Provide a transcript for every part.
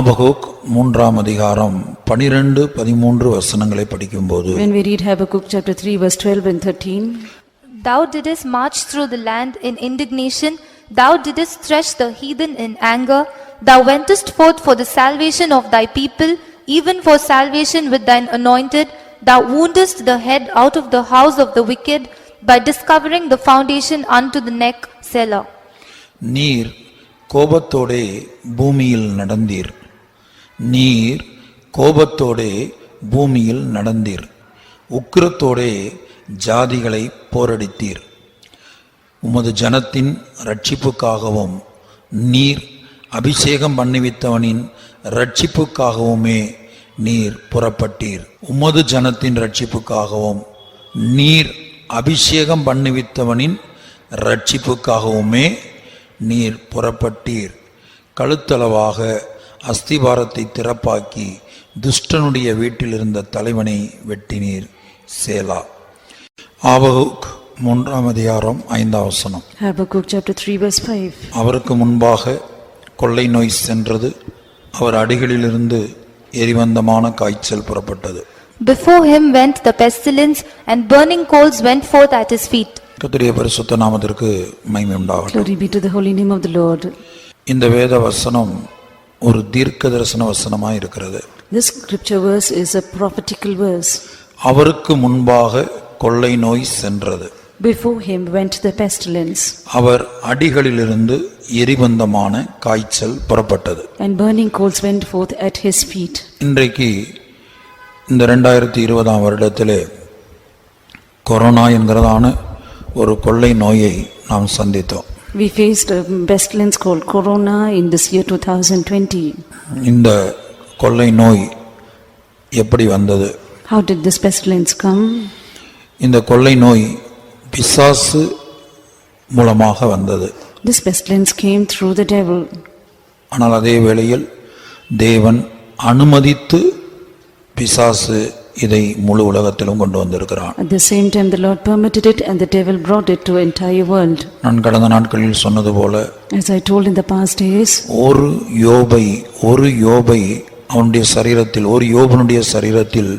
ஆபகுக் 3ஆம் அதிகாரம் 12-13 வசனங்களை படிக்கும்போது, When we read Habakkuk chapter 3 verse 12 and 13, Thou didst march through the land in indignation, thou didst thresh the heathen in anger, thou wentest forth for the salvation of thy people, even for salvation with thine anointed, thou woundest the head out of the house of the wicked, by discovering the foundation unto the neck. Selah. நீர் கோபத்தோடே பூமியில் நடந்தீர், நீர் கோபத்தோடே பூமியில் நடந்தீர், உக்கிரத்தோடே ஜாதிகளை போரடித்தீர். உமது ஜனத்தின் இரட்சிப்புக்காகவும் நீர் அபிஷேகம் பண்ணிவித்தவனின் இரட்சிப்புக்காகவுமே நீர் புறப்பட்டீர். உமது ஜனத்தின் இரட்சிப்புக்காகவும் நீர் அபிஷேகம் பண்ணிவித்தவனின் இரட்சிப்புக்காகவுமே நீர் புறப்பட்டீர். கழுத்தளவாக அஸ்திபாரத்தை திறப்பாக்கி துஷ்டனுடைய வீட்டில் இருந்த தலைவனை வெட்டினீர். சேலா. ஆபகுக் 3ஆம் அதிகாரம் 5ஆம் வசனம். Habakkuk chapter 3 verse 5. அவருக்கு முன்பாக கொள்ளை நோய் சென்றது, அவர் அடிகளிலிருந்து எரிவந்தமான காய்ச்சல் புறப்பட்டது. Before him went the pestilence, and burning coals went forth at his feet. கர்த்தருடைய பரிசுத்த நாமத்திற்கு மகிமை உண்டாகட்டும். Glory be to the holy name of the Lord. இந்த வேத வசனம் ஒரு தீர்க்கதரிசன வசனமாய் இருக்கிறது. This scripture verse is a prophetical verse. அவருக்கு முன்பாக கொள்ளை நோய் சென்றது, Before him went the pestilence, அவர் அடிகளிலிருந்து எரிபந்தமான காய்ச்சல் புறப்பட்டது. and burning coals went forth at his feet. இன்றைக்கு இந்த 2020ஆம் வருடத்திலே கொரோனா என்கிறதான ஒரு கொள்ளை நோயை நாம் சந்தித்தோம். We faced a pestilence called corona in this year 2020. இந்த கொள்ளை நோய் எப்படி வந்தது? How did this pestilence come? இந்த கொள்ளை நோய் பிசாசு மூலமாக வந்தது. This pestilence came through the devil. ஆனால் அதே வேளையில் தேவன் அனுமதித்து பிசாசு இதை முழு உலகத்திலும் கொண்டு வந்திருக்கிறான். At the same time the Lord permitted it, and the devil brought it to entire world. நான் கடந்த நாட்களில் சொன்னது போல, As I told in the past days, ஒரு யோபை அவனுடைய சரீரத்தில், ஒரு யோபனுடைய சரீரத்தில்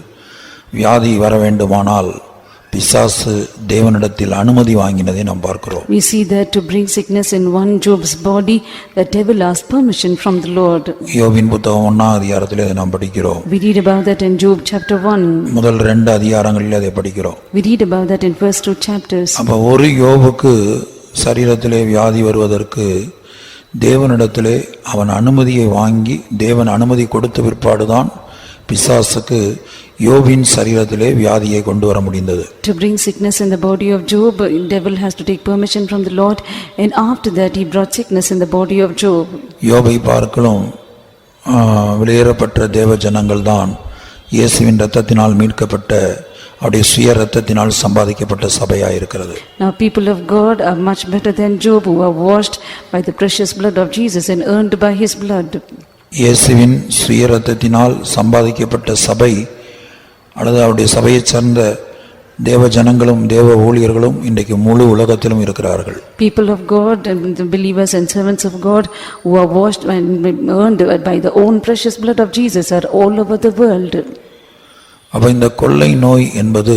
வியாதி வர வேண்டுமானால் பிசாசு தேவனிடத்தில் அனுமதி வாங்கினதை நாம் பார்க்கிறோம். we see that to bring sickness in one Job's body, the devil asked permission from the Lord. யோபின் புத்தகம் 1ஆம் அதிகாரத்தில் அதை நாம் படிக்கிறோம். We read about that in Job chapter 1. முதல் 2 அதிகாரங்களில் அதை படிக்கிறோம். We read about that in first 2 chapters. அப்ப ஒரு யோபுக்கு சரீரத்திலே வியாதி வருவதற்கு தேவனிடத்திலே அவன் அனுமதியை வாங்கி, தேவன் அனுமதி கொடுத்த பிற்பாடுதான் பிசாசுக்கு யோபின் சரீரத்திலே வியாதியை கொண்டு வர முடிந்தது. To bring sickness in the body of Job, the devil has to take permission from the Lord, and after that he brought sickness in the body of Job. யோபை பார்க்கலாம் வெளியேறப்பட்ட தேவ ஜனங்கள் தான் இயேசுவின் இரத்தத்தினால் மீட்கப்பட்ட, அவருடைய சுய இரத்தத்தினால் சம்பாதிக்கப்பட்ட சபையாக இருக்கிறது. Now people of God are much better than Job, who are washed by the precious blood of Jesus and earned by his blood. இயேசுவின் சுய இரத்தத்தினால் சம்பாதிக்கப்பட்ட சபை அல்லது அவருடைய சபையைச் சேர்ந்த தேவ ஜனங்களும் தேவ ஊழியர்களும் இன்றைக்கு முழு உலகத்திலும் இருக்கிறார்கள். People of God and the believers and servants of God who are washed and earned by the own precious blood of Jesus are all over the world. அப்ப இந்த கொள்ளை நோய் என்பது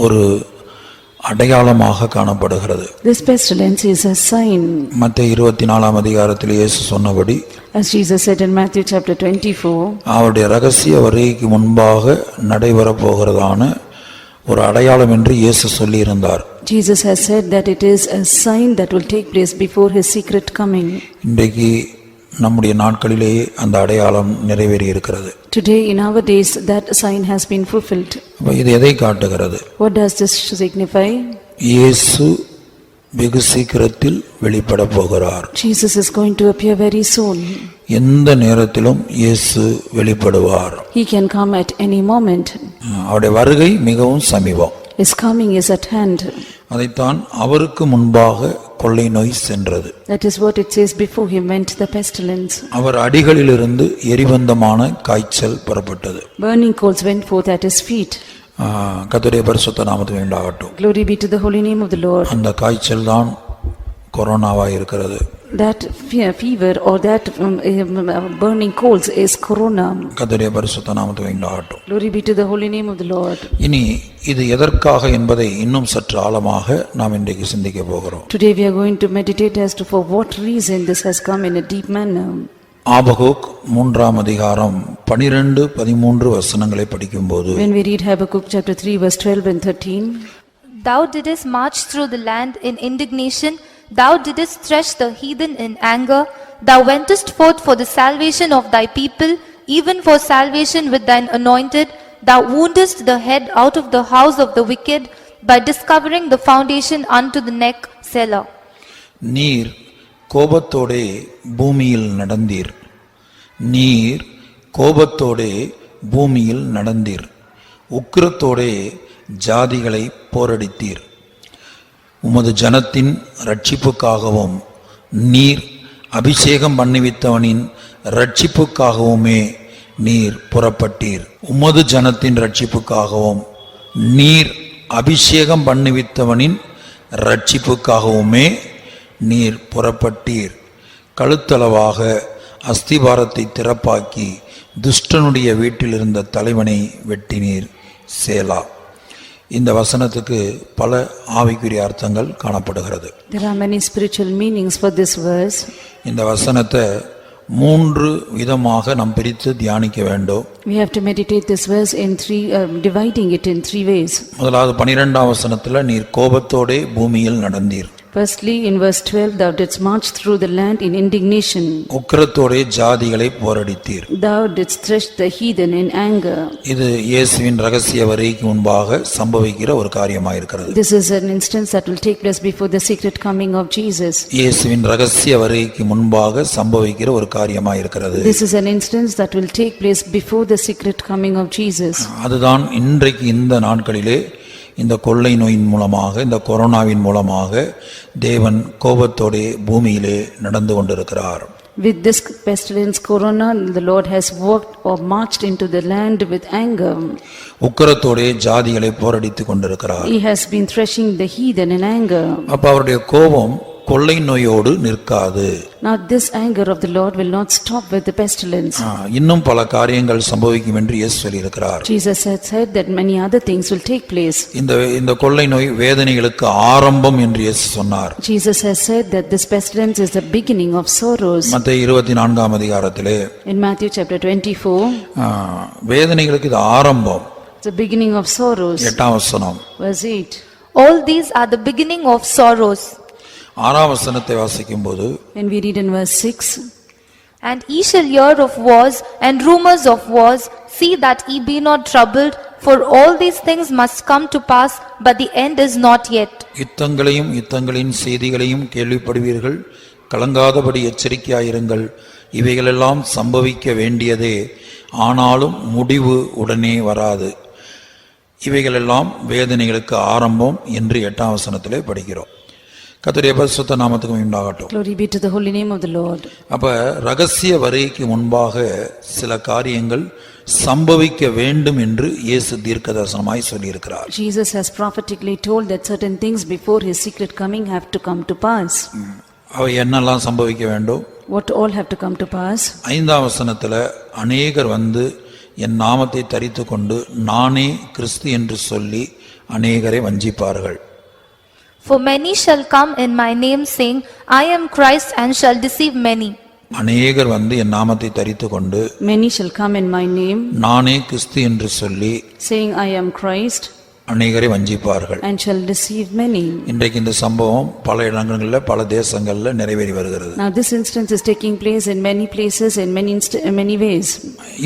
ஒரு அடையாளமாக காணப்படுகிறது. This pestilence is a sign. மத்தேயு 24ஆம் அதிகாரத்தில் இயேசு சொன்னபடி, As Jesus said in Matthew chapter 24, அவருடைய ரகசிய வருகைக்கு முன்பாக நடைபெற போகிறதான ஒரு அடையாளம் என்று இயேசு சொல்லியிருந்தார். Jesus has said that it is a sign that will take place before his secret coming. இன்றைக்கு நம்முடைய நாட்களிலேயே அந்த அடையாளம் நிறைவேறி இருக்கிறது. Today in our days that sign has been fulfilled. இது எதை காட்டுகிறது? What does this signify? இயேசு வெகு சீக்கிரத்தில் வெளிப்பட போகிறார். Jesus is going to appear very soon. எந்த நேரத்திலும் இயேசு வெளிப்படுவார். He can come at any moment. அவருடைய வருகை மிகவும் சமீபம். His coming is at hand. அதைத்தான் அவருக்கு முன்பாக கொள்ளை நோய் சென்றது. That is what it says, before him went the pestilence. அவர் அடிகளிலிருந்து எரிபந்தமான காய்ச்சல் புறப்பட்டது. Burning coals went forth at his feet. கர்த்தருடைய பரிசுத்த நாமத்துக்கு உண்டாகட்டும். Glory be to the holy name of the Lord. அந்த காய்ச்சல் தான் கொரோனாவாக இருக்கிறது. That fever or that burning coals is corona. கர்த்தருடைய பரிசுத்த நாமத்துக்கு உண்டாகட்டும். Glory be to the holy name of the Lord. இனி இது எதற்காக என்பதை இன்னும் சற்று ஆழமாக நாம் இன்றைக்கு சிந்திக்க போகிறோம். Today we are going to meditate as to for what reason this has come in a deep manner. Habakkuk 3ஆம் அதிகாரம் 12-13 வசனங்களை படிக்கும்போது When we read Habakkuk chapter 3 verse 12 and 13, Thou didst march through the land in indignation, thou didst thresh the heathen in anger, thou wentest forth for the salvation of thy people, even for salvation with thine anointed, thou woundest the head out of the house of the wicked, by discovering the foundation unto the neck, Selah. நீர் கோபத்தோடே பூமியில் நடந்தீர். நீர் கோபத்தோடே பூமியில் நடந்தீர். உக்கிரத்தோடே ஜாதிகளை போரடித்தீர். உமது ஜனத்தின் இரட்சிப்புக்காகவும் நீர் அபிஷேகம் பண்ணிவித்தவனின் இரட்சிப்புக்காகவுமே நீர் புறப்பட்டீர். உமது ஜனத்தின் இரட்சிப்புக்காகவும் நீர் அபிஷேகம் பண்ணிவித்தவனின் இரட்சிப்புக்காகவுமே நீர் புறப்பட்டீர். கழுத்தளவாக அஸ்திபாரத்தை திறப்பாக்கி துஷ்டனுடைய வீட்டில் இருந்த தலைவனை வெட்டினீர். சேலா. இந்த வசனத்துக்கு பல ஆவிக்குரிய அர்த்தங்கள் காணப்படுகிறது. there are many spiritual meanings for this verse. இந்த வசனத்தை 3 விதமாக நாம் பிரித்து தியானிக்க வேண்டும். We have to meditate this verse in dividing it in 3 ways. முதலாவது 12ஆம் வசனத்துல நீர் கோபத்தோடே பூமியில் நடந்தீர். Firstly, in verse 12, thou didst march through the land in indignation. உக்கிரத்தோடே ஜாதிகளை போரடித்தீர். Thou didst thresh the heathen in anger. இது இயேசுவின் ரகசிய வருகைக்கு முன்பாக சம்பவிக்கிற ஒரு காரியமாயிருக்கிறது. This is an instance that will take place before the secret coming of Jesus. இயேசுவின் ரகசிய வருகைக்கு முன்பாக சம்பவிக்கிற ஒரு காரியமாயிருக்கிறது. This is an instance that will take place before the secret coming of Jesus. அதுதான் இன்றைக்கு இந்த நாட்களிலே இந்த கொள்ளை நோயின் மூலமாக, இந்த கொரோனாவின் மூலமாக தேவன் கோபத்தோடே பூமியிலே நடந்து கொண்டிருக்கிறார். With this pestilence corona, the Lord has walked or marched into the land with anger. உக்கிரத்தோடே ஜாதிகளை போரடித்துக் கொண்டிருக்கிறார். He has been threshing the heathen in anger. அப்ப அவருடைய கோபம் கொள்ளை நோயோடு நிற்காது. Now this anger of the Lord will not stop with the pestilence. இன்னும் பல காரியங்கள் சம்பவிக்கும் என்று இயேசு சொல்லியிருக்கிறார். Jesus had said that many other things will take place. இந்த கொள்ளை நோய் வேதனைகளுக்கு ஆரம்பம் என்று இயேசு சொன்னார். Jesus has said that this pestilence is the beginning of sorrows. மத்தேயு 24ஆம் அதிகாரத்திலே In Matthew chapter 24, வேதனைகளுக்கு இது ஆரம்பம். the beginning of sorrows. 8ஆம் வசனம். Verse 8. All these are the beginning of sorrows. 6ஆம் வசனத்தை வாசிக்கும்போது When we read in verse 6, And ye shall hear of wars and rumors of wars, see that ye be not troubled, for all these things must come to pass, but the end is not yet. யுத்தங்களையும் யுத்தங்களின் செய்திகளையும் கேள்விப்படுவீர்கள், கலங்காதபடி எச்சரிக்கையாயிருங்கள். இவைகளெல்லாம் சம்பவிக்க வேண்டியதே, ஆனாலும் முடிவு உடனே வராது. இவைகளெல்லாம் வேதனைகளுக்கு ஆரம்பம் என்று 8ஆம் வசனத்திலே படிக்கிறோம். கர்த்தருடைய பரிசுத்த நாமத்துக்கு உண்டாகட்டும். Glory be to the holy name of the Lord. அப்ப ரகசிய வருகைக்கு முன்பாக சில காரியங்கள் சம்பவிக்க வேண்டும் என்று இயேசு தீர்க்கதரிசனமாய் சொல்லியிருக்கிறார். Jesus has prophetically told that certain things before his secret coming have to come to pass. அவை என்னெல்லாம் சம்பவிக்க வேண்டும்? What all have to come to pass? 5ஆம் வசனத்துல அநேகர் வந்து என் நாமத்தை தரித்துக் கொண்டு நானே கிறிஸ்து என்று சொல்லி அநேகரை வஞ்சிப்பார்கள். For many shall come in my name, saying, I am Christ, and shall deceive many. அநேகர் வந்து என் நாமத்தை தரித்துக் கொண்டு Many shall come in my name, நானே கிறிஸ்து என்று சொல்லி saying, I am Christ, அநேகரை வஞ்சிப்பார்கள். and shall deceive many. இன்றைக்கு இந்த சம்பவம் பல இடங்களில் பல தேசங்கள்ல நிறைவேறி வருகிறது. Now this instance is taking place in many places in many ways.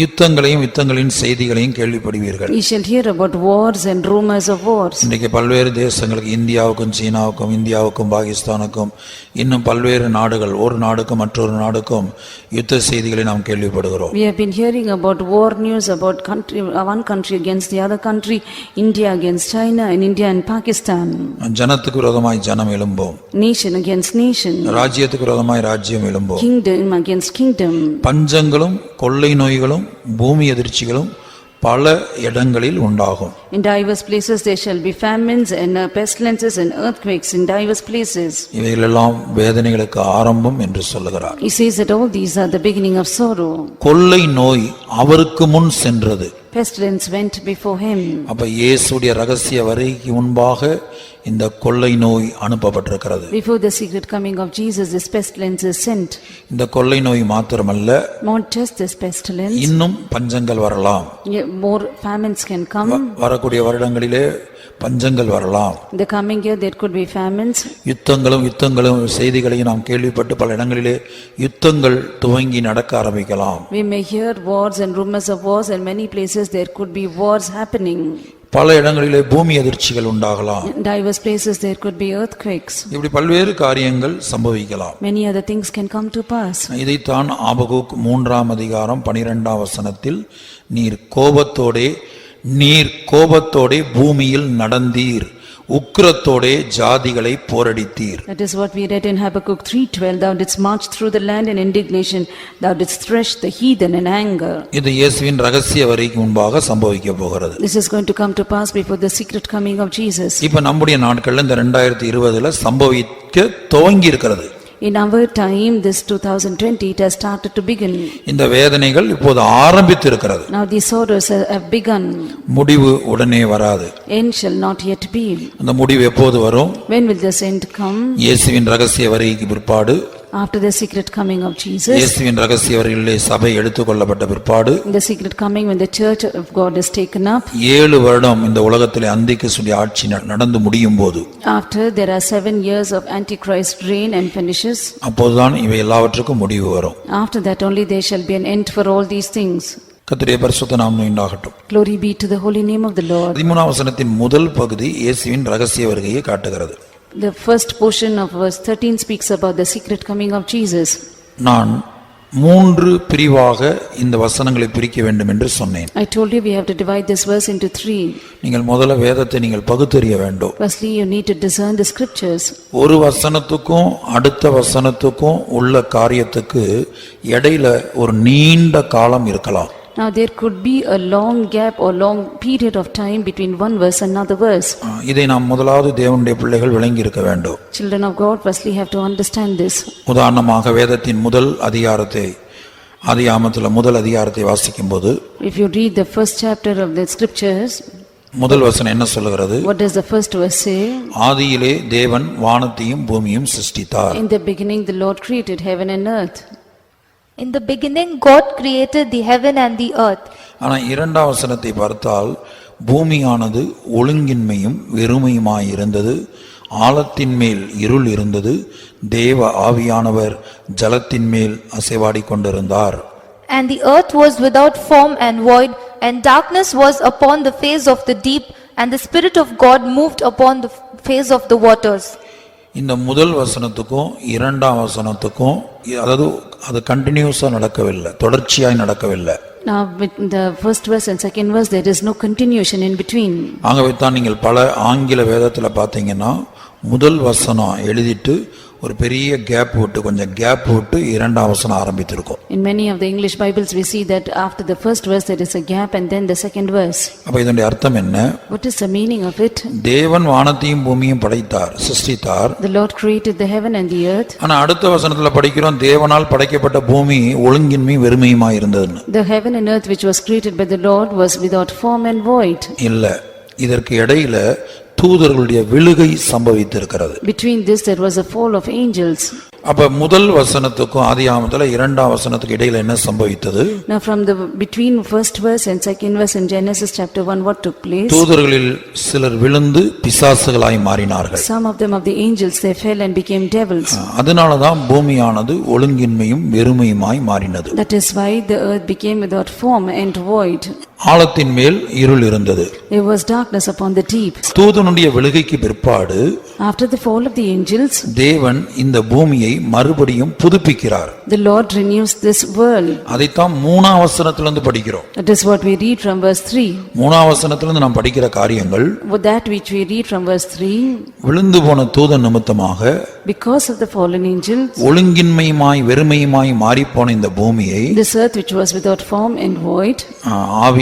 யுத்தங்களையும் யுத்தங்களின் செய்திகளையும் கேள்விப்படுவீர்கள். You shall hear about wars and rumors of wars. இன்றைக்கு பல்வேறு தேசங்களுக்கு, இந்தியாவுக்கும் சீனாவுக்கும், இந்தியாவுக்கும் பாகிஸ்தானுக்கும், இன்னும் பல்வேறு நாடுகள், ஒரு நாடுக்கும் மற்றொரு நாடுக்கும் யுத்த செய்திகளை நாம் கேள்விப்படுகிறோம். We have been hearing about war news about one country against the other country, India against China, and India and Pakistan. ஜனத்துக்கு விரோதமாய் ஜனம் எழும்போம். Nation against nation. ராஜ்யத்துக்கு விரோதமாய் ராஜ்யம் எழும்போம். Kingdom against kingdom. பஞ்சங்களும் கொள்ளை நோய்களும் பூமி எதிர்ச்சிகளும் பல இடங்களில் உண்டாகும். In diverse places there shall be famines and pestilences and earthquakes in diverse places. இவைகளெல்லாம் வேதனைகளுக்கு ஆரம்பம் என்று சொல்லுகிறார். He says that all these are the beginning of sorrow. கொள்ளை நோய் அவருக்கு முன் சென்றது. Pestilence went before him. அப்ப இயேசுடைய ரகசிய வருகைக்கு முன்பாக இந்த கொள்ளை நோய் அனுப்பப்பட்டிருக்கிறது. Before the secret coming of Jesus, this pestilence is sent. இந்த கொள்ளை நோய் மாத்திரமல்ல, Not just this pestilence, இன்னும் பஞ்சங்கள் வரலாம். more famines can come. வரக்கூடிய வருடங்களிலே பஞ்சங்கள் வரலாம். In the coming year there could be famines. யுத்தங்களும் செய்திகளையும் நாம் கேள்விப்பட்டு பல இடங்களிலே யுத்தங்கள் துவங்கி நடக்க ஆரம்பிக்கலாம். We may hear wars and rumors of wars, and many places there could be wars happening. பல இடங்களிலே பூமி அதிர்ச்சிகள் உண்டாகலாம். In diverse places there could be earthquakes. இப்படி பல்வேறு காரியங்கள் சம்பவிக்கலாம். Many other things can come to pass. இதைத்தான் ஆபகுக் 3ஆம் அதிகாரம் 12ஆம் வசனத்தில் நீர் கோபத்தோடே பூமியில் நடந்தீர், உக்கிரத்தோடே ஜாதிகளை போரடித்தீர். That is what we read in Habakkuk 3:12. Thou didst march through the land in indignation, thou didst thresh the heathen in anger. இது இயேசுவின் ரகசிய வருகைக்கு முன்பாக சம்பவிக்க போகிறது. This is going to come to pass before the secret coming of Jesus. இப்ப நம்முடைய நாட்கள்ல இந்த 2020ல சம்பவிக்க துவங்கி இருக்கிறது. In our time, this 2020, it has started to begin. இந்த வேதனைகள் இப்போது ஆரம்பித்து இருக்கிறது. Now these sorrows have begun. முடிவு உடனே வராது. End shall not yet be. அந்த முடிவு எப்போது வரும்? When will this end come? இயேசுவின் ரகசிய வருகைக்கு பிற்பாடு, After the secret coming of Jesus. இயேசுவின் ரகசிய வருகையிலே சபை எடுத்துக்கொள்ளப்பட்ட பிற்பாடு, In the secret coming when the church of God is taken up. 7 வருடம் இந்த உலகத்திலே அந்திகிறிஸ்துவின் ஆட்சி நடந்து முடியும் போது, After there are 7 years of Antichrist reign and finishes. அப்போதுதான் இவை எல்லாவற்றுக்கும் முடிவு வரும். After that only there shall be an end for all these things. கர்த்தருடைய பரிசுத்த நாமம் உண்டாகட்டும். Glory be to the holy name of the Lord. 13ஆம் வசனத்தின் முதல் பகுதி இயேசுவின் ரகசிய வருகையை காட்டுகிறது. The first portion of verse 13 speaks about the secret coming of Jesus. நான் 3 பிரிவாக இந்த வசனங்களை பிரிக்க வேண்டும் என்று சொன்னேன். I told you we have to divide this verse into 3. நீங்கள் முதல்ல வேதத்தை நீங்கள் பகுத்தறிய வேண்டும். Firstly, you need to discern the scriptures. ஒரு வசனத்துக்கும் அடுத்த வசனத்துக்கும் உள்ள காரியத்துக்கு இடையில ஒரு நீண்ட காலம் இருக்கலாம். Now there could be a long gap or long period of time between one verse and another verse. இதை நாம் முதலாவது தேவனுடைய பிள்ளைகள் விளங்கி இருக்க வேண்டும். Children of God firstly have to understand this. உதாரணமாக வேதத்தின் ஆதியாகமத்தின் முதல் அதிகாரத்தை வாசிக்கும்போது, If you read the first chapter of the scriptures, முதல் வசனம் என்ன சொல்கிறது? what does the first verse say? ஆதியிலே தேவன் வானத்தையும் பூமியும் சிருஷ்டித்தார். In the beginning the Lord created heaven and earth. In the beginning, God created the heaven and the earth. ஆனா 2ஆம் வசனத்தை பார்த்தால், பூமியானது ஒழுங்கின்மையும் வெறுமையுமாய் இருந்தது, ஆழத்தின் மேல் இருள் இருந்தது, தேவ ஆவியானவர் ஜலத்தின் மேல் அசைவாடிக் கொண்டிருந்தார். And the earth was without form and void, and darkness was upon the face of the deep, and the Spirit of God moved upon the face of the waters. இந்த முதல் வசனத்துக்கும் 2ஆம் வசனத்துக்கும் அது கண்டினியூஸா நடக்கவில்லை, தொடர்ச்சியாய் நடக்கவில்லை. Now with the first verse and second verse there is no continuation in between. ஆகவே தான் நீங்கள் பல ஆங்கில வேதத்துல பாத்தீங்கன்னா முதல் வசனம் எழுதிட்டு ஒரு பெரிய கொஞ்சம் கேப் விட்டு 2ஆம் வசனம் ஆரம்பித்திருக்கும். In many of the English Bibles we see that after the first verse there is a gap and then the second verse. அப்ப இதனுடைய அர்த்தம் என்ன? What is the meaning of it? தேவன் வானத்தையும் பூமியையும் சிருஷ்டித்தார். The Lord created the heaven and the earth. ஆனா அடுத்த வசனத்துல படிக்கிறோம், தேவனால் படைக்கப்பட்ட பூமி ஒழுங்கின்மை வெறுமையுமாய் இருந்ததுன்னு. The heaven and earth which was created by the Lord was without form and void. இல்ல, இதற்கு இடையில தூதர்களுடைய விழுகை சம்பவித்திருக்கிறது. Between this there was a fall of angels. அப்ப முதல் வசனத்துக்கும் ஆதியாகமத்துல 2ஆம் வசனத்துக்கு இடையில என்ன சம்பவித்தது? Now from the between first verse and second verse in Genesis chapter 1 what took place? தூதர்களில் சிலர் விழுந்து பிசாசுகளாய் மாறினார்கள். Some of them of the angels they fell and became devils. அதனால தான் பூமியானது ஒழுங்கின்மையும் வெறுமையுமாய் மாறினது. That is why the earth became without form and void. ஆழத்தின் மேல் இருள் இருந்தது. There was darkness upon the deep. தூதனுடைய விழுகைக்கு பிற்பாடு After the fall of the angels, தேவன் இந்த பூமியை மறுபடியும் புதுப்பிக்கிறார். The Lord renews this world. அதைத்தான் 3ஆம் வசனத்திலிருந்து படிக்கிறோம். That is what we read from verse 3. 3ஆம் வசனத்திலிருந்து நாம் படிக்கிற காரியங்கள், That which we read from verse 3, விழுந்து போன தூதன் நிமித்தமாக because of the fallen angels, ஒழுங்கின்மையுமாய் வெறுமையுமாய் மாறிப்போன இந்த பூமியை this earth which was without form and void,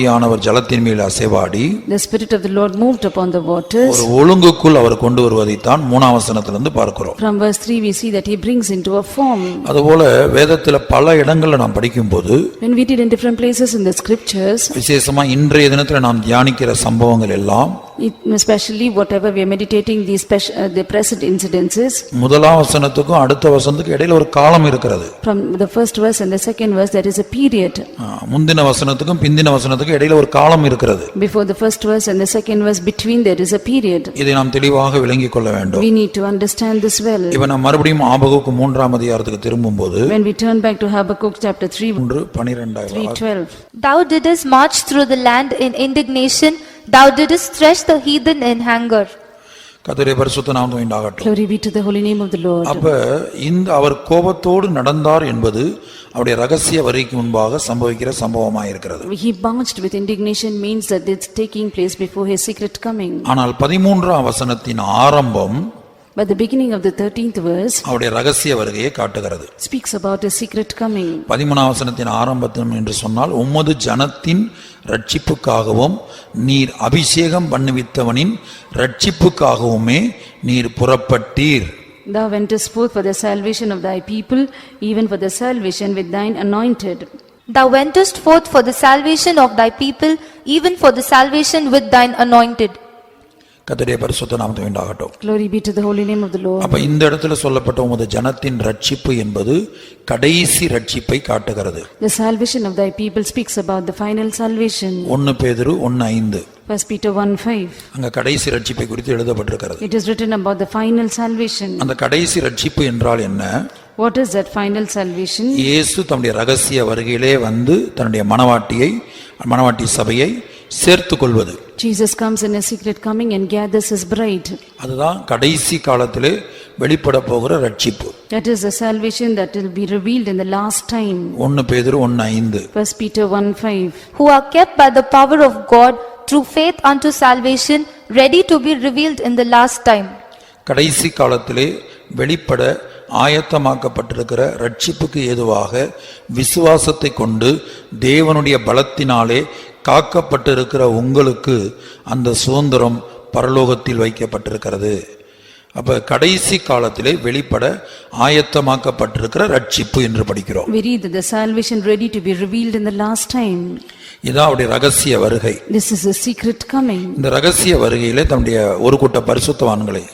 ஆவியானவர் ஜலத்தின் மேல் அசைவாடி The Spirit of the Lord moved upon the waters. ஒரு ஒழுங்குக்குள் அவர் கொண்டு வருவதைத்தான் 3ஆம் வசனத்திலிருந்து பார்க்கிறோம். From verse 3 we see that he brings into a form. அதுபோல வேதத்துல பல இடங்கள்ல நாம் படிக்கும்போது When we did in different places in the scriptures, விசேஷமா இன்றைய தினத்துல நாம் தியானிக்கிற சம்பவங்கள் எல்லாம் especially whatever we are meditating the present incidences, முதலாம் வசனத்துக்கும் அடுத்த வசனத்துக்கும் இடையில ஒரு காலம் இருக்கிறது. from the first verse and the second verse there is a period. முந்தின வசனத்துக்கும் பிந்தின வசனத்துக்கும் இடையில ஒரு காலம் இருக்கிறது. Before the first verse and the second verse between there is a period. இதை நாம் தெளிவாக விளங்கிக் கொள்ள வேண்டும். We need to understand this well. இப்ப நாம் மறுபடியும் ஆபகுக்கு 3ஆம் அதிகாரத்துக்கு திரும்பும்போது When we turn back to Habakkuk chapter 3 3:12 Thou didst march through the land in indignation, thou didst thresh the heathen in anger. கர்த்தருடைய பரிசுத்த நாமம் உண்டாகட்டும். Glory be to the holy name of the Lord. அப்ப இந்த அவர் கோபத்தோடு நடந்தார் என்பது அவருடைய ரகசிய வருகைக்கு முன்பாக சம்பவிக்கிற சம்பவமாக இருக்கிறது. He marched with indignation means that it's taking place before his secret coming. ஆனால் 13ஆம் வசனத்தின் ஆரம்பம் But the beginning of the 13th verse அவருடைய ரகசிய வருகையை காட்டுகிறது. speaks about his secret coming. 13ஆம் வசனத்தின் ஆரம்பத்தில் என்று சொன்னால் உம்மது ஜனத்தின் ரட்சிப்புக்காகவும் நீர் அபிஷேகம் பண்ணுவித்தவனின் ரட்சிப்புக்காகவுமே நீர் புறப்பட்டீர். Thou wentest forth for the salvation of thy people, even for the salvation with thine anointed. Thou wentest forth for the salvation of thy people, even for the salvation with thine anointed. கர்த்தருடைய பரிசுத்த நாமத்துக்கு உண்டாகட்டும். Glory be to the holy name of the Lord. அப்ப இந்த இடத்துல சொல்லப்பட்ட உமது ஜனத்தின் ரட்சிப்பு என்பது கடைசி ரட்சிப்பை காட்டுகிறது. The salvation of thy people speaks about the final salvation. 1 பேதுரு 1:5 1 Peter 1:5. அங்க கடைசி ரட்சிப்பை குறித்து எழுதப்பட்டிருக்கிறது. It is written about the final salvation. அந்த கடைசி ரட்சிப்பு என்றால் என்ன? What is that final salvation? இயேசு தம்முடைய ரகசிய வருகையிலே வந்து தன்னுடைய மணவாட்டி சபையை சேர்த்துக் கொள்வது. Jesus comes in a secret coming and gathers his bride. அதுதான் கடைசி காலத்திலே வெளிப்பட போகிற ரட்சிப்பு. That is the salvation that will be revealed in the last time. 1 பேதுரு 1:5 1 Peter 1:5. Who are kept by the power of God through faith unto salvation, ready to be revealed in the last time. கடைசி காலத்திலே வெளிப்பட ஆயத்தமாக்கப்பட்டிருக்கிற ரட்சிப்புக்கு ஏதுவாக விசுவாசத்தை கொண்டு தேவனுடைய பலத்தினாலே காக்கப்பட்டிருக்கிற உங்களுக்கு அந்த சுதந்திரம் பரலோகத்தில் வைக்கப்பட்டிருக்கிறது. அப்ப கடைசி காலத்திலே வெளிப்பட ஆயத்தமாக்கப்பட்டிருக்கிற ரட்சிப்பு என்று படிக்கிறோம். We read that the salvation ready to be revealed in the last time. இதான் அவருடைய ரகசிய வருகை. This is a secret coming. இந்த ரகசிய வருகையிலே தம்முடைய ஒரு கூட்ட பரிசுத்தவான்களை,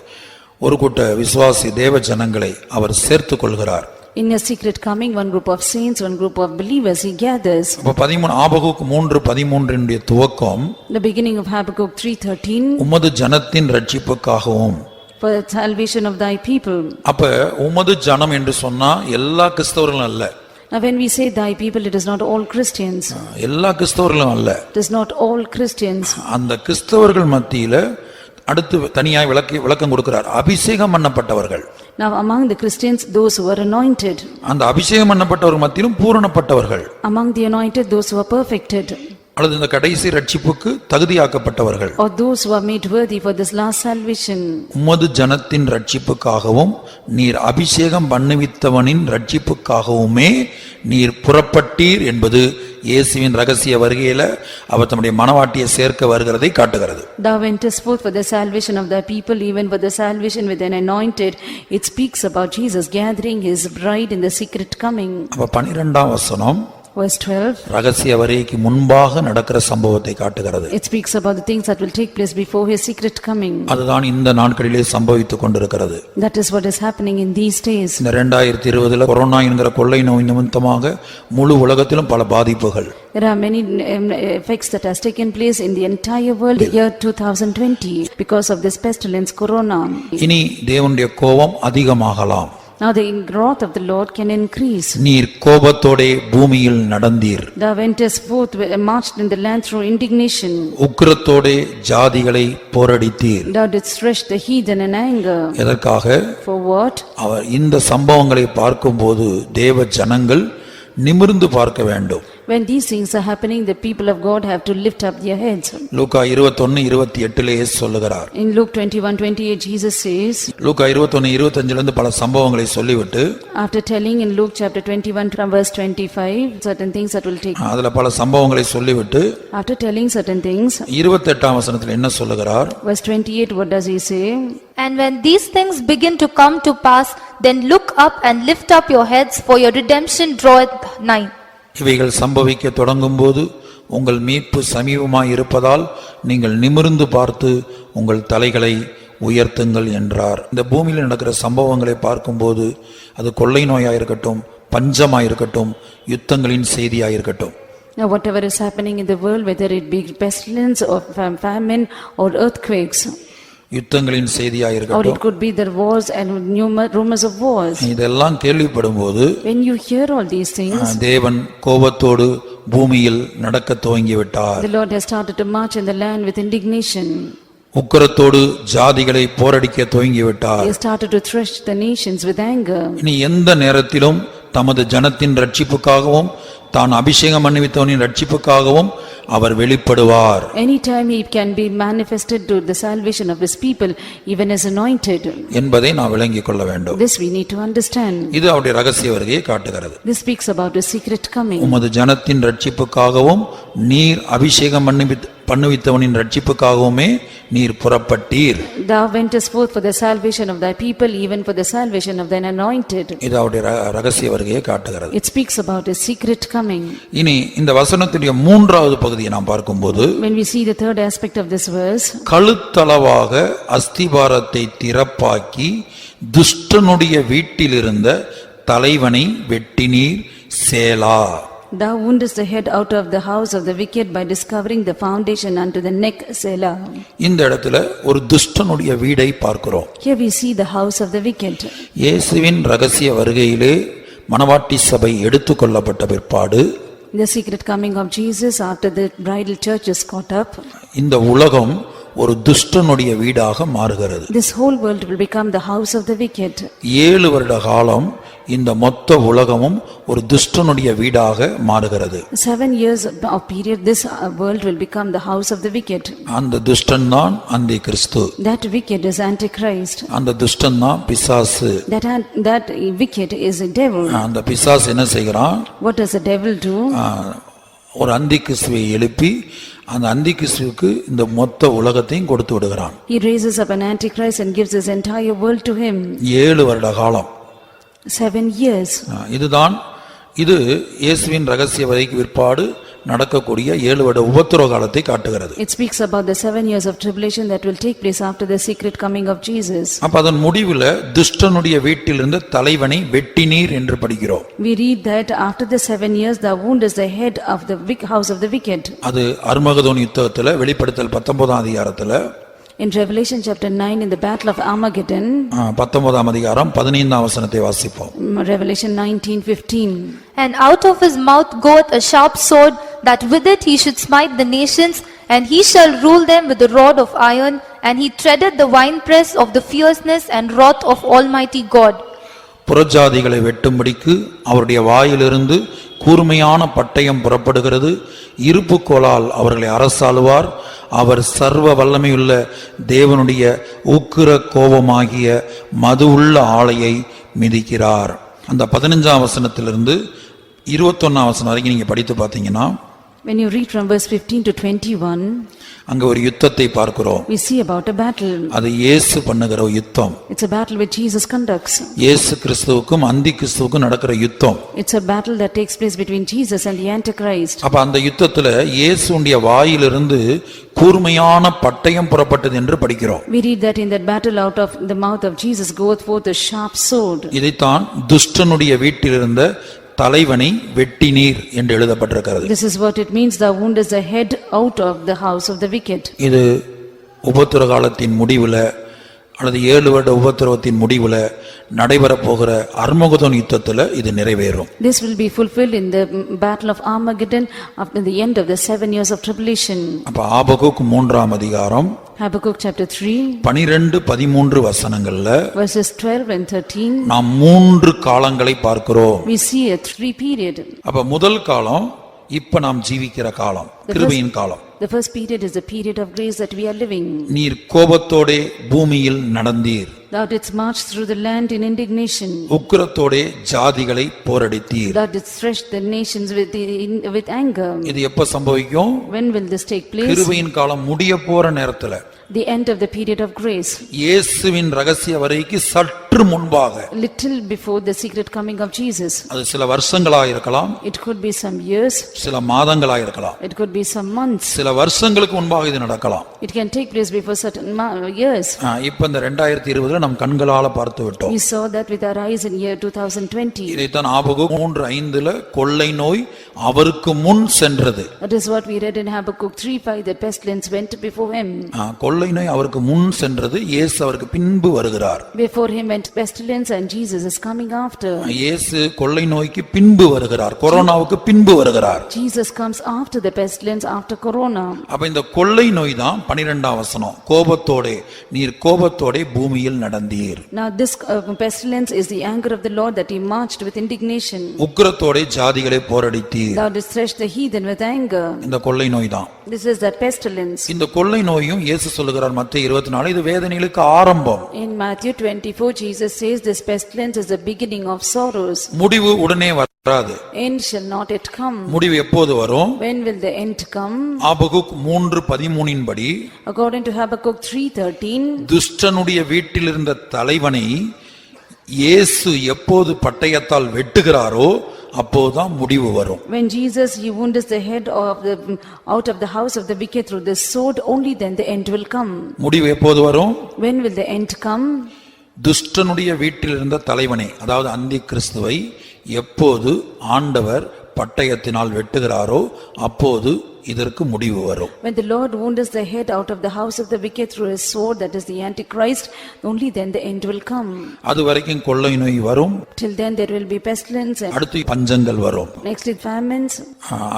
ஒரு கூட்ட விசுவாசி தேவ ஜனங்களை அவர் சேர்த்துக் கொள்கிறார். In a secret coming, one group of saints, one group of believers he gathers. அப்ப ஆபகுக்கு 3:13 துவக்கம் The beginning of Habakkuk 3:13. உமது ஜனத்தின் ரட்சிப்புக்காகவும். For the salvation of thy people. அப்ப உமது ஜனம் என்று சொன்னா எல்லா கிறிஸ்தவர்களும் அல்ல. Now when we say thy people, it is not all Christians. எல்லா கிறிஸ்தவர்களும் அல்ல. It is not all Christians. அந்த கிறிஸ்தவர்கள் மத்தியில அடுத்து தனியாய் விளக்கம் கொடுக்கிறார். அபிஷேகம் பண்ணப்பட்டவர்கள். Now among the Christians, those who are anointed. அந்த அபிஷேகம் பண்ணப்பட்டவர்கள் மத்தியிலும் பூரணப்பட்டவர்கள். Among the anointed, those who are perfected. அல்லது இந்த கடைசி ரட்சிப்புக்கு தகுதியாக்கப்பட்டவர்கள். Or those who are made worthy for this last salvation. உமது ஜனத்தின் ரட்சிப்புக்காகவும் நீர் அபிஷேகம் பண்ணுவித்தவனின் ரட்சிப்புக்காகவுமே நீர் புறப்பட்டீர் என்பது இயேசுவின் ரகசிய வருகையில அவர் தம்முடைய மணவாட்டியை சேர்க்க வருகிறதை காட்டுகிறது. Thou wentest forth for the salvation of thy people, even for the salvation with an anointed. It speaks about Jesus gathering his bride in the secret coming. அப்ப 12ஆம் வசனம் Verse 12. ரகசிய வருகைக்கு முன்பாக நடக்கிற சம்பவத்தை காட்டுகிறது. It speaks about the things that will take place before his secret coming. அதுதான் இந்த நாட்களிலே சம்பவித்துக் கொண்டிருக்கிறது. That is what is happening in these days. இந்த 2020 கொரோனா என்கிற கொள்ளை நோய் நிமித்தமாக முழு உலகத்திலும் பல பாதிப்புகள். There are many effects that has taken place in the entire world the year 2020 because of this pestilence corona. இனி தேவனுடைய கோபம் அதிகமாகலாம். Now the wrath of the Lord can increase. நீர் கோபத்தோடே பூமியில் நடந்தீர். Thou wentest forth and marched in the land through indignation. உக்கிரத்தோடே ஜாதிகளை போரடித்தீர். Thou didst thresh the heathen in anger. எதற்காக? For what? அவர் இந்த சம்பவங்களை பார்க்கும்போது தேவ ஜனங்கள் நிமிர்ந்து பார்க்க வேண்டும். When these things are happening, the people of God have to lift up their heads. லூக்கா 21:28 இயேசு சொல்லுகிறார். In Luke 21:28, Jesus says, லூக்கா 21:25 பல சம்பவங்களை சொல்லிவிட்டு after telling in Luke chapter 21 from verse 25, certain things that will take, அதுல பல சம்பவங்களை சொல்லிவிட்டு after telling certain things, 28ஆம் வசனத்தில் என்ன சொல்லுகிறார்? verse 28, what does he say? And when these things begin to come to pass, then look up and lift up your heads, for your redemption draweth nigh. இவைகள் சம்பவிக்க தொடங்கும்போது உங்கள் மீட்பு சமீபமாய் இருப்பதால் நீங்கள் நிமிர்ந்து பார்த்து உங்கள் தலைகளை உயர்த்துங்கள் என்றார். இந்த பூமியில் நடக்கிற சம்பவங்களை பார்க்கும்போது அது கொள்ளை நோயாயிருக்கட்டும், பஞ்சமாயிருக்கட்டும், யுத்தங்களின் செய்தியாயிருக்கட்டும், Now whatever is happening in the world, whether it be pestilence or famine or earthquakes, யுத்தங்களின் or செய்தியாயிருக்கட்டும், it could be the wars and rumors of wars. இதெல்லாம் கேள்விப்படும்போது When you hear all these things, தேவன் கோபத்தோடு பூமியில் நடக்க துவங்கிவிட்டார். the Lord has started to march in the land with indignation. உக்கிரத்தோடு ஜாதிகளை போரடிக்க துவங்கிவிட்டார். He has started to thresh the nations with anger. இனி எந்த நேரத்திலும் தமது ஜனத்தின் ரட்சிப்புக்காகவும் தான் அபிஷேகம் பண்ணிவித்தவனின் ரட்சிப்புக்காகவும் அவர் வெளிப்படுவார். Anytime he can be manifested to the salvation of his people, even as anointed. என்பதை நாம் விளங்கிக் கொள்ள வேண்டும். This we need to understand. இது அவருடைய ரகசிய வருகையை காட்டுகிறது. This speaks about a secret coming. உமது ஜனத்தின் ரட்சிப்புக்காகவும் நீர் அபிஷேகம் பண்ணுவித்தவனின் ரட்சிப்புக்காகவுமே நீர் புறப்பட்டீர். Thou wentest forth for the salvation of thy people, even for the salvation of thine anointed. இது அவருடைய ரகசிய வருகையை காட்டுகிறது. It speaks about a secret coming. இனி இந்த வசனத்துடைய மூன்றாவது பகுதியை நாம் பார்க்கும்போது, When we see the third aspect of this verse, கழுத்தளவாக அஸ்திபாரத்தை திறப்பாக்கி துஷ்டனுடைய வீட்டிலிருந்த தலைவனை வெட்டினீர் சேலா. thou woundest the head out of the house of the wicked by discovering the foundation unto the neck, Selah. இந்த இடத்துல ஒரு துஷ்டனுடைய வீடை பார்க்கிறோம். Here we see the house of the wicked. இயேசுவின் ரகசிய வருகையிலே மணவாட்டி சபை எடுத்துக்கொள்ளப்பட்ட பிற்பாடு, The secret coming of Jesus after the bridal church is caught up, இந்த உலகம் ஒரு துஷ்டனுடைய வீடாக மாறுகிறது. this whole world will become the house of the wicked. 7 வருட காலம் இந்த மொத்த உலகமும் ஒரு துஷ்டனுடைய வீடாக மாறுகிறது. 7 years of period, this world will become the house of the wicked. அந்த துஷ்டன் தான் அந்தி கிறிஸ்து. That wicked is Antichrist. அந்த துஷ்டன் தான் பிசாசு. That wicked is a devil. அந்த பிசாசு என்ன செய்கிறான்? What does the devil do? ஒரு அந்தி கிறிஸ்துவை எழுப்பி அந்த அந்தி கிறிஸ்துவுக்கு இந்த மொத்த உலகத்தையும் கொடுத்து விடுகிறான். He raises up an Antichrist and gives his entire world to him. 7 வருட காலம். 7 years. இது இயேசுவின் ரகசிய வருகைக்கு பிற்பாடு நடக்கக்கூடிய 7 வருட உபத்திரவ காலத்தை காட்டுகிறது. It speaks about the 7 years of tribulation that will take place after the secret coming of Jesus. அப்ப அதன் முடிவில் துஷ்டனுடைய வீட்டிலிருந்து தலைவனை வெட்டினீர் என்று படிக்கிறோம். We read that after the 7 years thou woundest the head of the house of the wicked. அது அர்மகதோன் யுத்தத்துல வெளிப்படுத்தல் 19ஆம் அதிகாரத்துல, In Revelation chapter 9 in the battle of Armageddon, 19ஆம் அதிகாரம் 15ஆம் வசனத்தை வாசிப்போம். Revelation 19:15. And out of his mouth goeth a sharp sword, that with it he should smite the nations, and he shall rule them with a rod of iron, and he treadeth the winepress of the fierceness and wrath of Almighty God. புறஜாதிகளை வெட்டும்படிக்கு அவருடைய வாயிலிருந்து கூர்மையான பட்டயம் புறப்படுகிறது. இருப்புக்கோலால் அவர்களை அரசாளுவார். அவர் சர்வ வல்லமையுள்ள தேவனுடைய உக்கிர கோபமாகிய மது உள்ள ஆளையை மிதிக்கிறார். அந்த 15ஆம் வசனத்திலிருந்து 21ஆம் வசனம் வரைக்கும் நீங்க படித்து பார்த்தீங்கன்னா, When you read from verse 15 to 21, அங்க ஒரு யுத்தத்தை பார்க்கிறோம். we see about a battle. அது இயேசு பண்ணுகிற யுத்தம். It's a battle which Jesus conducts. இயேசு கிறிஸ்துவுக்கும் அந்தி கிறிஸ்துவுக்கும் நடக்கிற யுத்தம். It's a battle that takes place between Jesus and the Antichrist. அப்ப அந்த யுத்தத்துல இயேசுடைய வாயிலிருந்து கூர்மையான பட்டயம் புறப்பட்டது என்று படிக்கிறோம். We read that in that battle out of the mouth of Jesus goeth forth a sharp sword. இதைத்தான் துஷ்டனுடைய வீட்டிலிருந்த தலைவனை வெட்டினீர் என்று எழுதப்பட்டிருக்கிறது. This is what it means, thou woundest the head out of the house of the wicked. இது உபத்திரவ காலத்தின் முடிவுல அல்லது 7 வருட உபத்திரவத்தின் முடிவுல நடைபெற போகிற அர்மகதோன் யுத்தத்துல இது நிறைவேறும். This will be fulfilled in the battle of Armageddon after the end of the 7 years of tribulation. அப்ப ஆபகுக் 3ஆம் அதிகாரம் Habakkuk chapter 3 12-13 வசனங்கள்ல verses 12 and 13, நாம் 3 காலங்களை பார்க்கிறோம். we see a 3 period. அப்ப முதல் காலம் இப்ப நாம் ஜீவிக்கிற காலம் கிருபையின் காலம். The first period is the period of grace that we are living. நீர் கோபத்தோடே பூமியில் நடந்தீர். Thou didst march through the land in indignation. உக்கிரத்தோடே ஜாதிகளை போரடித்தீர். Thou didst thresh the nations with anger. இது எப்ப சம்பவிக்கும்? When will this take place? கிருபையின் காலம் முடிய போற நேரத்துல, The end of the period of grace. இயேசுவின் ரகசிய வருகைக்கு சற்று முன்பாக, Little before the secret coming of Jesus. அது சில வருஷங்களா இருக்கலாம், It could be some years, சில மாதங்களா இருக்கலாம், it could be some months. சில வருஷங்களுக்கு முன்பாக இது நடக்கலாம். It can take place before certain years. இப்ப இந்த 2020 நம் கண்களால பார்த்து விட்டோம். We saw that with our eyes in year 2020. இதைத்தான் ஆபகுக் 3:5 கொள்ளை நோய் அவருக்கு முன் சென்றது. That is what we read in Habakkuk 3:5, the pestilence went before him. கொள்ளை நோய் அவருக்கு முன் சென்றது, இயேசு அவருக்கு பின்பு வருகிறார். Before him went pestilence and Jesus is coming after. இயேசு கொள்ளை நோய்க்கு பின்பு வருகிறார், கொரோனாவுக்கு பின்பு வருகிறார். Jesus comes after the pestilence, after corona. அப்ப இந்த கொள்ளை நோய் தான் 12ஆம் வசனம், கோபத்தோடே நீர் கோபத்தோடே பூமியில் நடந்தீர். Now this pestilence is the anger of the Lord, that he marched with indignation. உக்கிரத்தோடே ஜாதிகளை போரடித்தீர். Thou didst thresh the heathen with anger. இந்த கொள்ளை நோய் தான். This is that pestilence. இந்த கொள்ளை நோயும் இயேசு சொல்லுகிறார் மத்தேயு 24, இது வேதனைகளுக்கு ஆரம்பம். In Matthew 24, Jesus says this pestilence is the beginning of sorrows. முடிவு உடனே வராது. End shall not yet come. முடிவு எப்போது வரும்? When will the end come? Habakkuk 3:13 படி, According to Habakkuk 3:13, துஷ்டனுடைய வீட்டில் இருந்த தலைவனை இயேசு எப்போது பட்டயத்தால் வெட்டுகிறாரோ அப்போதான் முடிவு வரும். when Jesus he wounds the head of the out of the house of the wicked through the sword, only then the end will come. முடிவு எப்போது வரும்? When will the end come? துஷ்டனுடைய வீட்டில் இருந்த தலைவனை, அதாவது அந்தி கிறிஸ்துவை எப்போது ஆண்டவர் பட்டயத்தினால் வெட்டுகிறாரோ அப்போது இதற்கு முடிவு வரும். When the Lord wounds the head out of the house of the wicked through his sword, that is the Antichrist, only then the end will come. அது வரைக்கும் கொள்ளை நோய் வரும். Till then there will be pestilence. அடுத்து பஞ்சங்கள் வரும். Next is famines.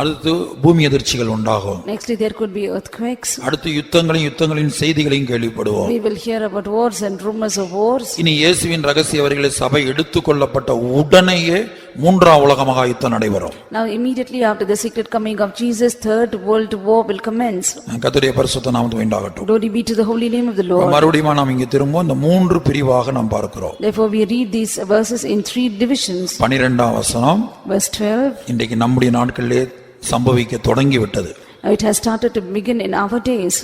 அடுத்து பூமி எதிர்ச்சிகள் உண்டாகும். Next there could be earthquakes. அடுத்து யுத்தங்களின் செய்திகளையும் கேள்விப்படுவோம். We will hear about wars and rumors of wars. இனி இயேசுவின் ரகசிய வருகையிலே சபை எடுத்துக்கொள்ளப்பட்ட உடனேயே 3ஆம் உலக மகா யுத்தம் நடைபெறும். Now immediately after the secret coming of Jesus, third world war will commence. கர்த்தருடைய பரிசுத்த நாமத்துக்கு உண்டாகட்டும். Glory be to the holy name of the Lord. மறுபடியும் நாம் இங்கே திரும்பவும் இந்த 3 பிரிவாக நாம் பார்க்கிறோம். Therefore we read these verses in 3 divisions. 12ஆம் வசனம் Verse 12, இன்றைக்கு நம்முடைய நாட்களிலே சம்பவிக்க தொடங்கி விட்டது. it has started to begin in our days.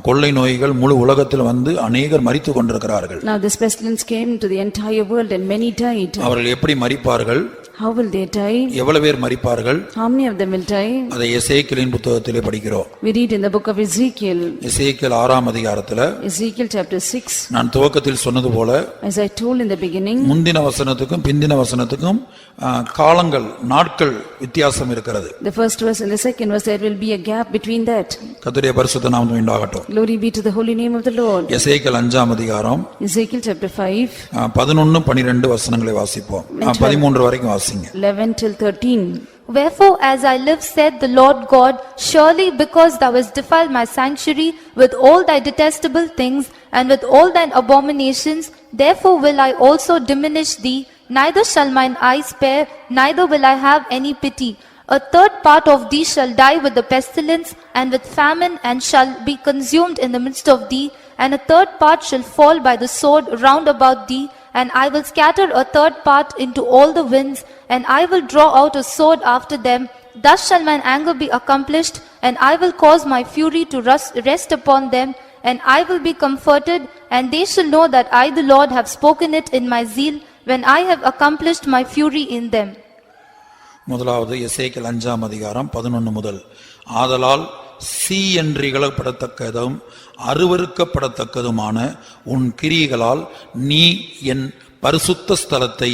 கொள்ளை நோய்கள் முழு உலகத்தில் வந்து அநேகர் மரித்து கொண்டிருக்கிறார்கள். Now this pestilence came to the entire world and many died. அவர்கள் எப்படி மரிப்பார்கள்? How will they die? எவ்வளவு பேர் மரிப்பார்கள்? How many of them will die? அதை எசேக்கியேலின் புத்தகத்திலே படிக்கிறோம். We read in the book of Ezekiel. எசேக்கியேல் 6ஆம் அதிகாரத்துல, Ezekiel chapter 6. நான் துவக்கத்தில் சொன்னது போல, As I told in the beginning, முந்தின வசனத்துக்கும் பிந்தின வசனத்துக்கும் காலங்கள் நாட்கள் வித்தியாசம் இருக்கிறது. the first verse and the second verse, there will be a gap between that. கர்த்தருடைய பரிசுத்த நாமம் உண்டாகட்டும். Glory be to the holy name of the Lord. எசேக்கியேல் 5ஆம் அதிகாரம் Ezekiel chapter 5, 11 12 வசனங்களை வாசிப்போம். 13 வரைக்கும் வாசிங்க. 11 till 13. Wherefore, as I live, said the Lord God, surely because thou hast defiled my sanctuary with all thy detestable things and with all thine abominations, therefore will I also diminish thee, neither shall mine eye spare, neither will I have any pity. A third part of thee shall die with the pestilence and with famine, and shall be consumed in the midst of thee, and a third part shall fall by the sword round about thee, and I will scatter a third part into all the winds, and I will draw out a sword after them. Thus shall mine anger be accomplished, and I will cause my fury to rest upon them, and I will be comforted, and they shall know that I the Lord have spoken it in my zeal, when I have accomplished my fury in them. முதலாவது எசேக்கியேல் 5ஆம் அதிகாரம் 11 முதல், ஆதலால் சீ என்று இகழப்படத்தக்கதும் அருவருக்கப்படத்தக்கதுமான உன் கிரியைகளால் நீ என் பரிசுத்த ஸ்தலத்தை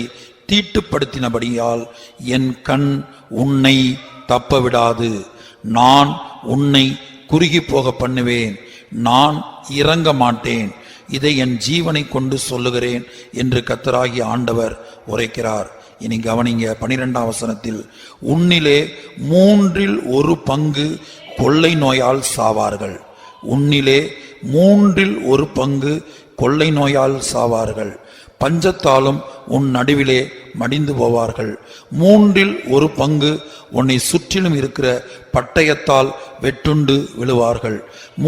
தீட்டுப்படுத்தினபடியால் என் கண் உன்னை தப்பவிடாது. நான் உன்னை குறுகி போக பண்ணுவேன், நான் இறங்க மாட்டேன். இதை என் ஜீவனை கொண்டு சொல்லுகிறேன் என்று கர்த்தராகிய ஆண்டவர் உரைக்கிறார். இனி கவனிங்க 12ஆம் வசனத்தில், உன்னிலே 1/3 கொள்ளை நோயால் சாவார்கள். உன்னிலே 1/3 கொள்ளை நோயால் சாவார்கள். பஞ்சத்தாலும் உன் நடுவிலே மடிந்து போவார்கள். 1/3 உன்னை சுற்றிலும் இருக்கிற பட்டயத்தால் வெட்டுண்டு விழுவார்கள்.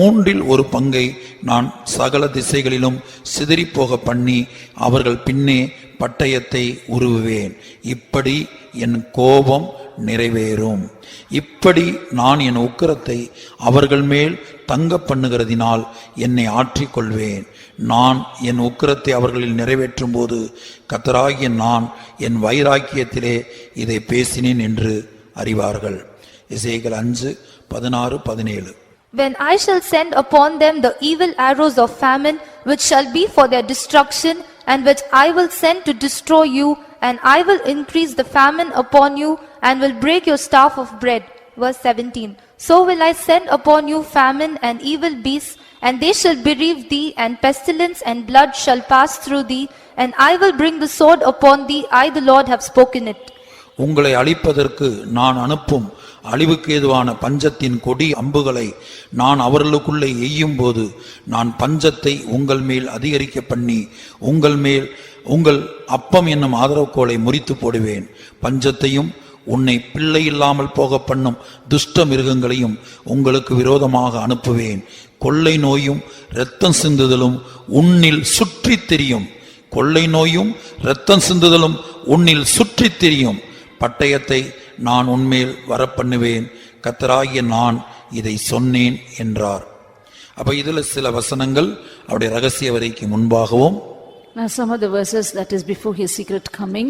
1/3 நான் சகல திசைகளிலும் சிதறிப்போக பண்ணி அவர்கள் பின்னே பட்டயத்தை உருவுவேன். இப்படி என் கோபம் நிறைவேறும். இப்படி நான் என் உக்கிரத்தை அவர்கள் மேல் தங்க பண்ணுகிறதினால் என்னை ஆற்றிக்கொள்வேன். நான் என் உக்கிரத்தை அவர்களில் நிறைவேற்றும் போது கர்த்தராகிய நான் என் வைராக்கியத்திலே இதை பேசினேன் என்று அறிவார்கள். எசேக்கியேல் 5:16-17. When I shall send upon them the evil arrows of famine, which shall be for their destruction, and which I will send to destroy you, and I will increase the famine upon you, and will break your staff of bread. Verse 17. So will I send upon you famine and evil beasts, and they shall bereave thee, and pestilence and blood shall pass through thee, and I will bring the sword upon thee. I the Lord have spoken it. உங்களை அழிப்பதற்கு நான் அனுப்பும் அழிவுக்கு ஏதுவான பஞ்சத்தின் கொடி அம்புகளை நான் அவர்களுக்குள்ளே எய்யும் போது நான் பஞ்சத்தை உங்கள் மேல் அதிகரிக்க பண்ணி உங்கள் மேல் உங்கள் அப்பம் என்னும் ஆதரவுக்கோலை முறித்து போடுவேன். பஞ்சத்தையும் உன்னை பிள்ளை இல்லாமல் போக பண்ணும் துஷ்ட மிருகங்களையும் உங்களுக்கு விரோதமாக அனுப்புவேன். கொள்ளை நோயும் இரத்தம் சிந்துதலும் உன்னில் சுற்றி திரியும். கொள்ளை நோயும் இரத்தம் சிந்துதலும் உன்னில் சுற்றி திரியும். பட்டயத்தை நான் உன்மேல் வரப்பண்ணுவேன். கர்த்தராகிய நான் இதை சொன்னேன் என்றார். அப்ப இதுல சில வசனங்கள் அவருடைய ரகசிய வரிக்கு முன்பாகவும், Now some of the verses that is before his secret coming.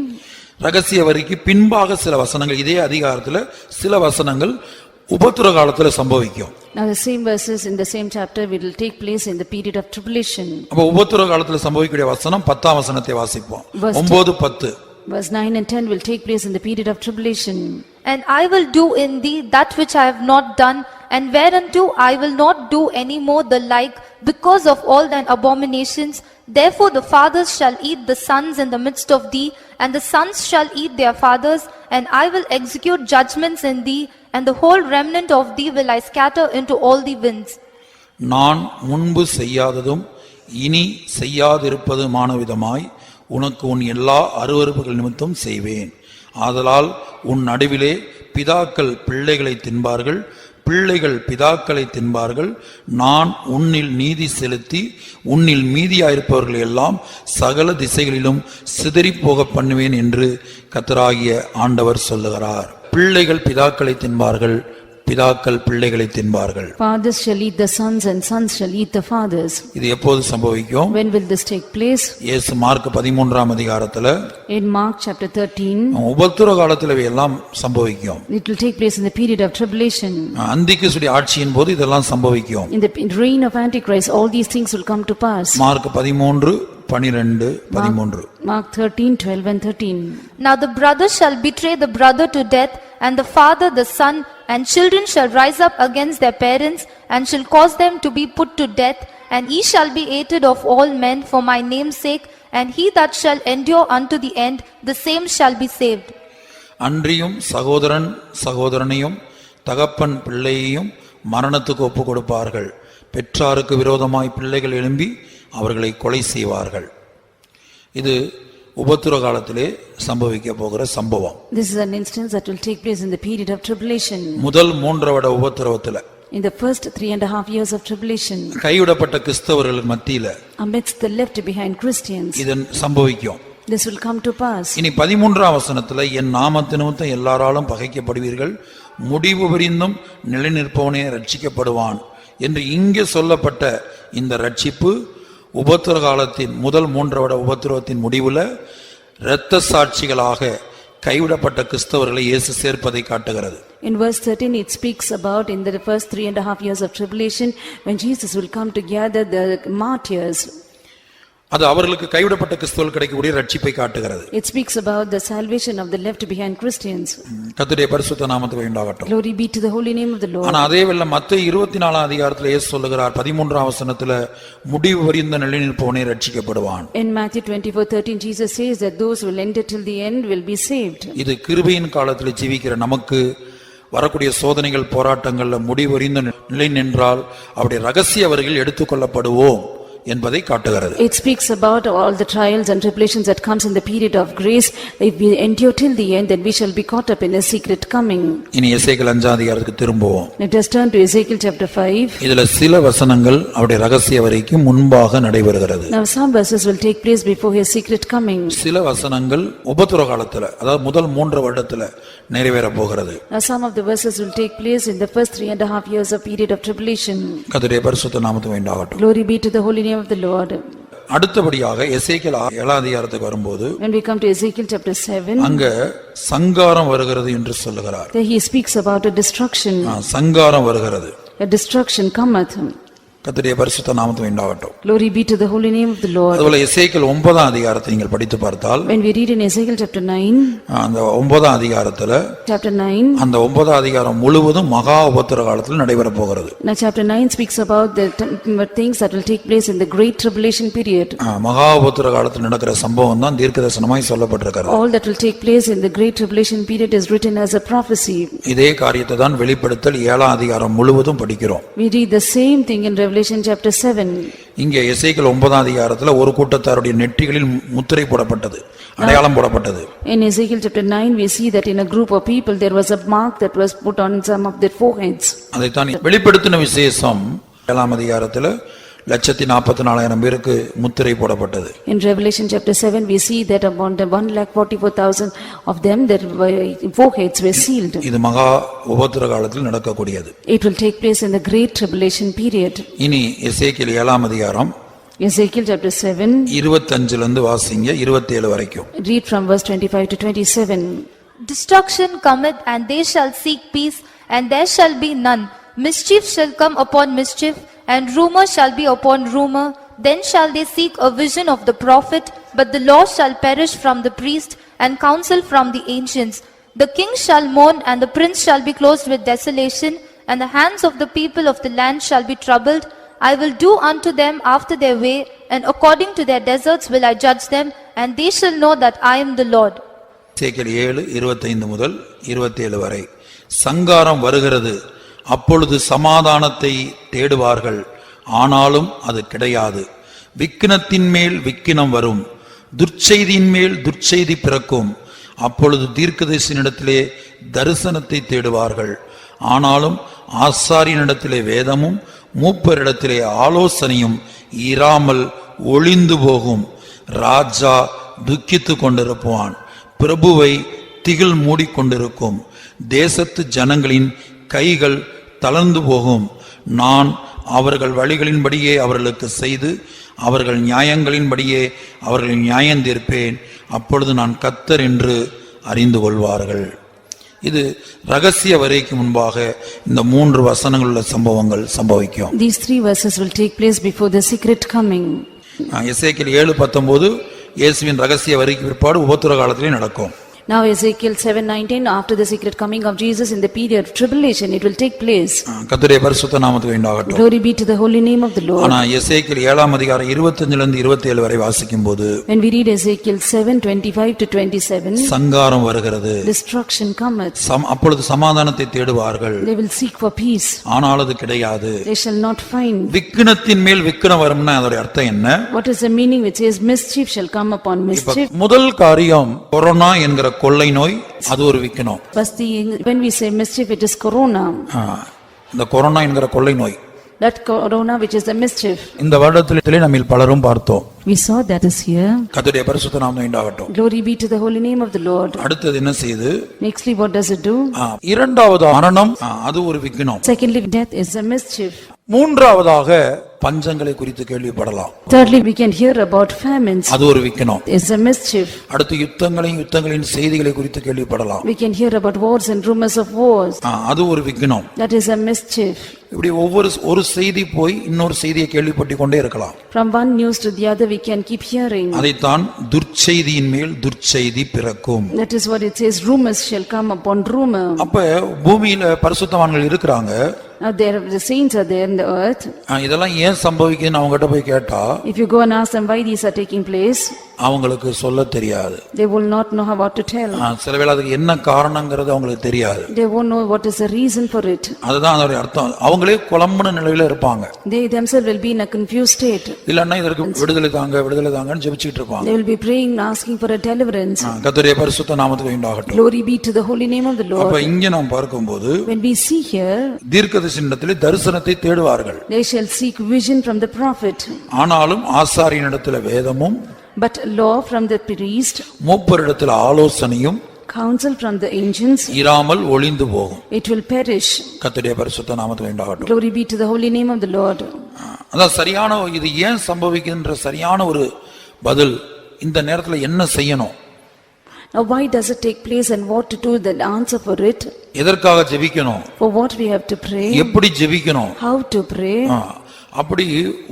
ரகசிய வரிக்கு பின்பாக சில வசனங்கள், இதே அதிகாரத்துல சில வசனங்கள் உபத்திர காலத்துல சம்பவிக்கும். Now the same verses in the same chapter will take place in the period of tribulation. அப்ப உபத்திர காலத்துல சம்பவிக்கக்கூடிய வசனம் 10ஆம் வசனத்தை வாசிப்போம். 9-10. Verse 9 and 10 will take place in the period of tribulation. And I will do in thee that which I have not done, and whereunto I will not do any more the like, because of all thine abominations. Therefore the fathers shall eat the sons in the midst of thee, and the sons shall eat their fathers, and I will execute judgments in thee, and the whole remnant of thee will I scatter into all the winds. நான் முன்பு செய்யாததும் இனி செய்யாதிருப்பதுமான விதமாய் உனக்கு உன் எல்லா அருவருப்புகள் நிமித்தம் செய்வேன். ஆதலால் உன் நடுவிலே பிதாக்கள் பிள்ளைகளை தின்பார்கள், பிள்ளைகள் பிதாக்களை தின்பார்கள். நான் உன்னில் நீதி செலுத்தி உன்னில் மீதியாயிருப்பவர்கள் எல்லாம் சகல திசைகளிலும் சிதறிப் போக பண்ணுவேன் என்று கர்த்தராகிய ஆண்டவர் சொல்லுகிறார். பிள்ளைகள் பிதாக்களை தின்பார்கள், பிதாக்கள் பிள்ளைகளை தின்பார்கள். Fathers shall eat the sons and sons shall eat the fathers. இது எப்போது சம்பவிக்கும்? When will this take place? இயேசு மார்க் 13ஆம் அதிகாரத்துல, In Mark chapter 13. உபத்திர காலத்துல எல்லாம் சம்பவிக்கும். It will take place in the period of tribulation. அந்திகிறிஸ்துவின் ஆட்சியின் போது இதெல்லாம் சம்பவிக்கும். In the reign of Antichrist, all these things will come to pass. Mark 13:12-13. Mark 13:12 and 13. Now the brother shall betray the brother to death, and the father the son, and children shall rise up against their parents, and shall cause them to be put to death, and he shall be hated of all men for my name's sake, and he that shall endure unto the end, the same shall be saved. அன்றியும் சகோதரன் சகோதரனையும் தகப்பன் பிள்ளையையும் மரணத்துக்கு ஒப்பு கொடுப்பார்கள். பெற்றாருக்கு விரோதமாய் பிள்ளைகள் எழும்பி அவர்களை கொலை செய்வார்கள். இது உபத்திர காலத்திலே சம்பவிக்க போகிற சம்பவம். This is an instance that will take place in the period of tribulation. முதல் 3 வருட உபத்திரவத்துல, In the first 3.5 years of tribulation, கைவிடப்பட்ட கிறிஸ்தவர்கள் மத்தியில amidst the left behind Christians, இது சம்பவிக்கும். this will come to pass. இனி 13ஆம் வசனத்துல, என் நாமத்தினிமித்தம் எல்லாராலும் பகைக்கப்படுவீர்கள், முடிவு பரியந்தம் நிலைநிற்பவனே ரட்சிக்கப்படுவான் என்று இங்கே சொல்லப்பட்ட இந்த ரட்சிப்பு உபத்திர காலத்தின் முதல் 3 வருட உபத்திரவத்தின் முடிவுல இரத்த சாட்சிகளாக கைவிடப்பட்ட கிறிஸ்தவர்களை இயேசு சேர்ப்பதை காட்டுகிறது. In verse 13 it speaks about in the first 3.5 years of tribulation when Jesus will come to gather the martyrs. அது அவர்களுக்கு கைவிடப்பட்ட கிறிஸ்தவர்கள் கிடைக்கக்கூடிய ரட்சிப்பை காட்டுகிறது. It speaks about the salvation of the left behind Christians. கர்த்தருடைய பரிசுத்த நாமத்துக்கு உண்டாகட்டும். Glory be to the holy name of the Lord. ஆனா அதே வேளை மத்தேயு 24ஆம் அதிகாரத்துல இயேசு சொல்லுகிறார், 13ஆம் வசனத்துல, முடிவு பரியந்த நிலைநிற்பவனே ரட்சிக்கப்படுவான். In Matthew 24:13 Jesus says that those who will enter till the end will be saved. இது கிருபையின் காலத்துல ஜீவிக்கிற நமக்கு வரக்கூடிய சோதனைகள் போராட்டங்கள்ல முடிவறிந்த நிலை நின்றால் அவருடைய ரகசிய வரிகள் எடுத்துக்கொள்ளப்படுவோம் என்பதை காட்டுகிறது. It speaks about all the trials and tribulations that comes in the period of grace. If we endure till the end, then we shall be caught up in a secret coming. இனி எசேக்கியேல் 5 அதிகாரத்துக்கு திரும்புவோம். Let us turn to Ezekiel chapter 5. இதுல சில வசனங்கள் அவருடைய ரகசிய வரைக்கும் முன்பாக நடைபெறுகிறது. Now some verses will take place before his secret coming. சில வசனங்கள் உபத்திரவ காலத்துல, அதாவது முதல் 3 வருடத்துல நிறைவேற போகிறது. Now some of the verses will take place in the first 3.5 years of period of tribulation. கர்த்தருடைய பரிசுத்த நாமத்துக்கு உண்டாகட்டும். Glory be to the holy name of the Lord. அடுத்தபடியாக எசேக்கியேல் 7 அதிகாரத்துக்கு வரும்போது When we come to Ezekiel chapter 7, அங்க சங்காரம் வருகிறது என்று சொல்லுகிறார். there he speaks about a destruction. சங்காரம் வருகிறது. A destruction cometh. கர்த்தருடைய பரிசுத்த நாமத்துக்கு உண்டாகட்டும். Glory be to the holy name of the Lord. அதுபோல எசேக்கியேல் 9 அதிகாரத்தை நீங்கள் படித்து பார்த்தால், When we read in Ezekiel chapter 9, அந்த 9 அதிகாரத்துல chapter 9, அந்த 9 அதிகாரம் முழுவதும் மகா உபத்திரவ காலத்தில் நடைபெற போகிறது. now chapter 9 speaks about the things that will take place in the great tribulation period. மகா உபத்திரவ காலத்தில் நடக்கிற சம்பவம் தான் தீர்க்கதரிசனமாய் சொல்லப்பட்டிருக்கிறது. All that will take place in the great tribulation period is written as a prophecy. இதே காரியத்தை தான் வெளிப்படுத்தல் 7 அதிகாரம் முழுவதும் படிக்கிறோம். We read the same thing in Revelation chapter 7. இங்கே எசேக்கியேல் 9 அதிகாரத்துல ஒரு கூட்டத்தாருடைய நெற்றிகளில் முத்திரை போடப்பட்டது, அடையாளம் போடப்பட்டது. In Ezekiel chapter 9 we see that in a group of people there was a mark that was put on some of their foreheads. அதைத்தான் வெளிப்படுத்தின விசேஷம் 7 அதிகாரத்துல 144,000 பேருக்கு முத்திரை போடப்பட்டது. In Revelation chapter 7 we see that about 1,44,000 of them their foreheads were sealed. இது மகா உபத்திரவ காலத்தில் நடக்கக்கூடியது. It will take place in the great tribulation period. இனி எசேக்கியேல் 7 அதிகாரம் Ezekiel chapter 7, 25 இருந்து வாசிங்க 27 வரைக்கும். read from verse 25 to 27. Destruction cometh, and they shall seek peace, and there shall be none. Mischief shall come upon mischief, and rumor shall be upon rumor. Then shall they seek a vision of the prophet, but the law shall perish from the priest, and counsel from the ancients. The king shall mourn, and the prince shall be closed with desolation, and the hands of the people of the land shall be troubled. I will do unto them after their way, and according to their deserts will I judge them, and they shall know that I am the Lord. எசேக்கியேல் 7:25 முதல் 27 வரை. சங்காரம் வருகிறது, அப்பொழுது சமாதானத்தை தேடுவார்கள், ஆனாலும் அது கிடையாது. விக்கினத்தின் மேல் விக்கினம் வரும், துர்ச்செய்தியின் மேல் துர்ச்செய்தி பிறக்கும். அப்பொழுது தீர்க்கதரிசியினிடத்திலே தரிசனத்தை தேடுவார்கள், ஆனாலும் ஆசாரியனிடத்திலே வேதமும் மூப்பரிடத்திலே ஆலோசனையும் இராமல் ஒளிந்து போகும். ராஜா துக்கித்துக் கொண்டிருப்பான், பிரபுவை திகில் மூடிக்கொண்டிருக்கும். தேசத்து ஜனங்களின் கைகள் தளர்ந்து போகும். நான் அவர்கள் வழிகளின்படியே அவர்களுக்கு செய்து அவர்கள் நியாயங்களின்படியே அவர்களை நியாயந்தீர்ப்பேன். அப்பொழுது நான் கர்த்தர் என்று அறிந்து கொள்வார்கள். இது ரகசிய வரைக்கு முன்பாக இந்த 3 வசனங்களுள்ள சம்பவங்கள் சம்பவிக்கும். These 3 verses will take place before the secret coming. எசேக்கியேல் 7:19 இயேசுவின் ரகசிய வரைக்கு பிற்பாடு உபத்திரவ காலத்திலே நடக்கும். Now Ezekiel 7:19, after the secret coming of Jesus in the period of tribulation, it will take place. கர்த்தருடைய பரிசுத்த நாமத்துக்கு உண்டாகட்டும். Glory be to the holy name of the Lord. ஆனா எசேக்கியேல் 7 அதிகாரம் 25 இருந்து 27 வரை வாசிக்கும்போது, When we read Ezekiel 7:25 to 27, சங்காரம் வருகிறது, destruction cometh. அப்பொழுது சமாதானத்தை தேடுவார்கள், They will seek for peace, ஆனால் அது கிடையாது. they shall not find. விக்கினத்தின் மேல் விக்கினம் வரும்னா அதோட அர்த்தம் என்ன? What is the meaning which says mischief shall come upon mischief? முதல் காரியம் கொரோனா என்கிற கொள்ளை நோய், அது ஒரு விக்கினம். First when we say mischief, it is corona. இந்த கொரோனா என்கிற கொள்ளை நோய், That corona which is the mischief. இந்த வருடத்திலே நம்மில் பலரும் பார்த்தோம். We saw that is here. கர்த்தருடைய பரிசுத்த நாமம் உண்டாகட்டும். Glory be to the holy name of the Lord. அடுத்தது என்ன செய்யுது? Nextly, what does it do? இரண்டாவது மரணம், அது ஒரு விக்கினம். Secondly, death is a mischief. மூன்றாவதாக பஞ்சங்களை குறித்து கேள்விப்படலாம். Thirdly, we can hear about famines. அது ஒரு விக்கினம். Is a mischief. அடுத்து யுத்தங்களின் செய்திகளை குறித்து கேள்விப்படலாம். We can hear about wars and rumors of wars. அது ஒரு விக்கினம். That is a mischief. இப்படி ஒரு செய்தி போய் இன்னொரு செய்தியை கேள்விப்பட்டு கொண்டே இருக்கலாம். From one news to the other we can keep hearing. அதைத்தான் துர்ச்செய்தியின் மேல் துர்ச்செய்தி பிறக்கும். That is what it says, rumors shall come upon rumor. அப்ப பூமியில பரிசுத்தவான்கள் இருக்கிறாங்க. The saints are there in the earth. இதெல்லாம் ஏன் சம்பவிக்குதுன்னு அவங்ககிட்ட போய் கேட்டா, If you go and ask them why these are taking place, அவங்களுக்கு சொல்ல தெரியாது. They will not know how to tell. சில வேளை அதுக்கு என்ன காரணங்கிறது அவங்களுக்கு தெரியாது. They won't know what is the reason for it. அதுதான் அதோட அர்த்தம். அவங்களே குழம்புன நிலையில இருப்பாங்க. They themselves will be in a confused state. இல்லன்னா இதற்கு விடுதலை தாங்கன்னு ஜெபிச்சிட்டு இருப்பாங்க. They will be praying, asking for a deliverance. கர்த்தருடைய பரிசுத்த நாமத்துக்கு உண்டாகட்டும். Glory be to the holy name of the Lord. அப்ப இங்க நாம் பார்க்கும்போது When we see here, தீர்க்கதரிசியினிடத்திலே தரிசனத்தை தேடுவார்கள். they shall seek vision from the prophet. ஆனாலும் ஆசாரியனிடத்திலே வேதமும், But law from the priest, மூப்பரிடத்திலே ஆலோசனையும், counsel from the ancients, இராமல் ஒளிந்து போகும். it will perish. கர்த்தருடைய பரிசுத்த நாமத்துக்கு உண்டாகட்டும். Glory be to the holy name of the Lord. அதான் சரியான இது ஏன் சம்பவிக்கின்ற சரியான ஒரு பதில் இந்த நேரத்துல என்ன செய்யணும்? Now why does it take place and what to do, the answer for it? எதற்காக ஜெபிக்கணும்? For what we have to pray? எப்படி ஜெபிக்கணும்? How to pray? அப்படி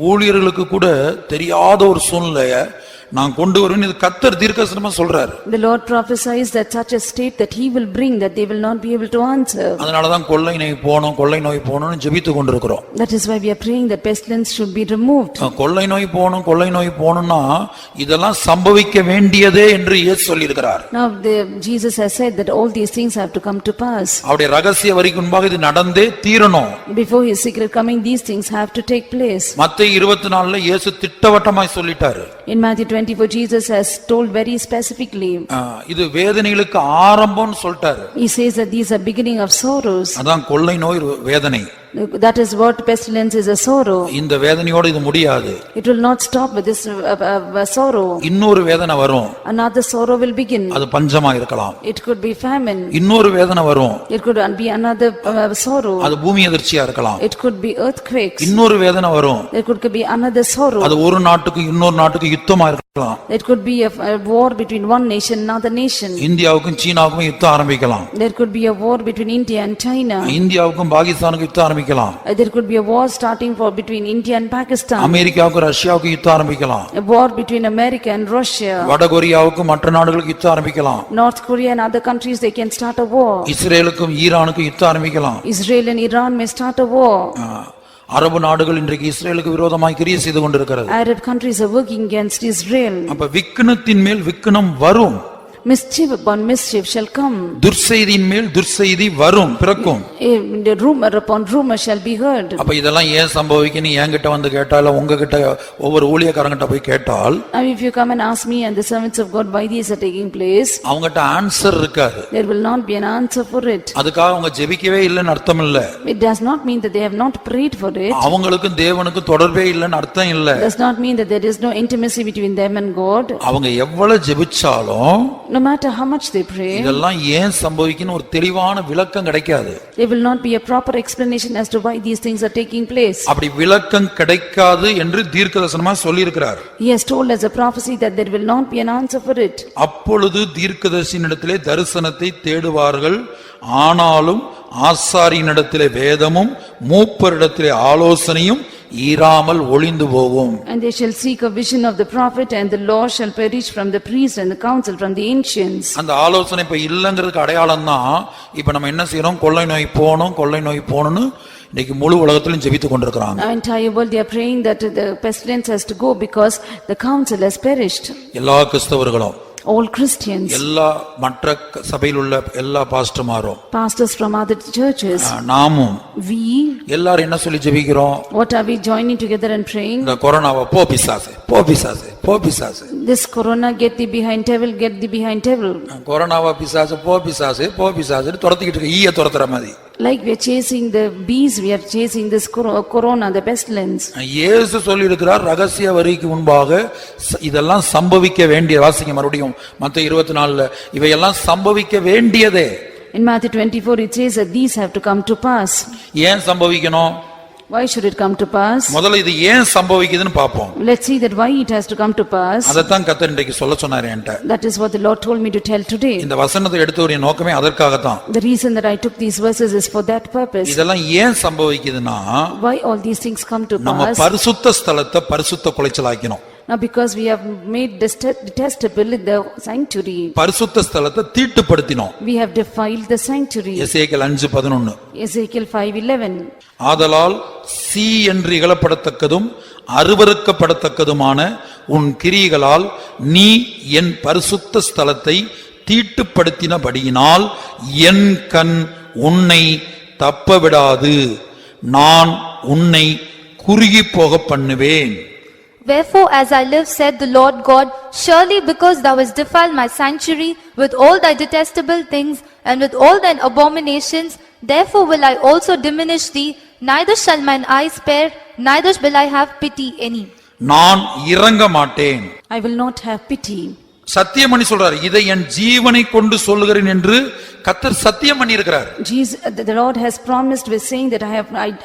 ஊழியர்களுக்கு கூட தெரியாத ஒரு சூழ்நிலைய நான் கொண்டு வருவேன். இது கர்த்தர் தீர்க்கதரிசனமா சொல்றாரு. The Lord prophesies that such a state that he will bring that they will not be able to answer. அதனாலதான் கொள்ளை நோய் போகணும்னு ஜெபித்து கொண்டிருக்கிறோம். That is why we are praying that pestilence should be removed. கொள்ளை நோய் போகணும்னா இதெல்லாம் சம்பவிக்க வேண்டியதே என்று இயேசு சொல்லியிருக்கிறார். Now Jesus has said that all these things have to come to pass. அவருடைய ரகசிய வரிக்கு முன்பாக இது நடந்தே தீரணும். Before his secret coming, these things have to take place. மத்தேயு 24ல இயேசு திட்டவட்டமாய் சொல்லிட்டாரு. In Matthew 24, Jesus has told very specifically. இது வேதனைகளுக்கு ஆரம்பம்னு சொல்லிட்டாரு. He says that these are beginning of sorrows. அதான் கொள்ளை நோய் வேதனை. That is what pestilence is, a sorrow. இந்த வேதனையோட இது முடியாது. It will not stop with this sorrow. இன்னொரு வேதனை வரும். Another sorrow will begin. அது பஞ்சமா இருக்கலாம். It could be famine. இன்னொரு வேதனை வரும். It could be another sorrow. அது பூமி எதிர்ச்சியா இருக்கலாம். It could be earthquakes. இன்னொரு வேதனை வரும். There could be another sorrow. அது ஒரு நாட்டுக்கு இன்னொரு நாட்டுக்கு யுத்தமா இருக்கலாம். It could be a war between one nation and another nation. இந்தியாவுக்கும் சீனாவுக்கும் யுத்தம் ஆரம்பிக்கலாம். There could be a war between India and China. இந்தியாவுக்கும் பாகிஸ்தானுக்கும் யுத்தம் ஆரம்பிக்கலாம். There could be a war starting between India and Pakistan. அமெரிக்காவுக்கும் ரஷ்யாவுக்கும் யுத்தம் ஆரம்பிக்கலாம். A war between America and Russia. வடகொரியாவுக்கும் மற்ற நாடுகளுக்கு யுத்தம் ஆரம்பிக்கலாம். North Korea and other countries, they can start a war. இஸ்ரேலுக்கும் ஈரானுக்கும் யுத்தம் ஆரம்பிக்கலாம். Israel and Iran may start a war. அரபு நாடுகள் இன்றைக்கு இஸ்ரேலுக்கு விரோதமாய் கிரியை செய்து கொண்டிருக்கிறது. Arab countries are working against Israel. அப்ப விக்கினத்தின் மேல் விக்கினம் வரும். Mischief upon mischief shall come. துர்செய்தியின் மேல் துர்செய்தி வரும், பிறக்கும். The rumor upon rumor shall be heard. அப்ப இதெல்லாம் ஏன் சம்பவிக்குன்னு என்கிட்ட வந்து கேட்டால உங்ககிட்ட ஒவ்வொரு ஊழியக்காரங்கிட்ட போய் கேட்டால், Now if you come and ask me and the servants of God why these are taking place, அவங்ககிட்ட ஆன்சர் இருக்காது. there will not be an answer for it. அதுக்காக அவங்க ஜெபிக்கவே இல்லைன்னு அர்த்தம் இல்ல. It does not mean that they have not prayed for it. அவங்களுக்கும் தேவனுக்கும் தொடர்பே இல்லைன்னு அர்த்தம் இல்ல. It does not mean that there is no intimacy between them and God. அவங்க எவ்வளவு ஜெபிச்சாலும், no matter how much they pray, இதெல்லாம் ஏன் சம்பவிக்குன்னு ஒரு தெளிவான விளக்கம் கிடைக்காது. there will not be a proper explanation as to why these things are taking place. அப்படி விளக்கம் கிடைக்காது என்று தீர்க்கதரிசனமா சொல்லி இருக்கிறார். He has told as a prophecy that there will not be an answer for it. அப்பொழுது தீர்க்கதரிசியினிடத்திலே தரிசனத்தை தேடுவார்கள். ஆனாலும் ஆசாரியனிடத்திலே வேதமும் மூப்பரிடத்திலே ஆலோசனையும் ஈராமல் ஒளிந்து போகும். And they shall seek a vision of the prophet, and the law shall perish from the priest and the counsel from the ancients. அந்த ஆலோசனை இப்ப இல்லங்கிறதுக்கு அடையாளம் தான் இப்ப நம்ம என்ன செய்யறோம், கொள்ளை நோய் போகணும்னு இன்னைக்கு முழு உலகத்திலும் ஜெபித்துக் கொண்டிருக்கிறாங்க. Now entire world they are praying that the pestilence has to go because the counsel has perished. எல்லா கிறிஸ்தவர்களும், all Christians, எல்லா மற்ற சபையில் உள்ள எல்லா பாஸ்டர்மாரும், pastors from other churches, நாமும் we எல்லாரும் என்ன சொல்லி ஜெபிக்கிறோம்? what are we joining together and praying? இந்த கொரோனாவை போ பிசாசு. This corona, get thee behind devil, get thee behind devil. கொரோனாவை போ பிசாசு துரத்திக்கிட்டு இருக்க, ஈய துரத்துற மாதிரி. Like we are chasing the bees, we are chasing this corona, the pestilence. இயேசு சொல்லி இருக்கிறார், ரகசிய வரிக்கு முன்பாக இதெல்லாம் சம்பவிக்க வேண்டிய. வாசிங்க மறுபடியும் மத்தேயு 24ல, இவையெல்லாம் சம்பவிக்க வேண்டியதே. In Matthew 24 it says that these have to come to pass. ஏன் சம்பவிக்கணும்? Why should it come to pass? முதல்ல இது ஏன் சம்பவிக்குதுன்னு பாப்போம். Let's see that why it has to come to pass. அதத்தான் கர்த்தர் இன்றைக்கு சொல்ல சொன்னார் என்கிட்ட. That is what the Lord told me to tell today. இந்த வசனத்தை எடுத்தவரின் நோக்கமே அதற்காக தான். The reason that I took these verses is for that purpose. இதெல்லாம் ஏன் சம்பவிக்குதுன்னா, Why all these things come to நம்ம pass? பரிசுத்த ஸ்தலத்தை பரிசுத்த குலைச்சலாக்கினோம். Now because we have made detestable the sanctuary, பரிசுத்த ஸ்தலத்தை தீட்டுப்படுத்தினோம். we have defiled the sanctuary. Ezekiel 5:11. Ezekiel 5:11. ஆதலால் சீ என்று இகழப்படத்தக்கதும் அருவருக்கப்படத்தக்கதுமான உன் கிரியைகளால் நீ என் பரிசுத்த ஸ்தலத்தை தீட்டுப்படுத்தினபடியினால் என் கண் உன்னை தப்பவிடாது, நான் உன்னை குறுகி போக பண்ணுவேன். Wherefore, as I live, said the Lord God, surely because thou hast defiled my sanctuary with all thy detestable things and with all thine abominations, therefore will I also diminish thee, neither shall mine eye spare, neither will I have pity any. நான் இறங்க மாட்டேன். I will not have pity. சத்தியம் பண்ணி சொல்றார், இதை என் ஜீவனை கொண்டு சொல்லுகிறேன் என்று கர்த்தர் சத்தியம் பண்ணி இருக்கிறார். Jesus, the Lord has promised with saying that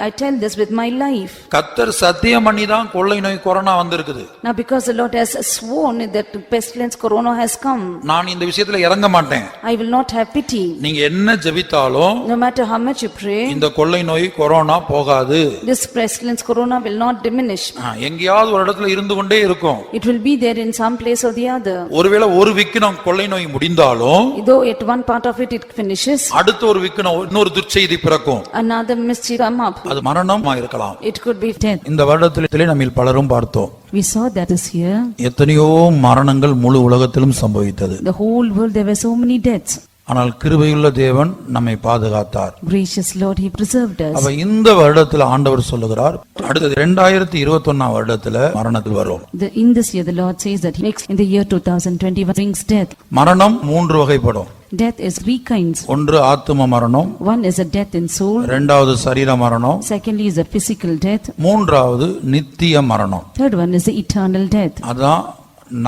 I tell this with my life. கர்த்தர் சத்தியம் பண்ணி தான் கொள்ளை நோய் கொரோனா வந்திருக்குது. Now because the Lord has sworn that pestilence corona has come, நான் இந்த விஷயத்துல இறங்க மாட்டேன். I will not have pity. நீங்க என்ன ஜெபித்தாலும் No matter how much you pray, இந்த கொள்ளை நோய் கொரோனா போகாது. this pestilence corona will not diminish. எங்கேயாவது ஒரு இடத்துல இருந்து கொண்டே இருக்கும். It will be there in some place or the other. ஒருவேளை ஒரு விக்கினம் கொள்ளை நோய் முடிந்தாலும், Though at one part of it finishes, அடுத்த ஒரு விக்கினம் இன்னொரு துர்ச்செய்தி பிறக்கும். another mischief come up. அது மரணமா இருக்கலாம். It could be death. இந்த வருடத்திலே நம்மில் பலரும் பார்த்தோம். We saw that this year, எத்தனையோ மரணங்கள் முழு உலகத்திலும் சம்பவித்தது. the whole world there were so many deaths. ஆனால் கிருபையுள்ள தேவன் நம்மை பாதுகாத்தார். Gracious Lord, He preserved us. அப்ப இந்த வருடத்துல ஆண்டவர் சொல்லுகிறார், அடுத்தது 2021 வருடத்துல மரணத்தில் வரும். In this year the Lord says that next in the year 2021 brings death. மரணம் 3 வகைப்படும். Death is 3 kinds. ஒன்று ஆத்தும மரணம், One is a death in soul, இரண்டாவது சரீர மரணம், secondly is a physical death, மூன்றாவது நித்திய மரணம். third one is the eternal death. அதான்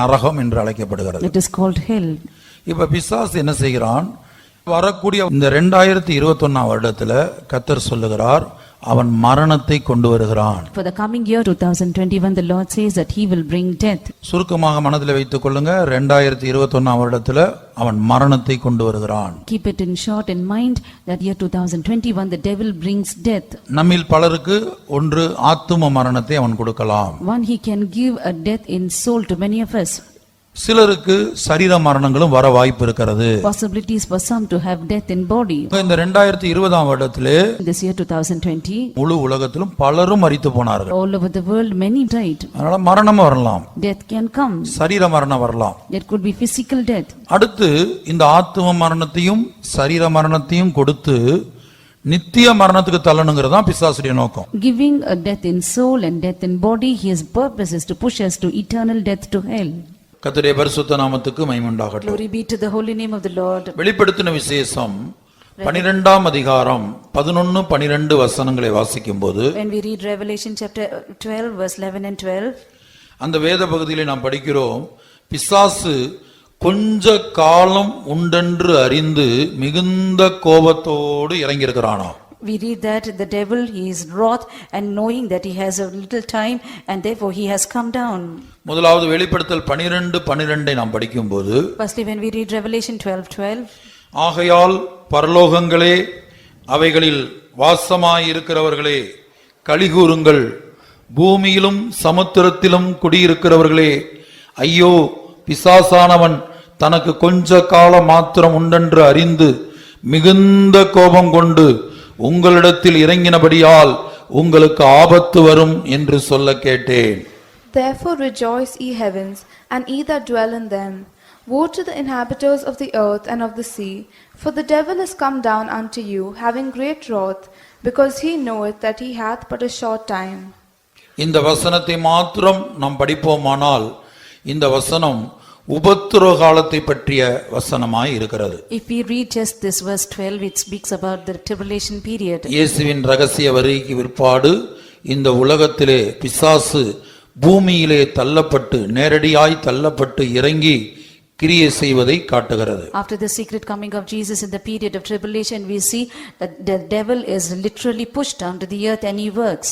நரகம் என்று அழைக்கப்படுகிறது. It is called hell. இப்ப பிசாசு என்ன செய்கிறான், வரக்கூடிய இந்த 2021 வருடத்துல கர்த்தர் சொல்லுகிறார், அவன் மரணத்தை கொண்டு வருகிறான். For the coming year 2021 the Lord says that He will bring death. சுருக்கமாக மனதில் வைத்துக் கொள்ளுங்க, 2021 வருடத்துல அவன் மரணத்தை கொண்டு வருகிறான். Keep it in short in mind that year 2021 the devil brings death. நம்மில் பலருக்கு ஒன்று ஆத்தும மரணத்தை அவன் கொடுக்கலாம். One, he can give a death in soul to many of us. சிலருக்கு சரீர மரணங்களும் வர வாய்ப்பு இருக்கிறது. Possibilities for some to have death in body. இந்த 2020 வருடத்திலே This year 2020 முழு உலகத்திலும் பலரும் மரித்து போனார்கள். all over the world many died. அதனால மரணம் வரலாம், Death can come. சரீர மரணம் வரலாம். There could be physical death. அடுத்து இந்த ஆத்தும மரணத்தையும் சரீர மரணத்தையும் கொடுத்து நித்திய மரணத்துக்கு தள்ளணுங்கிறதான் பிசாசுடைய நோக்கம். Giving a death in soul and death in body, his purpose is to push us to eternal death to hell. கர்த்தருடைய பரிசுத்த நாமத்துக்கு மகிமை உண்டாகட்டும். Glory be to the holy name of the Lord. வெளிப்படுத்தின விசேஷம் 12 அதிகாரம் 11-12 வசனங்களை வாசிக்கும்போது, When we read Revelation chapter 12 verse 11 and 12, அந்த வேத பகுதியிலே நாம் படிக்கிறோம், பிசாசு கொஞ்ச காலம் உண்டென்று அறிந்து மிகுந்த கோபத்தோடு இறங்கியிருக்கிறானா. we read that the devil, he is wroth and knowing that he has a little time and therefore he has come down. முதலாவது வெளிப்படுத்தல் 12:12 நாம் படிக்கும்போது, Firstly, when we read Revelation 12:12, ஆகையால் பரலோகங்களே, அவைகளில் வாசமாயிருக்கிறவர்களே களிகூருங்கள், பூமியிலும் சமுத்திரத்திலும் குடியிருக்கிறவர்களே ஐயோ, பிசாசானவன் தனக்கு கொஞ்ச காலம் மாத்திரம் உண்டென்று அறிந்து மிகுந்த கோபம் கொண்டு உங்களிடத்தில் இறங்கினபடியால் உங்களுக்கு ஆபத்து வரும் என்று சொல்ல கேட்டேன். Therefore rejoice, ye heavens, and ye that dwell in them. Woe to the inhabitants of the earth and of the sea, for the devil is come down unto you, having great wrath, because he knoweth that he hath but a short time. இந்த வசனத்தை மாத்திரம் நாம் படிப்போமானால், இந்த வசனம் உபத்திரவ காலத்தை பற்றிய வசனமாய் இருக்கிறது. if we read just this verse 12, it speaks about the tribulation period. இயேசுவின் ரகசிய வருகைக்கு பிற்பாடு இந்த உலகத்திலே பிசாசு பூமியிலே தள்ளப்பட்டு, நேரடியாய் தள்ளப்பட்டு இறங்கி கிரியை செய்வதை காட்டுகிறது. After the secret coming of Jesus in the period of tribulation, we see that the devil is literally pushed down to the earth and he works.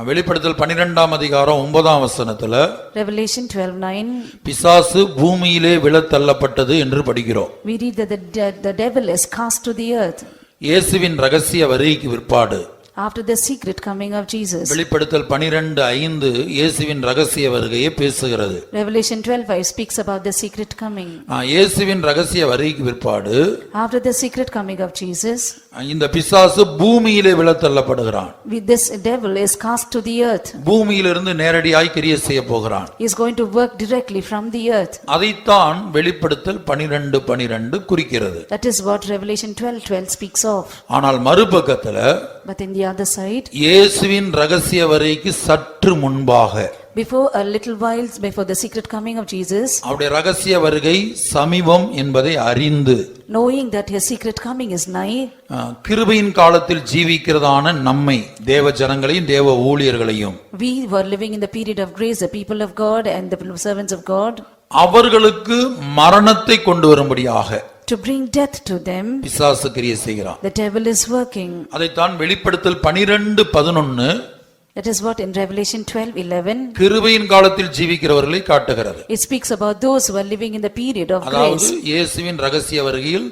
வெளிப்படுத்தல் 12 அதிகாரம் 9 வசனத்துல Revelation 12:9, பிசாசு பூமியிலே விழத் தள்ளப்பட்டது என்று படிக்கிறோம். we read that the devil is cast to the earth. இயேசுவின் ரகசிய வருகைக்கு பிற்பாடு After the secret coming of Jesus. வெளிப்படுத்தல் 12:5 இயேசுவின் ரகசிய வருகையை பேசுகிறது. Revelation 12:5 speaks about the secret coming. இயேசுவின் ரகசிய வருகைக்கு பிற்பாடு After the secret coming of Jesus, இந்த பிசாசு பூமியிலே விழத்தள்ளப்படுகிறான். this devil is cast to the earth. பூமியிலிருந்து நேரடியாய் கிரியை செய்ய போகிறான். He is going to work directly from the earth. அதைத்தான் வெளிப்படுத்தல் 12:12 குறிக்கிறது. That is what Revelation 12:12 speaks of. ஆனால் மறுபக்கத்துல But in the other side, இயேசுவின் ரகசிய வருகைக்கு சற்று முன்பாக before a little while before the secret coming of Jesus, அவருடைய ரகசிய வருகை சமீபம் என்பதை அறிந்து knowing that his secret coming is nigh, கிருபையின் காலத்தில் ஜீவிக்கிறதான நம்மை தேவ ஜனங்களையும் தேவ ஊழியர்களையும் we were living in the period of grace, the people of God and the servants of God, அவர்களுக்கு மரணத்தை கொண்டு வரும்படியாக to bring death to them, பிசாசு கிரியை செய்கிறான். the devil is working. அதைத்தான் வெளிப்படுத்தல் 12:11 That is what in Revelation 12:11 கிருபையின் காலத்தில் ஜீவிக்கிறவர்களை காட்டுகிறது. it speaks about those who are living in the period of அதாவது grace. இயேசுவின் ரகசிய வருகையில்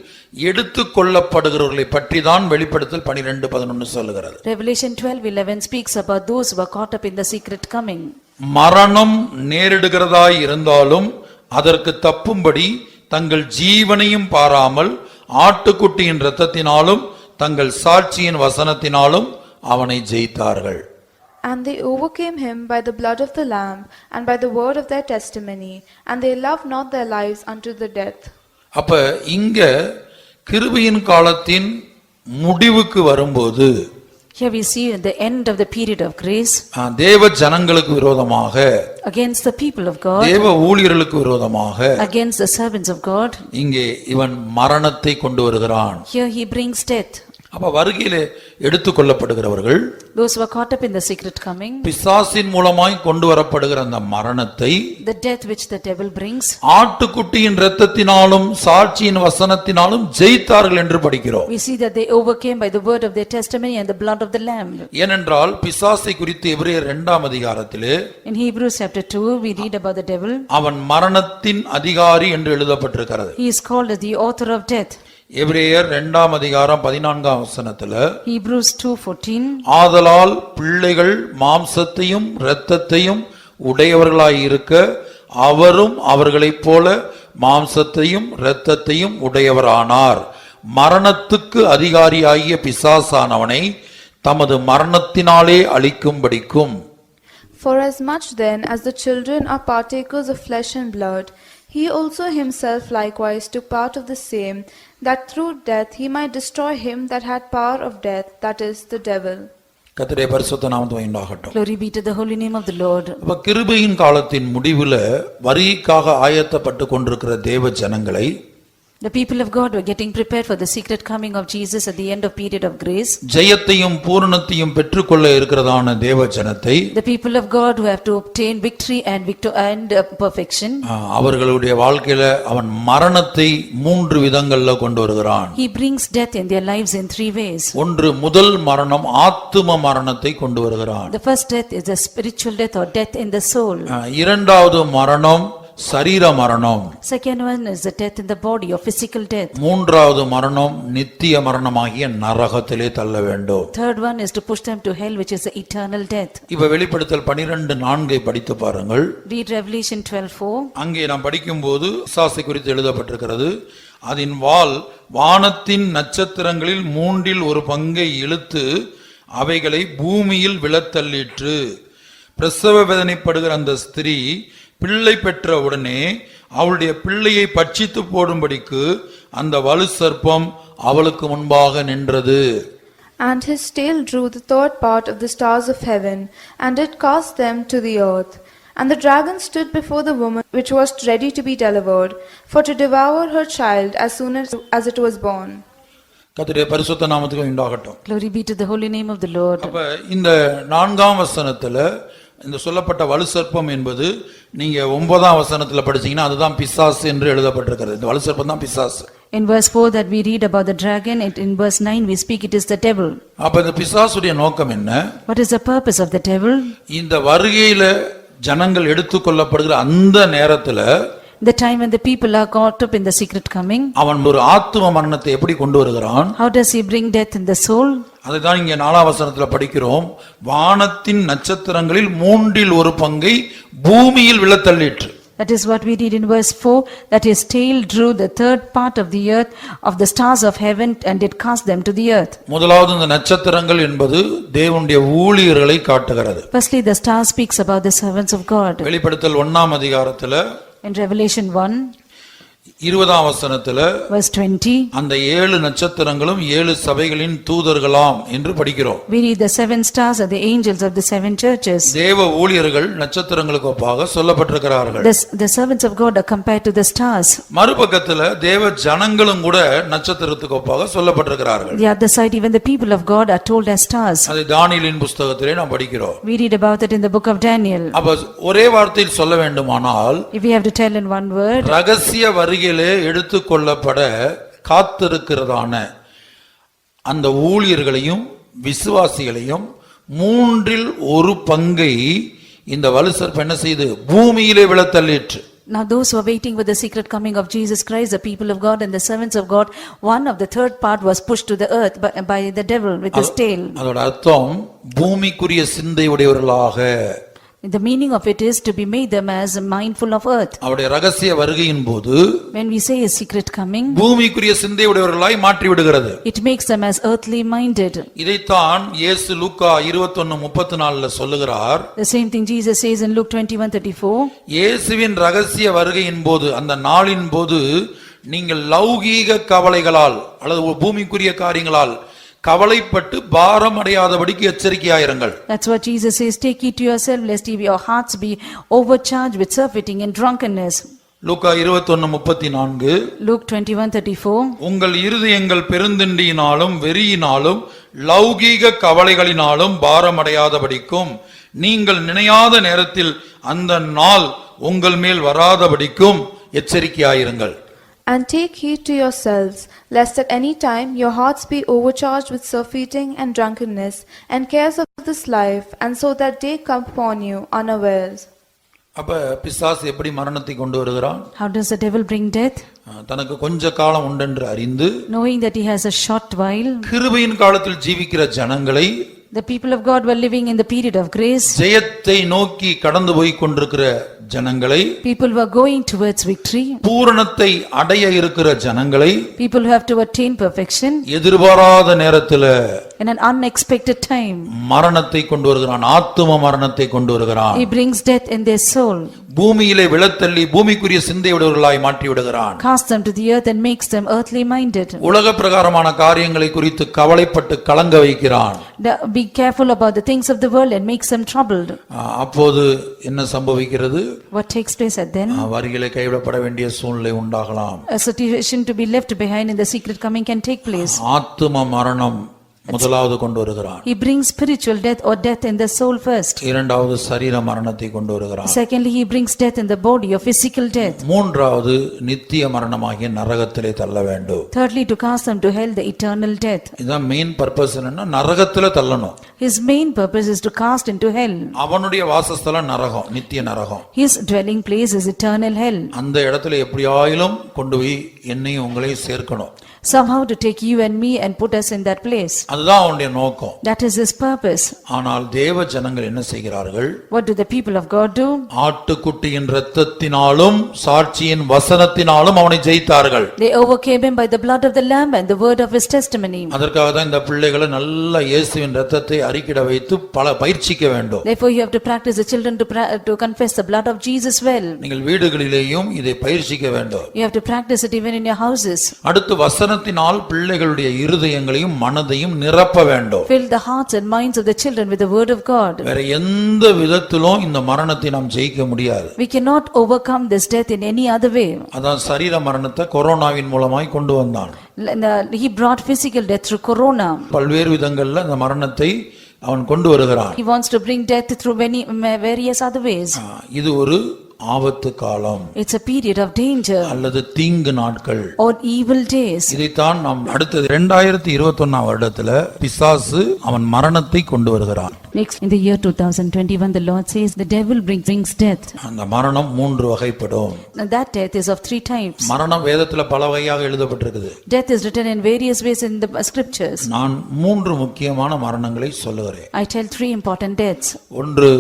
எடுத்துக் கொள்ளப்படுகிறவர்களை பற்றி தான் வெளிப்படுத்தல் 12:11 சொல்லுகிறது. Revelation 12:11 speaks about those who are caught up in the secret coming. மரணம் நேரிடுகிறதாய் இருந்தாலும் அதற்கு தப்பும்படி தங்கள் ஜீவனையும் பாராமல் ஆட்டுக்குட்டியின் இரத்தத்தினாலும் தங்கள் சாட்சியின் வசனத்தினாலும் அவனை ஜெயித்தார்கள். And they overcame him by the blood of the Lamb and by the word of their testimony, and they loved not their lives unto the death. அப்ப இங்க கிருபையின் காலத்தின் முடிவுக்கு வரும்போது Here we see at the end of the period of grace, தேவ ஜனங்களுக்கு விரோதமாக against the people of God, தேவ ஊழியர்களுக்கு விரோதமாக against the servants of God, இங்கே இவன் மரணத்தை கொண்டு வருகிறான். here he brings death. அப்ப வருகையிலே எடுத்துக்கொள்ளப்படுகிறவர்கள் Those who are caught up in the secret coming, பிசாசின் மூலமாய் கொண்டு வரப்படுகிற அந்த மரணத்தை the death which the devil brings, ஆட்டுக்குட்டியின் இரத்தத்தினாலும் சாட்சியின் வசனத்தினாலும் ஜெயித்தார்கள் என்று படிக்கிறோம். we see that they overcame by the word of their testimony and the blood of the Lamb. ஏனென்றால் பிசாசை குறித்து எபிரேயர் 2 அதிகாரத்திலே In Hebrews chapter 2 we read about the devil. அவன் மரணத்தின் அதிகாரி என்று எழுதப்பட்டிருக்கிறது. He is called as the author of death. எபிரேயர் 2 அதிகாரம் 14 வசனத்துல Hebrews 2:14, ஆதலால் பிள்ளைகள் மாம்சத்தையும் இரத்தத்தையும் உடையவர்களாய் இருக்க அவரும் அவர்களைப் போல மாம்சத்தையும் இரத்தத்தையும் உடையவரானார். மரணத்துக்கு அதிகாரியாகிய பிசாசானவனை தமது மரணத்தினாலே அழிக்கும்படிக்கும். For as much then as the children are partakers of flesh and blood, he also himself likewise took part of the same, that through death he might destroy him that had power of death, that is, the devil. கர்த்தருடைய பரிசுத்த நாமத்துக்கு உண்டாகட்டும். glory be to the holy name of the Lord. அப்ப கிருபையின் காலத்தின் முடிவுல வருகைக்காக ஆயத்தப்பட்டு கொண்டிருக்கிற தேவ ஜனங்களை The people of God were getting prepared for the secret coming of Jesus at the end of period of grace. ஜெயத்தையும் பூரணத்தையும் பெற்றுக்கொள்ள இருக்கிறதான தேவ ஜனத்தை The people of God who have to obtain victory and perfection. அவர்களுடைய வாழ்க்கையில அவன் மரணத்தை 3 விதங்கள்ல கொண்டு வருகிறான். He brings death in their lives in 3 ways. ஒன்று முதல் மரணம் ஆத்தும மரணத்தை கொண்டு வருகிறான். The first death is a spiritual death or death in the soul. இரண்டாவது மரணம் சரீர மரணம். Second one is the death in the body or physical death. மூன்றாவது மரணம் நித்திய மரணமாகிய நரகத்திலே தள்ள வேண்டும். Third one is to push them to hell, which is the eternal death. இப்ப வெளிப்படுத்தல் 12:4 படித்து பாருங்கள். Read Revelation 12:4. அங்கே நாம் படிக்கும்போது பிசாசை குறித்து எழுதப்பட்டிருக்கிறது. அதன் வால் வானத்தின் நட்சத்திரங்களில் 1/3 இழுத்து அவைகளை பூமியில் விழத்தள்ளிற்று. பிரசவ வேதனைப்படுகிற அந்த ஸ்திரீ பிள்ளை பெற்ற உடனே அவளுடைய பிள்ளையை பட்சித்து போடும்படிக்கு அந்த வலு சர்ப்பம் அவளுக்கு முன்பாக நின்றது. And his tail drew the third part of the stars of heaven, and did cast them to the earth. And the dragon stood before the woman which was ready to be delivered, for to devour her child as soon as it was born. கர்த்தருடைய பரிசுத்த நாமத்துக்கு உண்டாகட்டும். Glory be to the holy name of the Lord. அப்ப இந்த 4ஆம் வசனத்துல இந்த சொல்லப்பட்ட வலு சர்ப்பம் என்பது நீங்க 9ஆம் வசனத்துல படிச்சீங்கன்னா அதுதான் பிசாசு என்று எழுதப்பட்டிருக்கிறது. இந்த வலு சர்ப்பம் தான் பிசாசு. In verse 4 that we read about the dragon, in verse 9 we speak it is the devil. அப்ப இந்த பிசாசுடைய நோக்கம் என்ன? What is the purpose of the devil? இந்த வருகையில ஜனங்கள் எடுத்துக்கொள்ளப்படுகிற அந்த நேரத்துல The time when the people are caught up in the secret coming, அவன் ஒரு ஆத்தும மரணத்தை எப்படி கொண்டு வருகிறான்? how does he bring death in the soul? அதுதான் இங்கே 4ஆம் வசனத்துல படிக்கிறோம். வானத்தின் நட்சத்திரங்களில் 1/3 பூமியில் விழத்தள்ளிற்று. That is what we read in verse 4, that his tail drew the third part of the earth of the stars of heaven and did cast them to the earth. முதலாவது இந்த நட்சத்திரங்கள் என்பது தேவனுடைய ஊழியர்களை காட்டுகிறது. Firstly, the star speaks about the servants of God. வெளிப்படுத்தல் 1ஆம் அதிகாரத்துல In Revelation 1, 20ஆம் வசனத்துல verse 20, அந்த 7 நட்சத்திரங்களும் 7 சபைகளின் தூதர்களாம் என்று படிக்கிறோம். we read the 7 stars are the angels of the 7 churches. தேவ ஊழியர்கள் நட்சத்திரங்களுக்கு ஒப்பாக சொல்லப்பட்டிருக்கிறார்கள். The servants of God are compared to the stars. மறுபக்கத்துல தேவ ஜனங்களும் கூட நட்சத்திரத்துக்கு ஒப்பாக சொல்லப்பட்டிருக்கிறார்கள். The other side, even the people of God are told as stars. அது தானியேலின் புத்தகத்திலே நாம் படிக்கிறோம். We read about it in the book of Daniel. அப்ப ஒரே வார்த்தையில் சொல்ல வேண்டுமானால் If we have to tell in one word, ரகசிய வருகையிலே எடுத்துக்கொள்ளப்பட காத்திருக்கிறதான அந்த ஊழியர்களையும் விசுவாசிகளையும் 1/3 இந்த வலுசர்ப்பு என்ன செய்து பூமியிலே விழத்தள்ளிற்று. now those who are waiting for the secret coming of Jesus Christ, the people of God and the servants of God, one of the third part was pushed to the earth by the devil with his tail. அதோட அர்த்தம் பூமிக்குரிய சிந்தை உடையவர்களாக. The meaning of it is to be made them as mindful of earth. அவருடைய ரகசிய வருகையின் போது When we say a secret coming, பூமிக்குரிய சிந்தை உடையவர்களாய் மாற்றி விடுகிறது. it makes them as earthly minded. இதைத்தான் இயேசு லூக்கா 21:34 சொல்லுகிறார். The same thing Jesus says in Luke 21:34. இயேசுவின் ரகசிய வருகையின் போது அந்த நாளின் போது நீங்கள் லௌகீக கவலைகளால் அல்லது பூமிக்குரிய காரியங்களால் கவலைப்பட்டு பாரம் அடையாதபடிக்கு எச்சரிக்கையாயிருங்கள். That's what Jesus says, take heed to yourself lest your hearts be overcharged with surfeiting and drunkenness. Luca 21:34. Luke 21:34. உங்கள் இருதயங்கள் பெருந்திண்டியினாலும் வெறியினாலும் லௌகீக கவலைகளினாலும் பாரம் அடையாதபடிக்கும் நீங்கள் நினையாத நேரத்தில் அந்த நாள் உங்கள் மேல் வராதபடிக்கும் எச்சரிக்கையாயிருங்கள். And take heed to yourselves, lest at any time your hearts be overcharged with surfeiting and drunkenness, and cares of this life, and so that day come upon you unawares. அப்ப பிசாசு எப்படி மரணத்தை கொண்டு வருகிறான்? How does the devil bring death? தனக்கு கொஞ்ச காலம் உண்டென்று அறிந்து Knowing that he has a short while, கிருபையின் காலத்தில் ஜீவிக்கிற ஜனங்களை the people of God were living in the period of grace. ஜெயத்தை நோக்கி கடந்து போய் கொண்டிருக்கிற ஜனங்களை, People were going towards victory. பூரணத்தை அடைய இருக்கிற ஜனங்களை, People who have to attain perfection, எதிர்பாராத நேரத்துல in an unexpected time, மரணத்தை கொண்டு வருகிறான். ஆத்தும மரணத்தை கொண்டு வருகிறான். he brings death in their soul, பூமியிலே விழத்தள்ளி பூமிக்குரிய சிந்தையுடையவர்களாய் மாற்றி விடுகிறான். casts them to the earth and makes them earthly minded. உலக பிரகாரமான காரியங்களை குறித்து கவலைப்பட்டு கலங்க வைக்கிறான். Be careful about the things of the world and makes them troubled. அப்போது என்ன சம்பவிக்கிறது? What takes place at then? வருகையிலே கைவிடப்பட வேண்டிய சூழ்நிலை உண்டாகலாம். A situation to be left behind in the secret coming can take place. ஆத்தும மரணம் முதலாவது கொண்டு வருகிறான். He brings spiritual death or death in the soul first. இரண்டாவது சரீர மரணத்தை கொண்டு வருகிறான். Secondly, he brings death in the body or physical death. மூன்றாவது நித்திய மரணமாகிய நரகத்திலே தள்ள வேண்டும். Thirdly, to cast them to hell, the eternal death. இதான் மெயின் பர்பஸ். என்னன்னா நரகத்திலே தள்ளணும். His main purpose is to cast into hell. அவனுடைய வாசஸ்தலம் நரகம், நித்திய நரகம். His dwelling place is eternal hell. அந்த இடத்துல எப்படியாயிலும் கொண்டு போய் என்னையும் உங்களையும் சேர்க்கணும். Somehow to take you and me and put us in that place. அதுதான் அவனுடைய நோக்கம். That is his purpose. ஆனால் தேவ ஜனங்கள் என்ன செய்கிறார்கள்? What do the people of God do? ஆட்டுக்குட்டியின் இரத்தத்தினாலும் சாட்சியின் வசனத்தினாலும் அவனை ஜெயித்தார்கள். They overcame him by the blood of the lamb and the word of his testimony. அதற்காக தான் இந்த பிள்ளைகளை நல்ல இயேசுவின் இரத்தத்தை அறிக்கையிட வைத்து பல பயிற்சிக்க வேண்டும். Therefore you have to practice the children to confess the blood of Jesus well. நீங்கள் வீடுகளிலேயும் இதை பயிற்சிக்க வேண்டும். You have to practice it even in your houses. அடுத்து வசனத்தினால் பிள்ளைகளுடைய இருதயங்களையும் மனதையும் நிரப்ப வேண்டும். Fill the hearts and minds of the children with the word of God. வேற எந்த விதத்திலும் இந்த மரணத்தை நாம் ஜெயிக்க முடியாது. We cannot overcome this death in any other way. அதான் சரீர மரணத்தை கொரோனாவின் மூலமாய் கொண்டு வந்தான். He brought physical death through corona. பல்வேறு விதங்கள்ல இந்த மரணத்தை அவன் கொண்டு வருகிறான். He wants to bring death through many various other ways. இது ஒரு ஆபத்து காலம் It's a period of danger அல்லது தீங்கு நாட்கள். or evil days. இதைத்தான் நாம் அடுத்தது 2021 வருடத்துல பிசாசு அவன் மரணத்தை கொண்டு வருகிறான். Next, in the year 2021, the Lord says the devil brings death. அந்த மரணம் 3 வகைப்படும். And that death is of 3 types. மரணம் வேதத்துல பல வகையாக எழுதப்பட்டிருக்குது. Death is written in various ways in the scriptures. நான் 3 முக்கியமான மரணங்களை சொல்லுகிறேன். I tell 3 important deaths. ஒன்று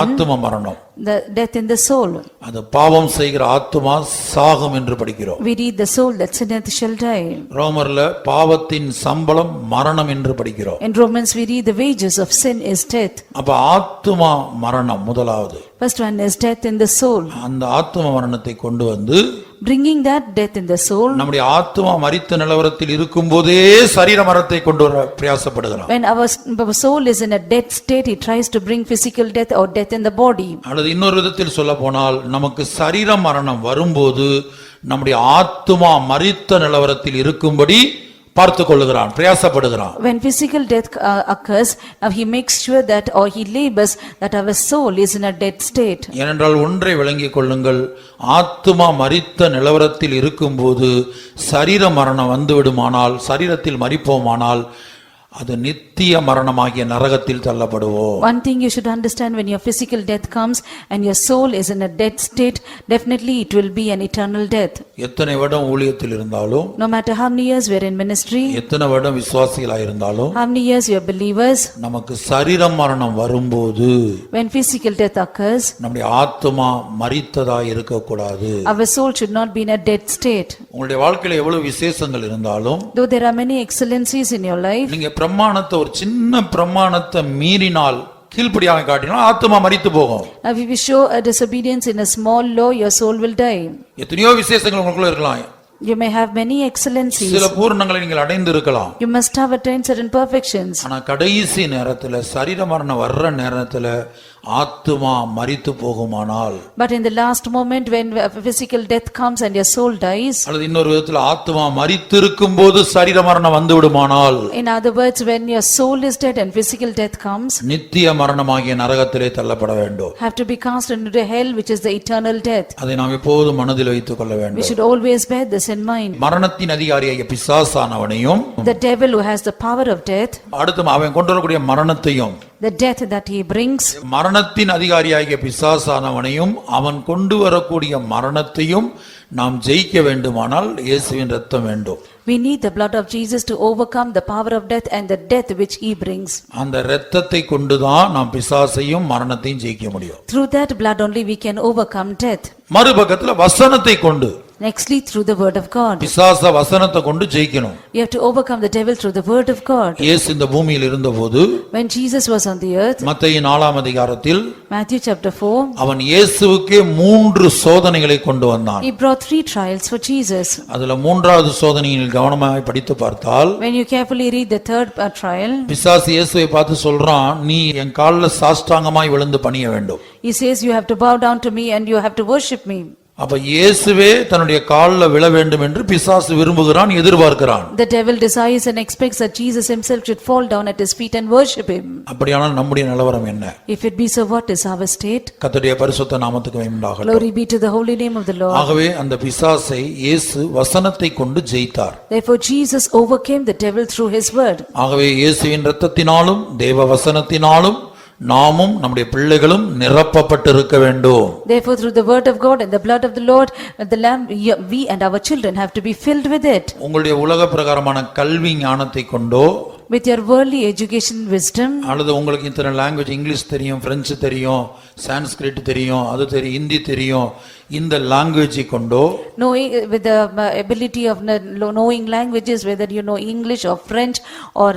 ஆத்தும மரணம். The death in the soul. அது பாவம் செய்கிற ஆத்துமா சாகும் என்று படிக்கிறோம். We read the soul that sinneth shall die. ரோமர்ல பாவத்தின் சம்பளம் மரணம் என்று படிக்கிறோம். In Romans we read the wages of sin is death. அப்ப ஆத்துமா மரணம் முதலாவது. First one is death in the soul. அந்த ஆத்தும மரணத்தை கொண்டு வந்து Bringing that death in the soul. நம்முடைய ஆத்துமா மரித்த நிலவரத்தில் இருக்கும்போதே சரீர மரணத்தை கொண்டு வர பிரயாசப்படுகிறான். When our soul is in a dead state, he tries to bring physical death or death in the body. அல்லது இன்னொரு விதத்தில் சொல்ல போனால் நமக்கு சரீர மரணம் வரும்போது நம்முடைய ஆத்துமா மரித்த நிலவரத்தில் இருக்கும்படி பார்த்து கொள்ளுகிறான், பிரயாசப்படுகிறான். When physical death occurs, he makes sure that or he labors that our soul is in a dead state. ஏனென்றால் ஒன்றை விளங்கிக் கொள்ளுங்கள், ஆத்துமா மரித்த நிலவரத்தில் இருக்கும்போது சரீர மரணம் வந்துவிடுமானால், சரீரத்தில் மரிப்போமானால் அது நித்திய மரணமாகிய நரகத்தில் தள்ளப்படுவோம். One thing you should understand, when your physical death comes and your soul is in a dead state, definitely it will be an eternal death. எத்தனை வருடம் ஊழியத்தில் இருந்தாலும், No matter how many years we are in ministry, எத்தனை வருடம் விசுவாசிகளாக இருந்தாலும், how many years you are believers, நமக்கு சரீர மரணம் வரும்போது when physical death occurs, நம்முடைய ஆத்துமா மரித்ததாய் இருக்கக்கூடாது. our soul should not be in a dead state. உங்களுடைய வாழ்க்கையில எவ்வளவு விசேஷங்கள் இருந்தாலும், Though there are many excellencies in your life, நீங்க பிரமாணத்தை ஒரு சின்ன பிரமாணத்தை மீறினால், கீழ்ப்படியாக காட்டினால் ஆத்துமா மரித்து போகும். if you show a disobedience in a small law, your soul will die. எத்தனையோ விசேஷங்கள் உங்களுக்குள்ள இருக்கலாம். You may have many excellencies. சில பூரணங்களை நீங்கள் அடைந்து இருக்கலாம். You must have attained certain perfections. ஆனா கடைசி நேரத்துல சரீர மரணம் வர்ற நேரத்துல ஆத்துமா மரித்து போகுமானால், But in the last moment when physical death comes and your soul dies, அல்லது இன்னொரு விதத்துல ஆத்துமா மரித்திருக்கும் போது சரீர மரணம் வந்து விடுமானால், in other words, when your soul is dead and physical death comes, நித்திய மரணமாகிய நரகத்திலே தள்ளப்பட வேண்டும். have to be cast into the hell, which is the eternal death. அதை நாம் எப்போதும் மனதில் வைத்துக் கொள்ள We வேண்டும். should always bear this in mind. மரணத்தின் அதிகாரியாகிய பிசாசானவனையும், The devil who has the power of death, அடுத்து அவன் கொண்டு வரக்கூடிய மரணத்தையும், the death that he brings, மரணத்தின் அதிகாரியாகிய பிசாசானவனையும் அவன் கொண்டு வரக்கூடிய மரணத்தையும் நாம் ஜெயிக்க வேண்டுமானால் இயேசுவின் இரத்தம் வேண்டும். we need the blood of Jesus to overcome the power of death and the death which he brings. அந்த இரத்தத்தை கொண்டுதான் நாம் பிசாசையும் மரணத்தையும் ஜெயிக்க முடியும். Through that blood only we can overcome death. மறுபக்கத்துல வசனத்தை கொண்டு, Nextly, through the word of God. பிசாச வசனத்தை கொண்டு ஜெயிக்கணும். You have to overcome the devil through the word of God. இயேசு இந்த பூமியில் இருந்தபோது, When Jesus was on the earth, மத்தேயு 4ஆம் அதிகாரத்தில் Matthew chapter 4, அவன் இயேசுவுக்கே 3 சோதனைகளை கொண்டு வந்தான். he brought 3 trials for Jesus. அதுல 3வது சோதனையில் கவனமாக படித்து பார்த்தால், When you carefully read the third trial, பிசாசு இயேசுவை பார்த்து சொல்றான், நீ என் காலில் சாஷ்டாங்கமாய் விழுந்து பணிய வேண்டும். he says, you have to bow down to me and you have to worship me. அப்ப இயேசுவே தன்னுடைய காலில் விழ வேண்டும் என்று பிசாசு விரும்புகிறான், எதிர்பார்க்கிறான். The devil desires and expects that Jesus himself should fall down at his feet and worship him. அப்படியானால் நம்முடைய நிலவரம் என்ன? If it be so, what is our state? கர்த்தருடைய பரிசுத்த நாமத்துக்கு உண்டாகட்டும். Glory be to the holy name of the Lord. ஆகவே அந்த பிசாசை இயேசு வசனத்தை கொண்டு ஜெயித்தார். Therefore Jesus overcame the devil through his word. ஆகவே இயேசுவின் இரத்தத்தினாலும் தேவ வசனத்தினாலும் நாமும் நம்முடைய பிள்ளைகளும் நிரப்பப்பட்டிருக்க வேண்டும். Therefore through the word of God and the blood of the Lord, the Lamb, we and our children have to be filled with it. உங்களுடைய உலக பிரகாரமான கல்வி ஞானத்தை கொண்டோ, With your worldly education wisdom, அல்லது உங்களுக்கு இத்தனை லாங்குவேஜ், இங்கிலீஷ் தெரியும், பிரெஞ்சு தெரியும், சான்ஸ்கிரிட் தெரியும், அது தெரியும், ஹிந்தி தெரியும், இந்த லாங்குவேஜை கொண்டோ, knowing with the ability of knowing languages, whether you know English or French or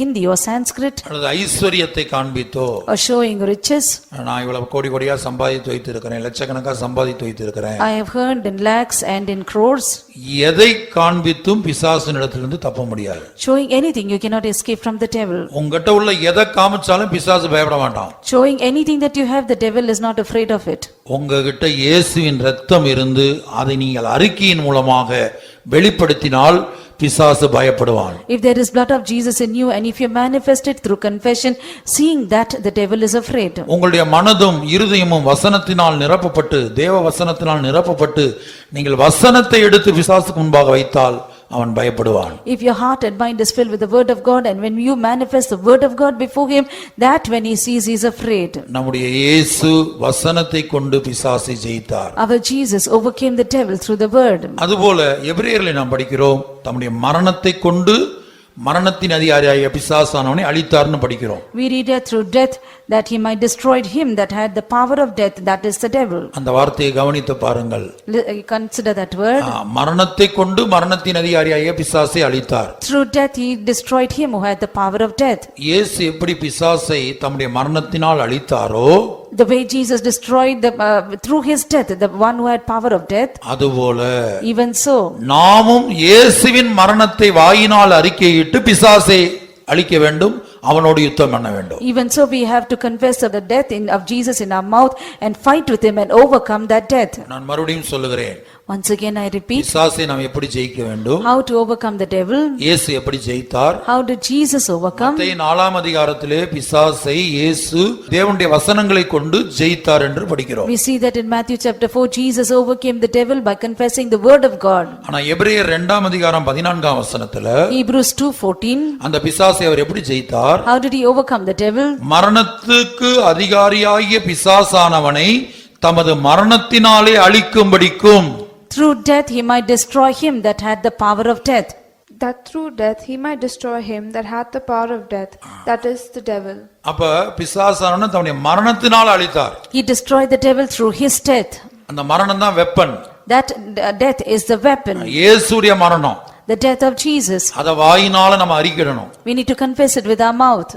Hindi or Sanskrit, அல்லது ஐஸ்வர்யத்தை காண்பித்தோ, or showing riches, நான் இவ்வளவு கோடி கோடியா சம்பாதித்து வைத்திருக்கிறேன், லட்சக்கணக்கா சம்பாதித்து வைத்திருக்கிறேன், I have earned in lakhs and in crores, எதை காண்பித்தும் பிசாசினிடத்திலிருந்து தப்ப முடியாது. showing anything you cannot escape from the devil. உங்ககிட்ட உள்ள எதை காமிச்சாலும் பிசாசு பயப்பட மாட்டான். Showing anything that you have, the devil is not afraid of it. உங்ககிட்ட இயேசுவின் இரத்தம் இருந்து அதை நீங்கள் அறிக்கையின் மூலமாக வெளிப்படுத்தினால் பிசாசு பயப்படுவான். If there is blood of Jesus in you and if you manifest it through confession, seeing that the devil is afraid. உங்களுடைய மனதும் இருதயமும் வசனத்தினால் நிரப்பப்பட்டு தேவ வசனத்தினால் நிரப்பப்பட்டு நீங்கள் வசனத்தை எடுத்து பிசாசுக்கு முன்பாக வைத்தால் அவன் பயப்படுவான். If your heart and mind is filled with the word of God and when you manifest the word of God before him, that when he sees he is afraid. நம்முடைய இயேசு வசனத்தை கொண்டு பிசாசை ஜெயித்தார். Our Jesus overcame the devil through the word. அதுபோல எபிரேயரில் நாம் படிக்கிறோம் தம்முடைய மரணத்தை கொண்டு மரணத்தின் அதிகாரியாகிய பிசாசானவனை அழித்தார்னு படிக்கிறோம். We read that through death that he might destroy him that had the power of death, that is the devil. அந்த வார்த்தையை கவனித்து பாருங்கள். Consider that word. மரணத்தை கொண்டு மரணத்தின் அதிகாரியாகிய பிசாசை அழித்தார். Through death he destroyed him who had the power of death. இயேசு எப்படி பிசாசை தம்முடைய மரணத்தினால் அழித்தாரோ, the way Jesus destroyed through his death the one who had power of death, அதுபோல even so நாமும் இயேசுவின் மரணத்தை வாயினால் அறிக்கையிட்டு பிசாசை அழிக்க வேண்டும், அவனோடு யுத்தம் பண்ண வேண்டும். even so we have to confess of the death of Jesus in our mouth and fight with him and overcome that death. நான் மறுபடியும் சொல்லுகிறேன், once again I repeat, பிசாசை நாம் எப்படி ஜெயிக்க வேண்டும், how to overcome the devil, இயேசு எப்படி ஜெயித்தார். how did Jesus overcome. மத்தேயு 4ஆம் அதிகாரத்திலே பிசாசை இயேசு தேவனுடைய வசனங்களை கொண்டு ஜெயித்தார் என்று படிக்கிறோம். we see that in Matthew chapter 4 Jesus overcame the devil by confessing the word of God. ஆனா எபிரேயர் 2ஆம் அதிகாரம் 14ஆம் வசனத்துல Hebrews 2:14, அந்த பிசாசை அவர் எப்படி ஜெயித்தார், how did he overcome the devil. மரணத்துக்கு அதிகாரியாகிய பிசாசானவனை தமது மரணத்தினாலே அழிக்கும்படிக்கும், through death he might destroy him that had the power of death. That through death he might destroy him that had the power of death, that is the devil. அப்ப பிசாசானவனை தம்முடைய மரணத்தினால் அழித்தார். He destroyed the devil through his death. அந்த மரணம் தான் weapon. That death is the weapon. இயேசுடைய மரணம், the death of Jesus. அத வாயினால நம்ம அறிக்கையிடணும். We need to confess it with our mouth.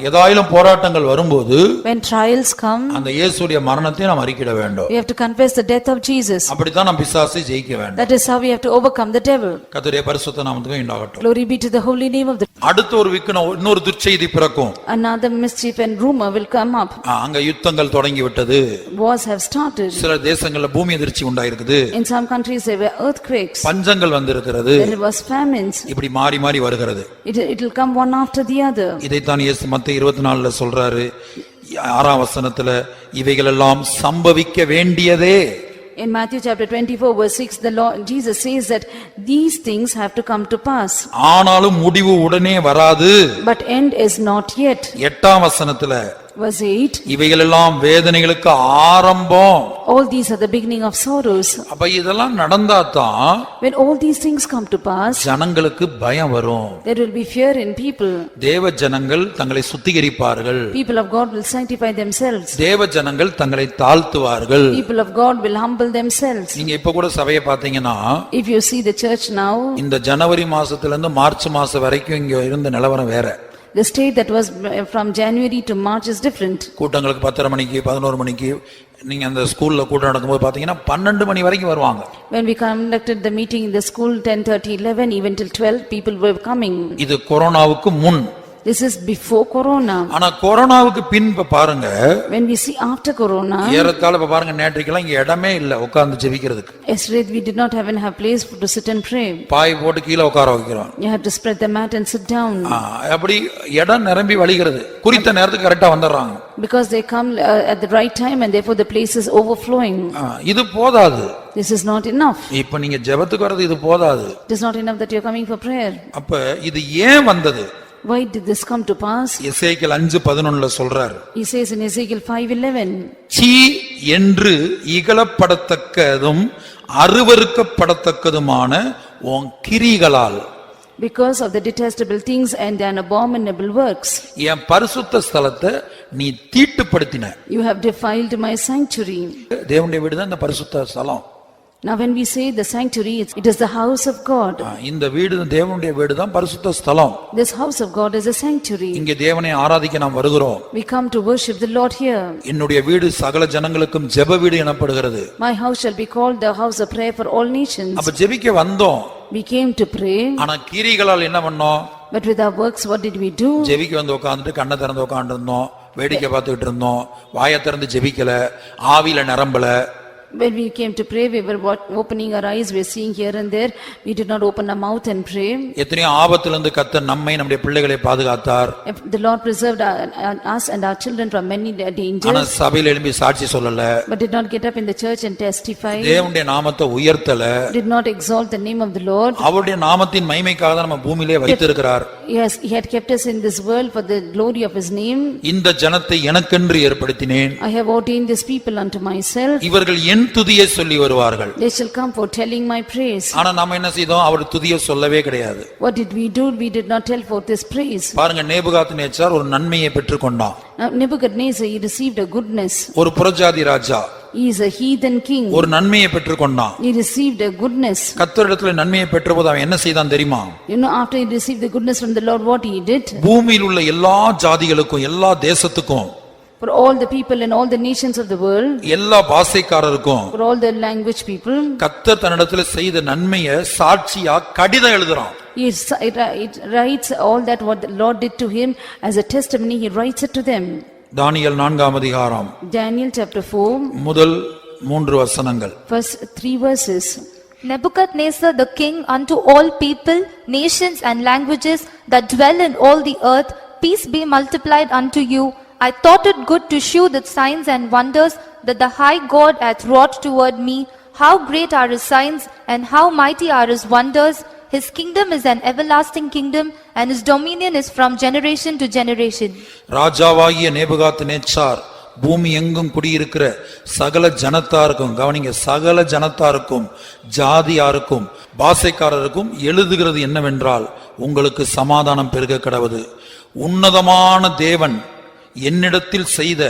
ஏதாயிலும் போராட்டங்கள் வரும்போது when trials come, அந்த இயேசுடைய மரணத்தை நாம் அறிக்கையிட வேண்டும். we have to confess the death of Jesus. அப்படிதான் நாம் பிசாசை ஜெயிக்க வேண்டும். that is how we have to overcome the devil. கர்த்தருடைய பரிசுத்த நாமத்துக்கு உண்டாகட்டும். glory be to the holy name of the. அடுத்த ஒரு இன்னொரு துர்ச்செய்தி பிறக்கும். another mischief and rumor will come up. அங்க யுத்தங்கள் தொடங்கி விட்டது. wars have started. சில தேசங்கள்ல பூமி அதிர்ச்சி உண்டாயிருக்குது. in some countries there were earthquakes. பஞ்சங்கள் வந்திருக்கிறது. there was famines. இப்படி மாறி மாறி வருகிறது. it will come one after the other. இதைத்தான் இயேசு மத்தேயு 24ல சொல்றாரு. 6ஆம் வசனத்துல இவைகள் எல்லாம் சம்பவிக்க வேண்டியதே. In Matthew chapter 24 verse 6 the Lord Jesus says that these things have to come to pass. ஆனாலும் முடிவு உடனே வராது. But end is not yet. 8ஆம் வசனத்துல verse 8 இவைகள் எல்லாம் வேதனைகளுக்கு ஆரம்பம். all these are the beginning of sorrows. அப்ப இதெல்லாம் நடந்தாதான் when all these things come to pass, ஜனங்களுக்கு பயம் வரும். there will be fear in people. தேவ ஜனங்கள் தங்களை சுத்திகரிப்பார்கள். people of God will sanctify themselves. தேவ ஜனங்கள் தங்களை தாழ்த்துவார்கள். people of God will humble themselves. நீங்க இப்ப கூட சபையை பாத்தீங்கன்னா, if you see the church now, இந்த ஜனவரி மாசத்துல இருந்து மார்ச் மாசம் வரைக்கும் இங்க இருந்த நிலவரம் வேற. the state that was from January to March is different. கூட்டங்களுக்கு 10:30 மணிக்கு 11 மணிக்கு நீங்க அந்த ஸ்கூல்ல கூட்டம் நடக்கும்போது பாத்தீங்கன்னா 12 மணி வரைக்கும் வருவாங்க. when we conducted the meeting in the school 10:30 11 even till 12 people were coming. இது கொரோனாவுக்கு முன். this is before corona. ஆனா கொரோனாவுக்கு பின் பாருங்க, when we see after corona, ஏறத்தாழ பாருங்க நேற்றைக்கெல்லாம் இங்க இடமே இல்ல உட்கார்ந்து ஜெபிக்கிறதுக்கு. yesterday we did not even have place to sit and pray. பாய் போட்டு கீழ உட்கார வைக்கிறோம். you have to spread the mat and sit down. அப்படி இடம் நிரம்பி வழிகிறது. குறித்த நேரத்துக்கு கரெக்ட்டா வந்துறாங்க. because they come at the right time and therefore the place is overflowing. இது போதாது. this is not enough. இப்ப நீங்க ஜெபத்துக்கு வரது இது போதாது. it is not enough that you are coming for prayer. அப்ப இது ஏன் வந்தது? why did this come to pass? எசேக்கியேல் 5:11ல சொல்றாரு. he says in Ezekiel 5:11, சீ என்று இகழப்படத்தக்கதும் அருவருக்கப்படத்தக்கதுமான உன் கிரிகளால், because of the detestable things and the abominable works, என் பரிசுத்த ஸ்தலத்தை நீ தீட்டுப்படுத்தின. you have defiled my sanctuary. தேவனுடைய வீடு தான் இந்த பரிசுத்த ஸ்தலம். now when we say the sanctuary, it is the house of God. இந்த வீடு தேவனுடைய வீடு தான் பரிசுத்த ஸ்தலம். this house of God is a sanctuary. இங்கே தேவனை ஆராதிக்க நாம் வருகிறோம். we come to worship the Lord here. என்னுடைய வீடு சகல ஜனங்களுக்கும் ஜெப வீடு எனப்படுகிறது. my house shall be called the house of prayer for all nations. அப்ப ஜெபிக்க வந்தோம். we came to pray. ஆனா கிரிகளால் என்ன பண்ணோம்? but with our works what did we do? ஜெபிக்க வந்து உட்கார்ந்துட்டு கண்ணை திறந்து உட்கார்ந்து இருந்தோம், வேடிக்கை பார்த்துக்கிட்டு இருந்தோம், வாயை திறந்து ஜெபிக்கல, ஆவியில நிரம்பல. When we came to pray, we were opening our eyes, we were seeing here and there. We did not open our mouth and pray. எத்தனையோ ஆபத்திலிருந்து கர்த்தர் நம்மை நம்முடைய பிள்ளைகளை பாதுகாத்தார். The Lord preserved us and our children from many ஆனா dangers, சபையில எழும்பி சாட்சி சொல்லல. but did not get up in the church and testify, தேவனுடைய நாமத்தை உயர்த்தல. did not exalt the name of the Lord. அவருடைய நாமத்தின் மகிமைக்காக தான் நம்ம பூமியிலே வைத்திருக்கிறார். Yes, he had kept us in this world for the glory of his name. இந்த ஜனத்தை எனக்கென்று ஏற்படுத்தினேன். I have ordained this people unto myself. இவர்கள் என் துதியை சொல்லி வருவார்கள். They shall come for telling my praise. ஆனா நாம என்ன செய்தோம்? அவர் துதியை சொல்லவே கிடையாது. What did we do? We did not tell forth this praise. பாருங்க, நேபுகாத்நேச்சார் ஒரு நன்மையை பெற்றுக்கொண்டான். Now Nebuchadnezzar, he received a goodness. ஒரு புறஜாதி ராஜா He is a heathen king. ஒரு நன்மையை பெற்றுக்கொண்டான். He received a goodness. கர்த்தரிடத்துல நன்மையை பெற்றபோது அவன் என்ன செய்தான் தெரியுமா? You know, after he received the goodness from the Lord, what he did? பூமியில் உள்ள எல்லா ஜாதிகளுக்கும் எல்லா தேசத்துக்கும் For all the people and all the nations of the world, எல்லா பாஷைக்காரருக்கும் for all the language people, கர்த்தர் தன்னிடத்துல செய்த நன்மையை சாட்சியா கடிதம் எழுதுறான். he writes all that what the Lord did to him as a testimony, he writes it to them. தானியேல் 4ஆம் அதிகாரம் Daniel chapter 4, முதல் 3 வசனங்கள். first 3 verses. Nebuchadnezzar the king unto all people, nations and languages that dwell in all the earth, peace be multiplied unto you. I thought it good to shew the signs and wonders that the high God hath wrought toward me. How great are his signs, and how mighty are his wonders. His kingdom is an everlasting kingdom, and his dominion is from generation to generation. ராஜாவாகிய Nebuchadnezzar பூமி எங்கும் குடியிருக்கிற சகல ஜனத்தாருக்கும், கவனிங்க, சகல ஜனத்தாருக்கும், ஜாதியாருக்கும், பாஷைக்காரருக்கும் எழுதுகிறது என்னவென்றால், உங்களுக்கு சமாதானம் பெருக கடவது. உன்னதமான தேவன் என்னிடத்தில் செய்த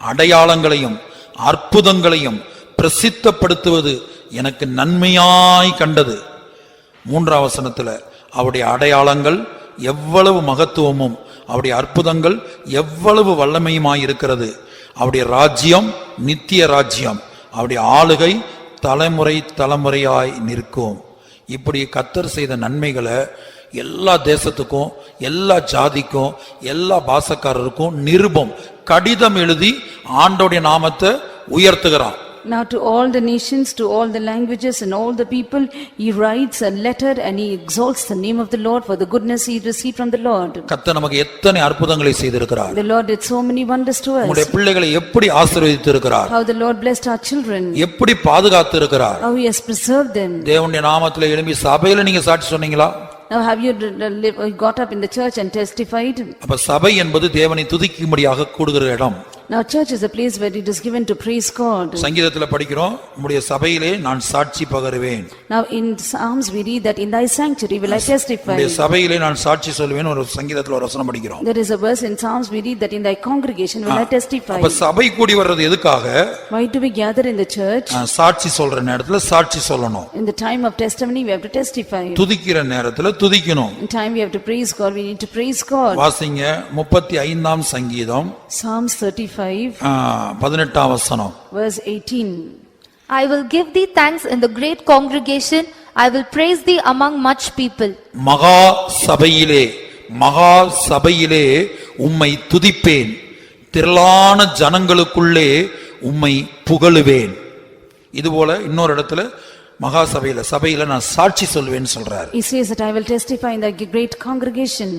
அடையாளங்களையும் அற்புதங்களையும் பிரசித்தப்படுத்துவது எனக்கு நன்மையாய் கண்டது. 3ஆம் வசனத்துல அவருடைய அடையாளங்கள் எவ்வளவு மகத்துவமும் அவருடைய அற்புதங்கள் எவ்வளவு வல்லமையுமாய் இருக்கிறது. அவருடைய ராஜ்யம் நித்திய ராஜ்யம், அவருடைய ஆளுகை தலைமுறை தலைமுறையாய் நிற்கும். இப்படி கர்த்தர் செய்த நன்மைகளை எல்லா தேசத்துக்கும், எல்லா ஜாதிக்கும், எல்லா பாஷைக்காரருக்கும் நிருபம் கடிதம் எழுதி ஆண்டவருடைய நாமத்தை உயர்த்துகிறான். Now to all the nations, to all the languages and all the people, he writes a letter and he exalts the name of the Lord for the goodness he received from the Lord. கர்த்தர் நமக்கு எத்தனை அற்புதங்களை செய்திருக்கிறார். The Lord did so many wonders to us. உம்முடைய பிள்ளைகளை எப்படி ஆசீர்வதித்து இருக்கிறார். How the Lord blessed our children. எப்படி பாதுகாத்து இருக்கிறார். How he has preserved them. தேவனுடைய நாமத்திலே எழும்பி சபையில நீங்க சாட்சி சொன்னீங்களா? Now have you got up in the church and testified? அப்ப சபை என்பது தேவனை துதிக்கும்படியாக கூடுகிற இடம். Now church is a place where it is given to praise God. சங்கீதத்துல படிக்கிறோம், உம்முடைய சபையிலே நான் சாட்சி பகருவேன். Now in Psalms we read that in thy sanctuary will I testify. உம்முடைய சபையிலே நான் சாட்சி சொல்வேன். ஒரு சங்கீதத்துல ஒரு வசனம் படிக்கிறோம். There is a verse in Psalms we read that in thy congregation will I testify. அப்ப சபை கூடி வர்றது எதுக்காக? Why do we gather in the church? சாட்சி சொல்ற நேரத்துல சாட்சி சொல்லணும். In the time of testimony we have to testify. துதிக்கிற நேரத்துல துதிக்கணும். In time we have to praise God, we need to praise God. வாசிங்க 35ஆம் சங்கீதம் Psalms 35 18ஆம் வசனம். verse 18. I will give thee thanks in the great congregation, I will praise thee among much people. மகா சபையிலே உம்மை துதிப்பேன், திரளான ஜனங்களுக்குள்ளே உம்மை புகழுவேன். இதுபோல இன்னொரு இடத்துல மகா சபையில நான் சாட்சி சொல்வேன்னு சொல்றாரு. He says that I will testify in the great congregation.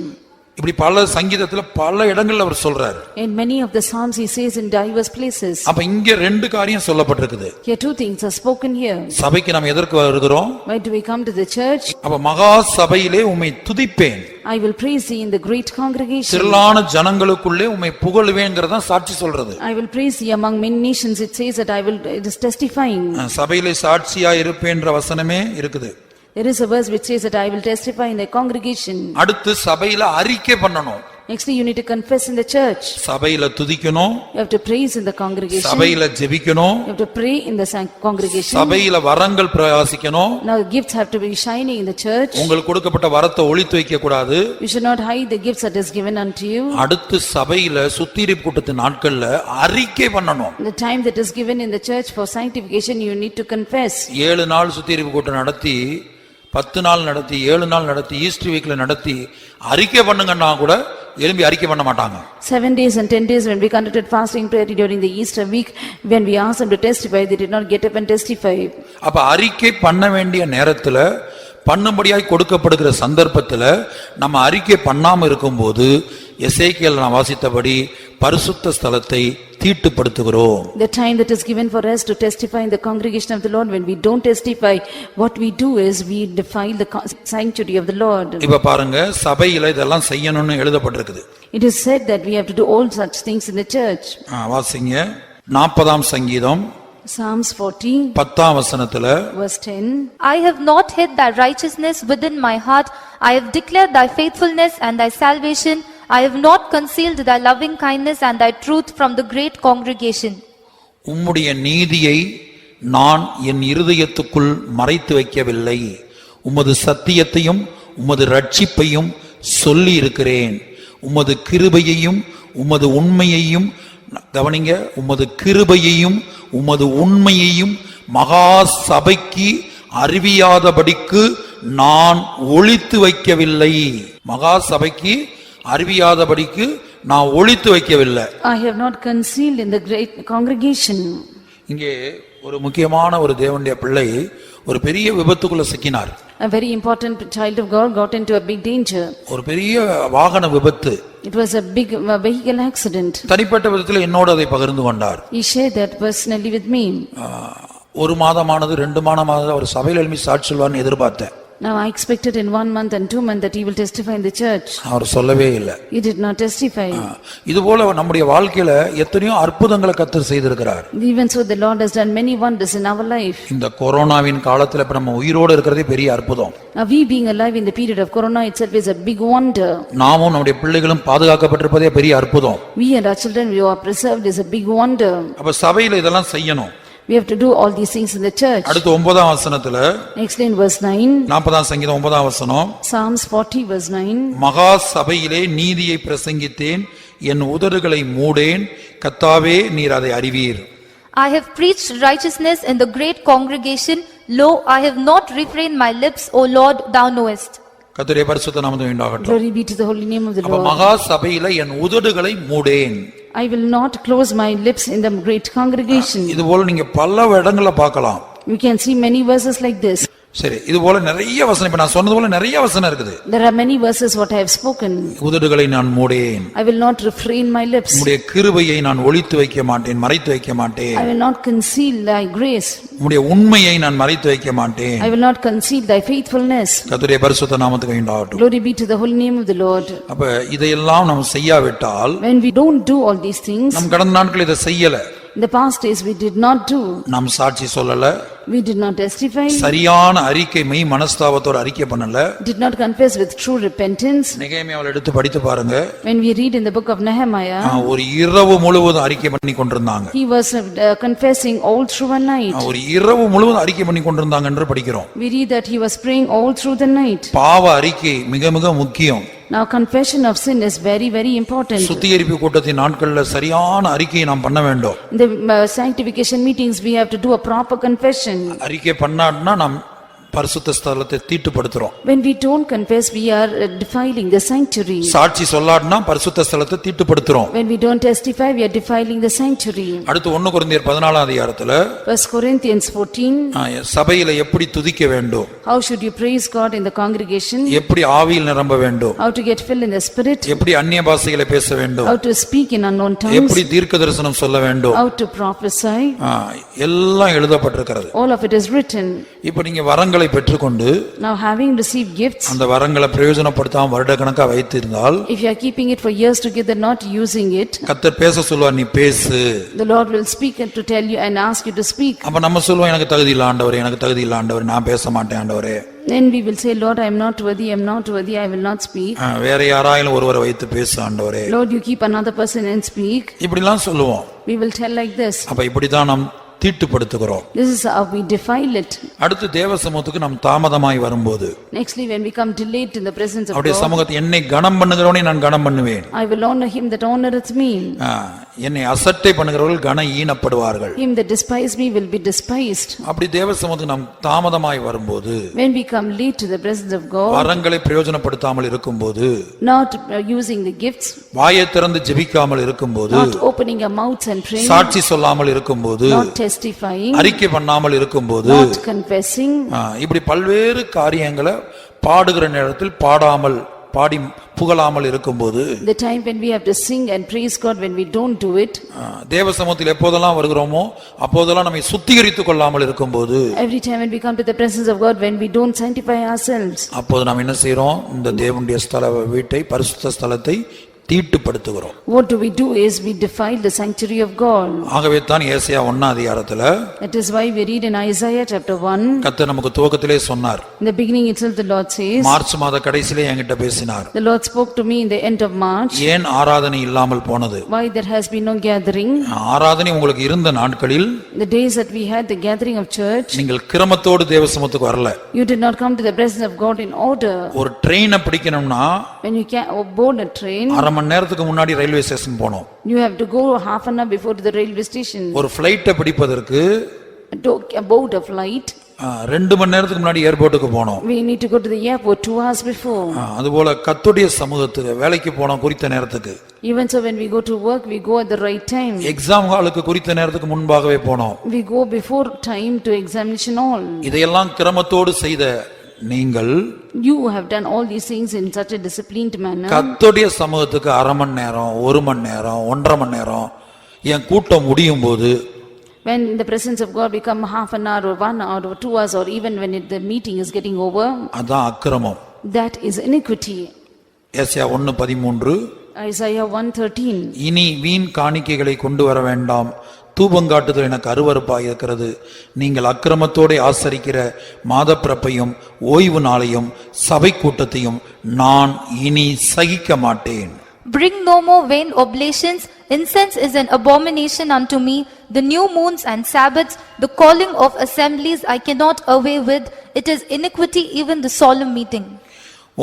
இப்படி பல சங்கீதத்துல பல இடங்கள்ல அவர் சொல்றாரு. In many of the psalms he says in diverse places. அப்ப இங்க ரெண்டு காரியம் சொல்லப்பட்டிருக்குது. Here two things are spoken here. சபைக்கு நாம் எதற்கு வருகிறோம்? Why do we come to the church? அப்ப மகா சபையிலே உம்மை துதிப்பேன், I will praise thee in the great congregation. திரளான ஜனங்களுக்குள்ளே உம்மை புகழுவேங்கிறத சாட்சி சொல்றது. I will praise thee among many nations, it says that it is testifying. சபையிலே சாட்சியா இருப்பேன்ற வசனமே இருக்குது. There is a verse which says that I will testify in the congregation. அடுத்து சபையில அறிக்கை பண்ணணும். Nextly you need to confess in the church. சபையில துதிக்கணும். You have to praise in the congregation. சபையில ஜெபிக்கணும். You have to pray in the congregation. சபையில வரங்கள் பிரகாசிக்கணும். Now gifts have to be shining in the church. உங்களுக்கு கொடுக்கப்பட்ட வரத்தை ஒளித்து வைக்க கூடாது. You should not hide the gifts that is given unto you. அடுத்து சபையில சுத்திகரிப்பு கூட்டத்து நாட்கள்ல அறிக்கை பண்ணணும். The time that is given in the church for sanctification you need to confess. 7 நாள் சுத்திகரிப்பு கூட்டம் நடத்தி 10 நாள் நடத்தி 7 நாள் நடத்தி ஈஸ்டர் வீக்ல நடத்தி அறிக்கை பண்ணுங்கன்னா கூட எழும்பி அறிக்கை பண்ண மாட்டாங்க. 7 days and 10 days when we conducted fasting prayer during the Easter week, when we asked them to testify, they did not get up and testify. அப்ப அறிக்கை பண்ண வேண்டிய நேரத்துல பண்ணும்படியாய் கொடுக்கப்படுகிற சந்தர்ப்பத்துல நம்ம அறிக்கை பண்ணாம இருக்கும்போது எசேக்கியேல் நான் வாசித்தபடி பரிசுத்த ஸ்தலத்தை தீட்டுப்படுத்துகிறோம். The time that is given for us to testify in the congregation of the Lord, when we don't testify, what we do is we defile the sanctuary of the Lord. இப்ப பாருங்க, சபையில இதெல்லாம் செய்யணும்னு எழுதப்பட்டிருக்குது. It is said that we have to do all such things in the church. வாசிங்க 40ஆம் சங்கீதம் Psalms 40 10ஆம் வசனத்துல verse 10. I have not hid thy righteousness within my heart. I have declared thy faithfulness and thy salvation. I have not concealed thy loving kindness and thy truth from the great congregation. உம்முடைய நீதியை நான் என் இருதயத்துக்குள் மறைத்து வைக்கவில்லை. உமது சத்தியத்தையும் உமது ரட்சிப்பையும் சொல்லி இருக்கிறேன். உமது கிருபையையும் உமது உண்மையையும், கவனிங்க, உமது கிருபையையும் உமது உண்மையையும் மகா சபைக்கு அறிவியாதபடிக்கு நான் ஒளித்து வைக்கவில்லை. மகா சபைக்கு அறிவியாதபடிக்கு நான் ஒளித்து வைக்கவில்லை. I have not concealed in the great congregation. இங்கே ஒரு முக்கியமான ஒரு தேவனுடைய பிள்ளை ஒரு பெரிய விபத்துக்குள்ள சிக்கினார். A very important child of God got into a big danger. ஒரு பெரிய வாகன விபத்து. It was a big vehicle accident. தனிப்பட்ட விதத்தில் என்னோடு அதை பகிர்ந்து கொண்டார். He shared that personally with me. ஒரு மாதமானது 2 மாதமானது அவர் சபையில் எழுப்பி சாட்சி சொல்வார்னு எதிர்பார்த்தேன். Now I expected in 1 month and 2 months that he will testify in the church. அவர் சொல்லவே இல்லை. He did not testify. இதுபோல நம்முடைய வாழ்க்கையில எத்தனையோ அற்புதங்களை கர்த்தர் செய்திருக்கிறார். Even so the Lord has done many wonders in our life. இந்த கொரோனாவின் காலத்துல இப்ப நம்ம உயிரோடு இருக்கிறதே பெரிய அற்புதம். Now we being alive in the period of corona itself is a big wonder. நாமும் நம்முடைய பிள்ளைகளும் பாதுகாக்கப்பட்டிருப்பதே பெரிய அற்புதம். We and our children, we are preserved is a big wonder. அப்ப சபையில இதெல்லாம் செய்யணும். We have to do all these things in the church. அடுத்து 9ஆம் வசனத்துல Next in verse 9. 40ஆம் சங்கீதம் 9ஆம் வசனம். Psalms 40 verse 9. மகா சபையிலே நீதியை பிரசங்கித்தேன், என் உதடுகளை மூடேன், கர்த்தாவே நீர் அதை அறிவீர். I have preached righteousness in the great congregation. Lo, I have not refrained my lips, O Lord, thou knowest. கர்த்தருடைய பரிசுத்த நாமம் உண்டாகட்டும். Glory be to the holy name of the அப்ப Lord. மகா சபையில என் உதடுகளை மூடேன். I will not close my lips in the great congregation. இது போல நீங்க பல இடங்கள்ல பார்க்கலாம். You can see many verses like this. சரி, இது போல நிறைய வசனம், இப்ப நான் சொன்னது போல நிறைய வசனம் இருக்குது. There are many verses what I have spoken. உதடுகளை நான் மூடேன். I will not refrain my lips. உம்முடைய கிருபையை நான் ஒளித்து வைக்க மாட்டேன், மறைத்து வைக்க மாட்டேன். I will not conceal thy grace. உம்முடைய உண்மையை நான் மறைத்து வைக்க மாட்டேன். I will not conceal thy faithfulness. கர்த்தருடைய பரிசுத்த நாமத்துக்கு உண்டாகட்டும். Glory be to the holy name of the Lord. அப்ப இதையெல்லாம் நாம் செய்யாவிட்டால், When we don't do all these things, நம் கடந்த நாட்கள் இதை செய்யல, in the past days we did not do. நாம் சாட்சி சொல்லல, We did not testify. சரியான அறிக்கை, மெய் மனஸ்தாபத்தோட அறிக்கை பண்ணல. Did not confess with true repentance. நெகேமியாவை எடுத்து படித்து பாருங்க. When we read in the book of Nehemiah, ஒரு இரவு முழுவதும் அறிக்கை பண்ணி கொண்டிருந்தாங்க. he was confessing all through a night. ஒரு இரவு முழுவதும் அறிக்கை பண்ணி கொண்டிருந்தாங்க என்று படிக்கிறோம். We read that he was praying all through the night. பாவ அறிக்கை மிக மிக முக்கியம். Now confession of sin is very very important. சுத்திகரிப்பு கூட்டத்தின் நாட்கள்ல சரியான அறிக்கையை நாம் பண்ண வேண்டும். In the sanctification meetings we have to do a proper confession. அறிக்கை பண்ணாட்னா நாம் பரிசுத்த ஸ்தலத்தை தீட்டுப்படுத்துறோம். When we don't confess, we are defiling the sanctuary. சாட்சி சொல்லாட்னா பரிசுத்த ஸ்தலத்தை தீட்டுப்படுத்துறோம். When we don't testify, we are defiling the sanctuary. அடுத்து 1 கொரிந்தியர் 14ஆம் அதிகாரத்துல 1 Corinthians 14. சபையில எப்படி துதிக்க வேண்டும், How should you praise God in the congregation? எப்படி ஆவியில் நிரம்ப வேண்டும், How to get filled in the spirit? எப்படி அந்நிய பாஷைகளை பேச வேண்டும், How to speak in unknown tongues? எப்படி தீர்க்க தரிசனம் சொல்ல வேண்டும், How to prophesy? எல்லாம் எழுதப்பட்டிருக்கிறது. All of it is written. இப்ப நீங்க வரங்களை பெற்றுக்கொண்டு Now having received gifts, அந்த வரங்களை பிரயோஜனப்படுத்தாம வருடக்கணக்கா வைத்திருந்தால், if you are keeping it for years together not using it, கர்த்தர் பேச சொல்வார், நீ பேசு. the Lord will speak and to tell you and ask you to speak. அப்ப நம்ம சொல்லுவோம், எனக்கு தகுதி இல்ல ஆண்டவரே, எனக்கு தகுதி இல்ல ஆண்டவரே, நான் பேச மாட்டேன் ஆண்டவரே. Then we will say, Lord, I am not worthy, I am not worthy, I will not speak. வேற யாராயிலும் ஒருவரை வைத்து பேசு ஆண்டவரே. Lord, you keep another person and speak. இப்படிலாம் சொல்லுவோம். We will tell like this. அப்ப இப்படிதான் நாம் தீட்டுப்படுத்துகிறோம். This is how we defile it. அடுத்து தேவ சமூகத்துக்கு நாம் தாமதமாய் வரும்போது, Nextly, when we come delayed in the presence of அவருடைய God, சமூகத்தை என்னை கனம் பண்ணுகிறவனை நான் கனம் பண்ணுவேன், I will honor him that honoreth me. என்னை அசட்டை பண்ணுகிறவர்கள் கன ஈனப்படுவார்கள். Him that despise me will be despised. அப்படி தேவ சமூகத்துக்கு நாம் தாமதமாய் வரும்போது, When we come late to the presence of God, வரங்களை பிரயோஜனப்படுத்தாமல் இருக்கும்போது, not using the gifts, வாயை திறந்து ஜெபிக்காமல் இருக்கும்போது, not opening our mouths and praying, சாட்சி சொல்லாமல் இருக்கும்போது, not testifying, அறிக்கை பண்ணாமல் இருக்கும்போது, not confessing, இப்படி பல்வேறு காரியங்களை பாடுகிற நேரத்தில் பாடி புகழாமல் இருக்கும்போது, the time when we have to sing and praise God, when we don't do it, தேவ சமூகத்தில் எப்போதெல்லாம் வருகிறோமோ அப்போதெல்லாம் நம்மை சுத்திகரித்துக் கொள்ளாமல் இருக்கும்போது, every time when we come to the presence of God, when we don't sanctify ourselves, அப்போது நாம் என்ன செய்றோம்? இந்த தேவனுடைய வீட்டை, பரிசுத்த ஸ்தலத்தை தீட்டுப்படுத்துகிறோம். what do? Is we defile the sanctuary of God. ஆகவே தான் ஏசாயா 1 அதிகாரத்துல, That is why we read in Isaiah chapter 1, கர்த்தர் நமக்கு துவக்கத்திலே சொன்னார். in the beginning itself the Lord says, March மாத கடைசியிலே என்கிட்ட பேசினார். the Lord spoke to me in the end of March. ஏன் ஆராதனை இல்லாமல் போனது? Why there has been no gathering? ஆராதனை உங்களுக்கு இருந்த நாட்களில் The days that we had the gathering of church, நீங்கள் கிரமத்தோடு தேவ சமூகத்துக்கு வரல. you did not come to the presence of God in order. ஒரு ட்ரெயினை பிடிக்கணும்னா When you board a train, அரை மணி நேரத்துக்கு முன்னாடி ரயில்வே ஸ்டேஷன் போனோம். you have to go half an hour before to the railway station. ஒரு ஃளைட்டை பிடிப்பதற்கு To board a flight, 2 மணி நேரத்துக்கு முன்னாடி ஏர்போர்ட்டுக்கு போனோம். we need to go to the airport 2 hours before. அதுபோல கர்த்தருடைய சமூகத்துக்கு வேலைக்கு போனோம் குறித்த நேரத்துக்கு. Even so, when we go to work, we go at the right time. Exam ஹாலுக்கு குறித்த நேரத்துக்கு முன்பாகவே போனோம். We go before time to examination hall. இதையெல்லாம் கிரமத்தோடு செய்த நீங்கள், You have done all these things in such a disciplined manner. கர்த்தருடைய சமூகத்துக்கு அரை மணி நேரம், 1 மணி நேரம், 1.5 மணி நேரம் என் கூட்டம் முடியும் போது, When in the presence of God we come half an hour or 1 hour or 2 hours, or even when the meeting is getting over, அதான் அக்கிரமம். that is iniquity. ஏசாயா 1:13, Isaiah 1:13. இனி வீண் காணிக்கைகளை கொண்டு வர வேண்டாம், தூபங்காட்டுதல் எனக்கு அருவருப்பாய் இருக்கிறது. நீங்கள் அக்கிரமத்தோடு ஆசரிக்கிற மாதப்பிறப்பையும் ஓய்வு நாளையும் சபை கூட்டத்தையும் நான் இனி சகிக்க மாட்டேன். Bring no more vain oblations. Incense is an abomination unto me. The new moons and Sabbaths, the calling of assemblies I cannot away with. It is iniquity, even the solemn meeting.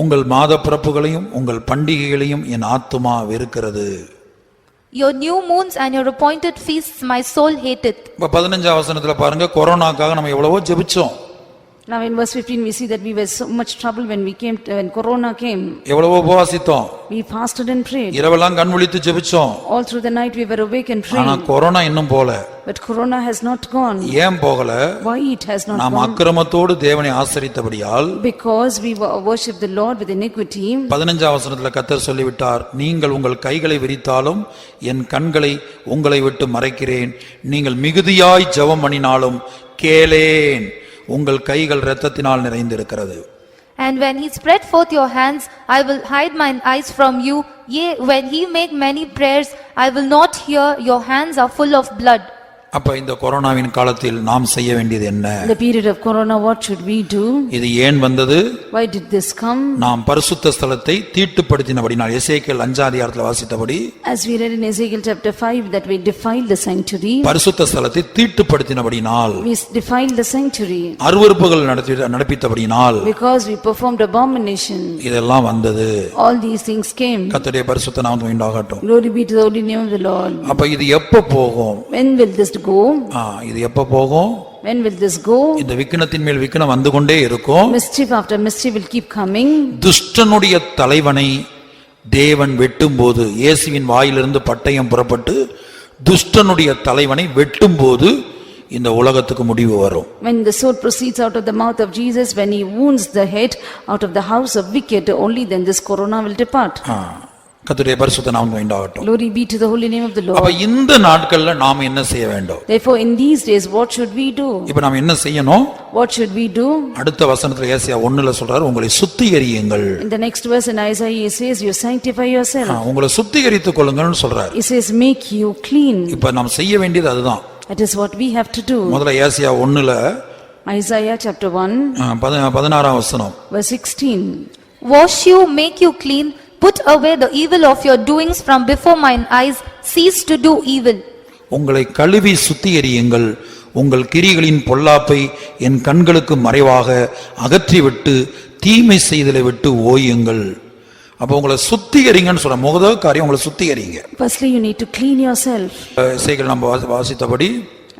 உங்கள் மாதப்பிறப்புகளையும் உங்கள் பண்டிகைகளையும் என் ஆத்துமா வெறுக்கிறது. Your new moons and your appointed feasts my soul hateth. இப்ப 15ஆம் வசனத்துல பாருங்க, கொரோனாக்காக நம்ம எவ்வளவோ ஜெபிச்சோம். Now in verse 15 we see that we were so much trouble when corona came. எவ்வளவோ உபவாசித்தோம். We fasted and prayed. இரவெல்லாம் கண் விழித்து ஜெபிச்சோம். All through the night we were awake and ஆனா praying. கொரோனா இன்னும் போல. But corona has not gone. ஏன் போகல? Why it has not நாம் gone? அக்கிரமத்தோடு தேவனை ஆசரித்தபடியால், Because we worship the Lord with iniquity. 15ஆம் வசனத்துல கர்த்தர் சொல்லிவிட்டார், நீங்கள் உங்கள் கைகளை விரித்தாலும் என் கண்களை உங்களை விட்டு மறைக்கிறேன். நீங்கள் மிகுதியாய் ஜெபம் பண்ணினாலும் கேளேன். உங்கள் கைகள் இரத்தத்தினால் நிறைந்திருக்கிறது. And when he spread forth your hands, I will hide mine eyes from you. Yea, when he make many prayers, I will not hear. Your hands are full of blood. அப்ப இந்த கொரோனாவின் காலத்தில் நாம் செய்ய வேண்டியது என்ன? In the period of corona, what should we do? இது ஏன் வந்தது? Why did this come? நாம் பரிசுத்த ஸ்தலத்தை தீட்டுப்படுத்தினபடினால், எசேக்கியேல் 5 அதிகாரத்தில் வாசித்தபடி, As we read in Ezekiel chapter 5 that we defiled the sanctuary. பரிசுத்த ஸ்தலத்தை தீட்டுப்படுத்தினபடினால், We defiled the sanctuary. அருவருப்புகள் நடப்பித்தபடினால், Because we performed abomination. இதெல்லாம் வந்தது. All these things came. கர்த்தருடைய பரிசுத்த நாமம் உண்டாகட்டும். Glory be to the holy name of the Lord. அப்ப இது எப்ப போகும்? When will this go? இது எப்ப போகும்? When will this go? இந்த விக்கினத்தின் மேல் விக்கினம் வந்து கொண்டே இருக்கும். Mischief after mischief will keep coming. துஷ்டனுடைய தலைவனை தேவன் வெட்டும்போது, இயேசுவின் வாயிலிருந்து பட்டயம் புறப்பட்டு துஷ்டனுடைய தலைவனை வெட்டும்போது இந்த உலகத்துக்கு முடிவு வரும். When the sword proceeds out of the mouth of Jesus, when he wounds the head out of the house of wicked, only then this corona will depart. கர்த்தருடைய பரிசுத்த நாமம் உண்டாகட்டும். Glory be to the holy name of the Lord. அப்ப இந்த நாட்கள்ல நாம் என்ன செய்ய வேண்டும்? Therefore in these days what should we do? இப்ப நாம் என்ன செய்யணும்? What should we do? அடுத்த வசனத்துல ஏசாயா 1ல சொல்றாரு, உங்களை சுத்திகரியுங்கள். In the next verse in Isaiah he says, you sanctify yourself. உங்களை சுத்திகரித்துக் கொள்ளுங்கள்னு சொல்றாரு. He says make you clean. இப்ப நாம் செய்ய வேண்டியது அதுதான். That is what we have to do. முதல்ல ஏசாயா 1ல Isaiah chapter 1 16ஆம் வசனம், verse 16. Wash you, make you clean. Put away the evil of your doings from before mine eyes. Cease to do evil. உங்களை கழுவி சுத்திகரியுங்கள், உங்கள் கிரிகளின் பொல்லாப்பை என் கண்களுக்கு மறைவாக அகற்றிவிட்டு தீமை செய்தலை விட்டு ஓயுங்கள். அப்போ உங்களை சுத்திகரிங்கன்னு சொல்ற முதல் காரியம், உங்களை சுத்திகரிங்க. Firstly, you need to clean yourself. எசேக்கியேல் நம்ம வாசித்தபடி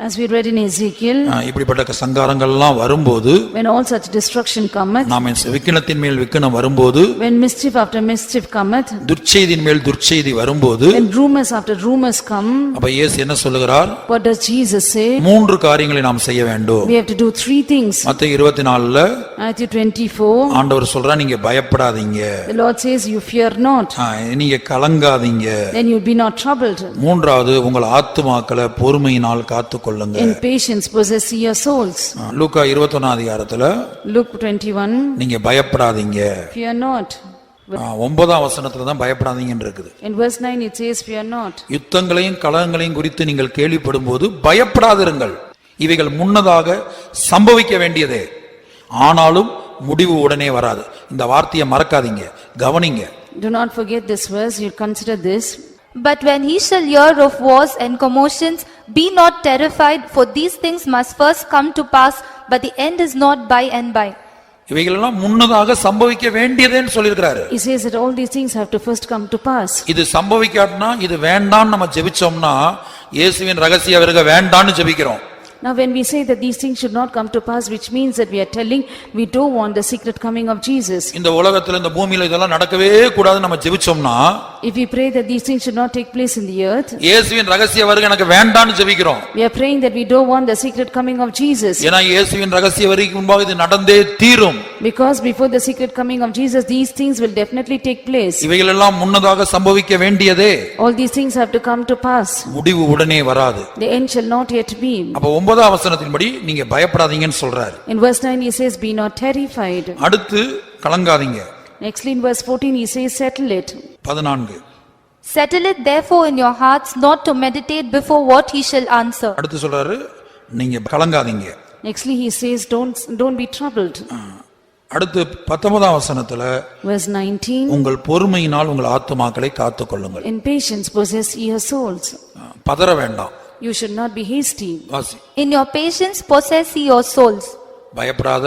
As we read in Ezekiel, இப்படிப்பட்ட சங்காரங்கள்லாம் வரும்போது, when all such destruction cometh, நாம விக்கினத்தின் மேல் விக்கினம் வரும்போது, when mischief after mischief cometh, துர்ச்செய்தியின் மேல் துர்ச்செய்தி வரும்போது, when rumors after rumors come, அப்ப இயேசு என்ன சொல்லுகிறார்? what does Jesus say? மூன்று காரியங்களை நாம் செய்ய வேண்டும். We have to do three things. மத்தேயு 24ல Matthew 24, ஆண்டவர் சொல்றார், நீங்க பயப்படாதீங்க, the Lord says, you fear not, நீங்க கலங்காதீங்க. then you be not troubled. மூன்றாவது, உங்கள் ஆத்துமாக்களை பொறுமையினால் காத்துக்கொள்ளுங்க. In patience possess your souls. லூக்கா 21 அதிகாரத்துல Luke 21, நீங்க பயப்படாதீங்க, fear not. 9ஆம் வசனத்துல தான் பயப்படாதீங்கன்னு இருக்குது. In verse 9 it says, fear not. யுத்தங்களையும் கலகங்களையும் குறித்து நீங்கள் கேள்விப்படும் போது பயப்படாதிருங்கள், இவைகள் முன்னதாக சம்பவிக்க வேண்டியதே, ஆனாலும் முடிவு உடனே வராது. இந்த வார்த்தையை மறக்காதீங்க, கவனிங்க. Do not forget this verse, you consider this. But when he shall hear of wars and commotions, be not terrified, for these things must first come to pass, but the end is not by and by. இவைகளெல்லாம் முன்னதாக சம்பவிக்க வேண்டியதேன்னு சொல்லியிருக்கிறாரு. He says that all these things have to first come to pass. இது சம்பவிக்காட்டினா, இது வேண்டான்னு நம்ம ஜெபிச்சோம்னா, இயேசுவின் ரகசிய வருகை வேண்டான்னு ஜெபிக்கிறோம். Now when we say that these things should not come to pass, which means that we are telling we don't want the secret coming of Jesus. இந்த உலகத்துல இந்த பூமியில இதெல்லாம் நடக்கவே கூடாதுன்னு நம்ம ஜெபிச்சோம்னா, If we pray that these things should not take place in the earth, இயேசுவின் ரகசிய வருகை எனக்கு வேண்டான்னு ஜெபிக்கிறோம். we are praying that we don't want the secret coming of Jesus. ஏன்னா இயேசுவின் ரகசிய வருகைக்கு முன்பாக இது நடந்தே தீரும். Because before the secret coming of Jesus, these things will definitely take place. இவைகளெல்லாம் முன்னதாக சம்பவிக்க வேண்டியதே, All these things have to come to pass. முடிவு உடனே வராது. The end shall not yet be. அப்ப 9ஆம் வசனத்தின்படி நீங்க பயப்படாதீங்கன்னு சொல்றாரு. In verse 9 he says, be not terrified. அடுத்து கலங்காதீங்க. Nextly in verse 14 he says, settle it. 14. Settle it therefore in your hearts, not to meditate before what he shall answer. அடுத்து சொல்றாரு, நீங்க கலங்காதீங்க. Nextly he says, don't be troubled. அடுத்து 19ஆம் வசனத்துல, Verse 19, உங்கள் பொறுமையினால் உங்கள் ஆத்துமாக்களை காத்துக்கொள்ளுங்கள். in patience possess your souls. பதற வேண்டாம். You should not be hasty. வாசி. In your patience possess ye your souls. பயப்படாத,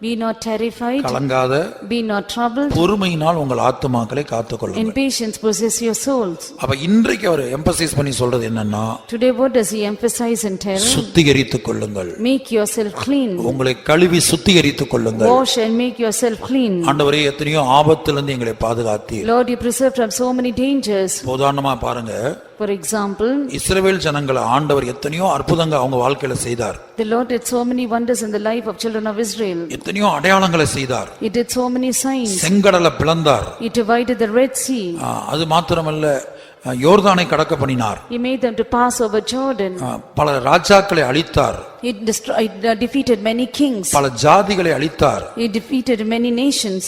Be not terrified, கலங்காத, be not troubled. பொறுமையினால் உங்கள் ஆத்துமாக்களை In காத்துக்கொள்ளுங்கள். patience possess your souls. அப்ப இன்றைக்கு அவர் எம்பசைஸ் பண்ணி சொல்றது என்னன்னா, Today what does he emphasize and tell? சுத்திகரித்துக் கொள்ளுங்கள், Make yourself clean. உங்களை கழுவி சுத்திகரித்துக் கொள்ளுங்கள். Wash and make yourself clean. ஆண்டவரே, எத்தனையோ ஆபத்திலிருந்து எங்களை பாதுகாத்தீர். Lord, you preserved from so many dangers. உதாரணமா பாருங்க, For example, இஸ்ரவேல் ஜனங்களை ஆண்டவர் எத்தனையோ அற்புதங்க அவங்க வாழ்க்கையில செய்தார். the Lord did so many wonders in the life of children of Israel. எத்தனையோ அடையாளங்களை செய்தார். He did so many signs. செங்கடலை பிளந்தார். He divided the Red Sea. அது மாத்திரமல்ல, யோர்தானை கடக்க பண்ணினார். He made them to pass over Jordan. பல ராஜாக்களை அழித்தார். He defeated many kings. பல ஜாதிகளை அழித்தார். He defeated many nations.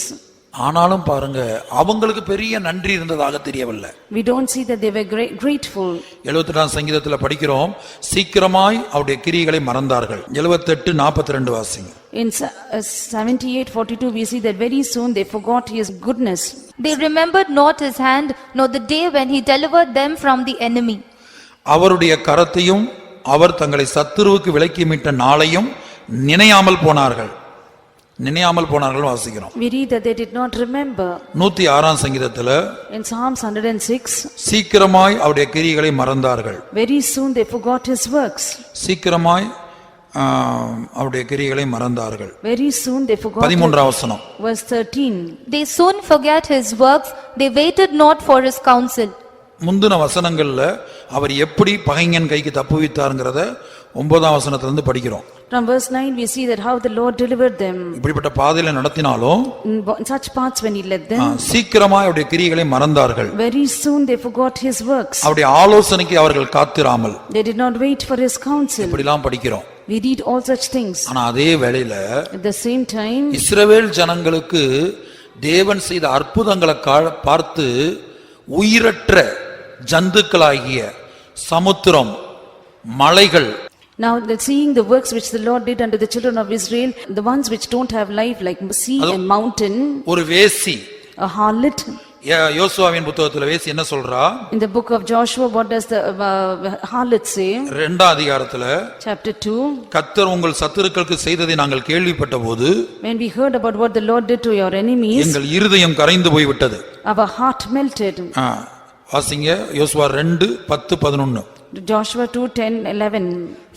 ஆனாலும் பாருங்க, அவங்களுக்கு பெரிய நன்றி இருந்ததாக தெரியவில்லை. We don't see that they were grateful. 78ஆம் சங்கீதத்துல படிக்கிறோம், சீக்கிரமாய் அவருடைய கிரியைகளை மறந்தார்கள். 78:42 வாசிங்க. In 78:42 we see that very soon they forgot his goodness. They remembered not his hand, nor the day when he delivered them from the enemy. அவருடைய கரத்தையும் அவர் தங்களை சத்துருவுக்கு விலக்கி மீட்ட நாளையும் நினையாமல் போனார்கள். நினையாமல் போனார்கள் வாசிக்கிறோம். We read that they did not remember. 106ஆம் சங்கீதத்துல, In Psalms 106, சீக்கிரமாய் அவருடைய கிரியைகளை மறந்தார்கள். very soon they forgot his works. சீக்கிரமாய் அவருடைய கிரியைகளை மறந்தார்கள். Very soon they forgot. 13ஆம் வசனம். Verse 13. They soon forget his works, they waited not for his counsel. முந்தின வசனங்கள்ல அவர் எப்படி பகைஞன் கைக்கு தப்புவித்தார்ங்கறத 9ஆம் வசனத்திலிருந்து படிக்கிறோம். From verse 9 we see that how the Lord delivered them. இப்படிப்பட்ட பாதையில நடத்தினாலும் In such paths when he led them, சீக்கிரமாய் அவருடைய கிரியைகளை மறந்தார்கள். very soon they forgot his works. அவருடைய ஆலோசனைக்கு அவர்கள் காத்திராமல். They did not wait for his counsel. இப்படிலாம் படிக்கிறோம். We read all such things. ஆனா அதே வேளையில At the same time, இஸ்ரவேல் ஜனங்களுக்கு தேவன் செய்த அற்புதங்களை பார்த்து உயிரற்ற ஜந்துக்களாகிய சமுத்திரம், மலைகள், now seeing the works which the Lord did unto the children of Israel, the ones which don't have life like sea and mountain, ஒரு வேசி, a harlot, யோசுவாவின் புத்தகத்துல வேசி என்ன சொல்றா? In the book of Joshua, what does the harlot say? 2ஆம் அதிகாரத்துல Chapter 2. கர்த்தர் உங்கள் சத்துருக்களுக்கு செய்ததை நாங்கள் கேள்விப்பட்டபோது When we heard about what the Lord did to your enemies, எங்கள் இருதயம் கரைந்து போய் விட்டது. our heart melted. வாசிங்க யோசுவா 2:10-11. Joshua 2:10-11.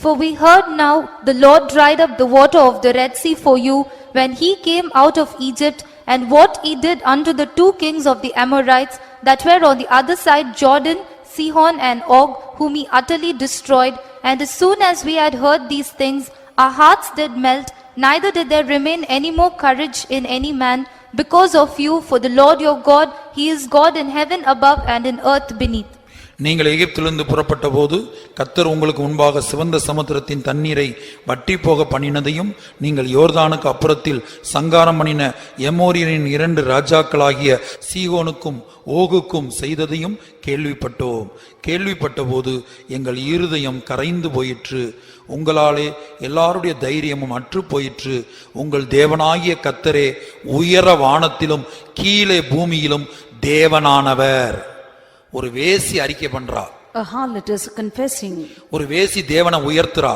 For we heard now the Lord dried up the water of the Red Sea for you when he came out of Egypt, and what he did unto the 2 kings of the Amorites that were on the other side Jordan, Sihon and Og, whom he utterly destroyed. And as soon as we had heard these things, our hearts did melt, neither did there remain any more courage in any man, because of you, for the Lord your God, he is God in heaven above and in earth beneath. நீங்கள் எகிப்திலிருந்து புறப்பட்ட போது கர்த்தர் உங்களுக்கு முன்பாக சிவந்த சமுத்திரத்தின் தண்ணீரை வற்றி போக பண்ணினதையும் நீங்கள் யோர்தானுக்கு அப்புறத்தில் சங்காரம் பண்ணின எமோரியரின் 2 ராஜாக்களாகிய சீகோனுக்கும் ஓகுக்கும் செய்ததையும் கேள்விப்பட்ட போது எங்கள் இருதயம் கரைந்து போயிற்று. உங்களாலே எல்லாருடைய தைரியமும் அற்று போயிற்று. உங்கள் தேவனாகிய கர்த்தரே உயர வானத்திலும் கீழே பூமியிலும் தேவனானவர். ஒரு வேசி அறிக்கை பண்றா. A harlot is confessing. ஒரு வேசி தேவனை உயர்த்துறா.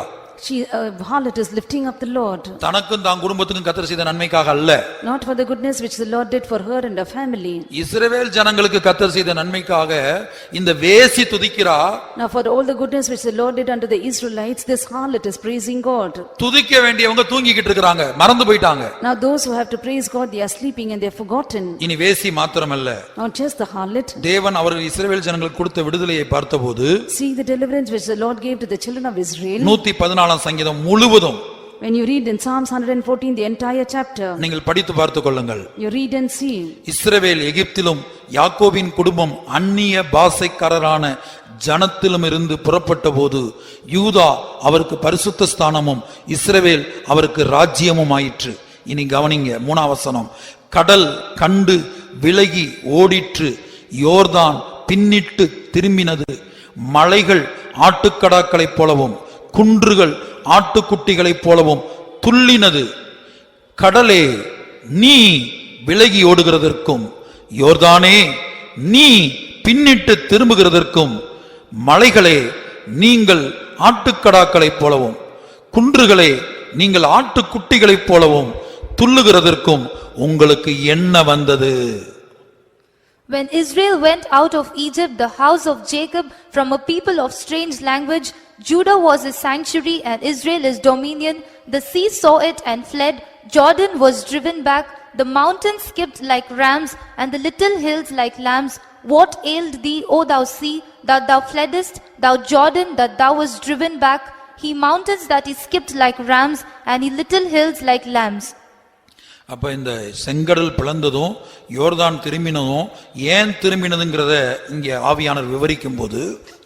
Harlot is lifting up the Lord. தனக்கும் தான் குடும்பத்துக்கும் கர்த்தர் செய்த நன்மைக்காக அல்ல. Not for the goodness which the Lord did for her and her family. இஸ்ரவேல் ஜனங்களுக்கு கர்த்தர் செய்த நன்மைக்காக இந்த வேசி துதிக்கிறா. Now for all the goodness which the Lord did unto the Israelites, this harlot is praising God. துதிக்க வேண்டியவங்க தூங்கிக்கிட்டு இருக்காங்க, மறந்து போயிட்டாங்க. Now those who have to praise God, they are sleeping and they are forgotten. இனி வேசி மாத்திரமல்ல, Not just the harlot. தேவன் அவர்கள் இஸ்ரவேல் ஜனங்களுக்கு கொடுத்த விடுதலையை பார்த்தபோது See the deliverance which the Lord gave to the children of Israel. 114 சங்கீதம் முழுவதும் When you read in Psalms 114 the entire chapter, நீங்கள் படித்து பார்த்துக் கொள்ளுங்கள். you read and see. இஸ்ரவேல் எகிப்திலும் யாக்கோபின் குடும்பம் அந்நிய பாஷைக்காரரான ஜனத்திலும் இருந்து புறப்பட்ட போது யூதா அவருக்கு பரிசுத்த ஸ்தானமும் இஸ்ரவேல் அவருக்கு ராஜ்யமும் ஆயிற்று. இனி கவனிங்க 3ஆம் வசனம். கடல் கண்டு விலகி ஓடிற்று, யோர்தான் பின்னிட்டு திரும்பினது, மலைகள் ஆட்டுக்கடாக்களைப் போலவும் குன்றுகள் ஆட்டுக்குட்டிகளைப் போலவும் துள்ளினது. கடலே நீ விலகி ஓடுகிறதற்கும், யோர்தானே நீ பின்னிட்டு திரும்புகிறதற்கும், மலைகளே நீங்கள் ஆட்டுக்கடாக்களைப் போலவும் குன்றுகளே நீங்கள் ஆட்டுக்குட்டிகளைப் போலவும் துள்ளுகிறதற்கும் உங்களுக்கு என்ன வந்தது? When Israel went out of Egypt, the house of Jacob, from a people of strange language, Judah was his sanctuary and Israel his dominion. The sea saw it and fled. Jordan was driven back. The mountains skipped like rams and the little hills like lambs. What ailed thee, O thou sea, that thou fleddest, thou Jordan, that thou wast driven back? He mountains that he skipped like rams and he little hills like lambs. அப்ப இந்த செங்கடல் பிளந்ததும் யோர்தான் திரும்பினதும் ஏன் திரும்பினதுங்கிறத இங்கே ஆவியானவர் விவரிக்கும் போது,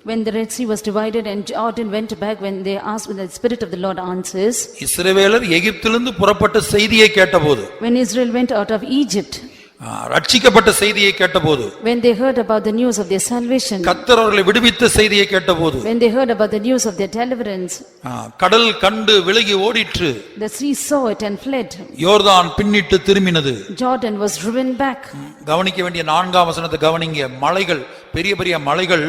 when the Red Sea was divided and Jordan went back, when they asked, when the Spirit of the Lord answers, இஸ்ரவேலர் எகிப்திலிருந்து புறப்பட்ட செய்தியை கேட்டபோது, when Israel went out of Egypt, ரட்சிக்கப்பட்ட செய்தியை கேட்டபோது, when they heard about the news of their salvation, கர்த்தர் அவர்களை விடுவித்த செய்தியை கேட்டபோது, when they heard about the news of their deliverance, கடல் கண்டு விலகி ஓடிற்று, the sea saw it and fled, யோர்தான் பின்னிட்டு திரும்பினது, Jordan was driven back. கவனிக்க வேண்டிய 4ஆம் வசனத்தை கவனிங்க. மலைகள், பெரிய பெரிய மலைகள்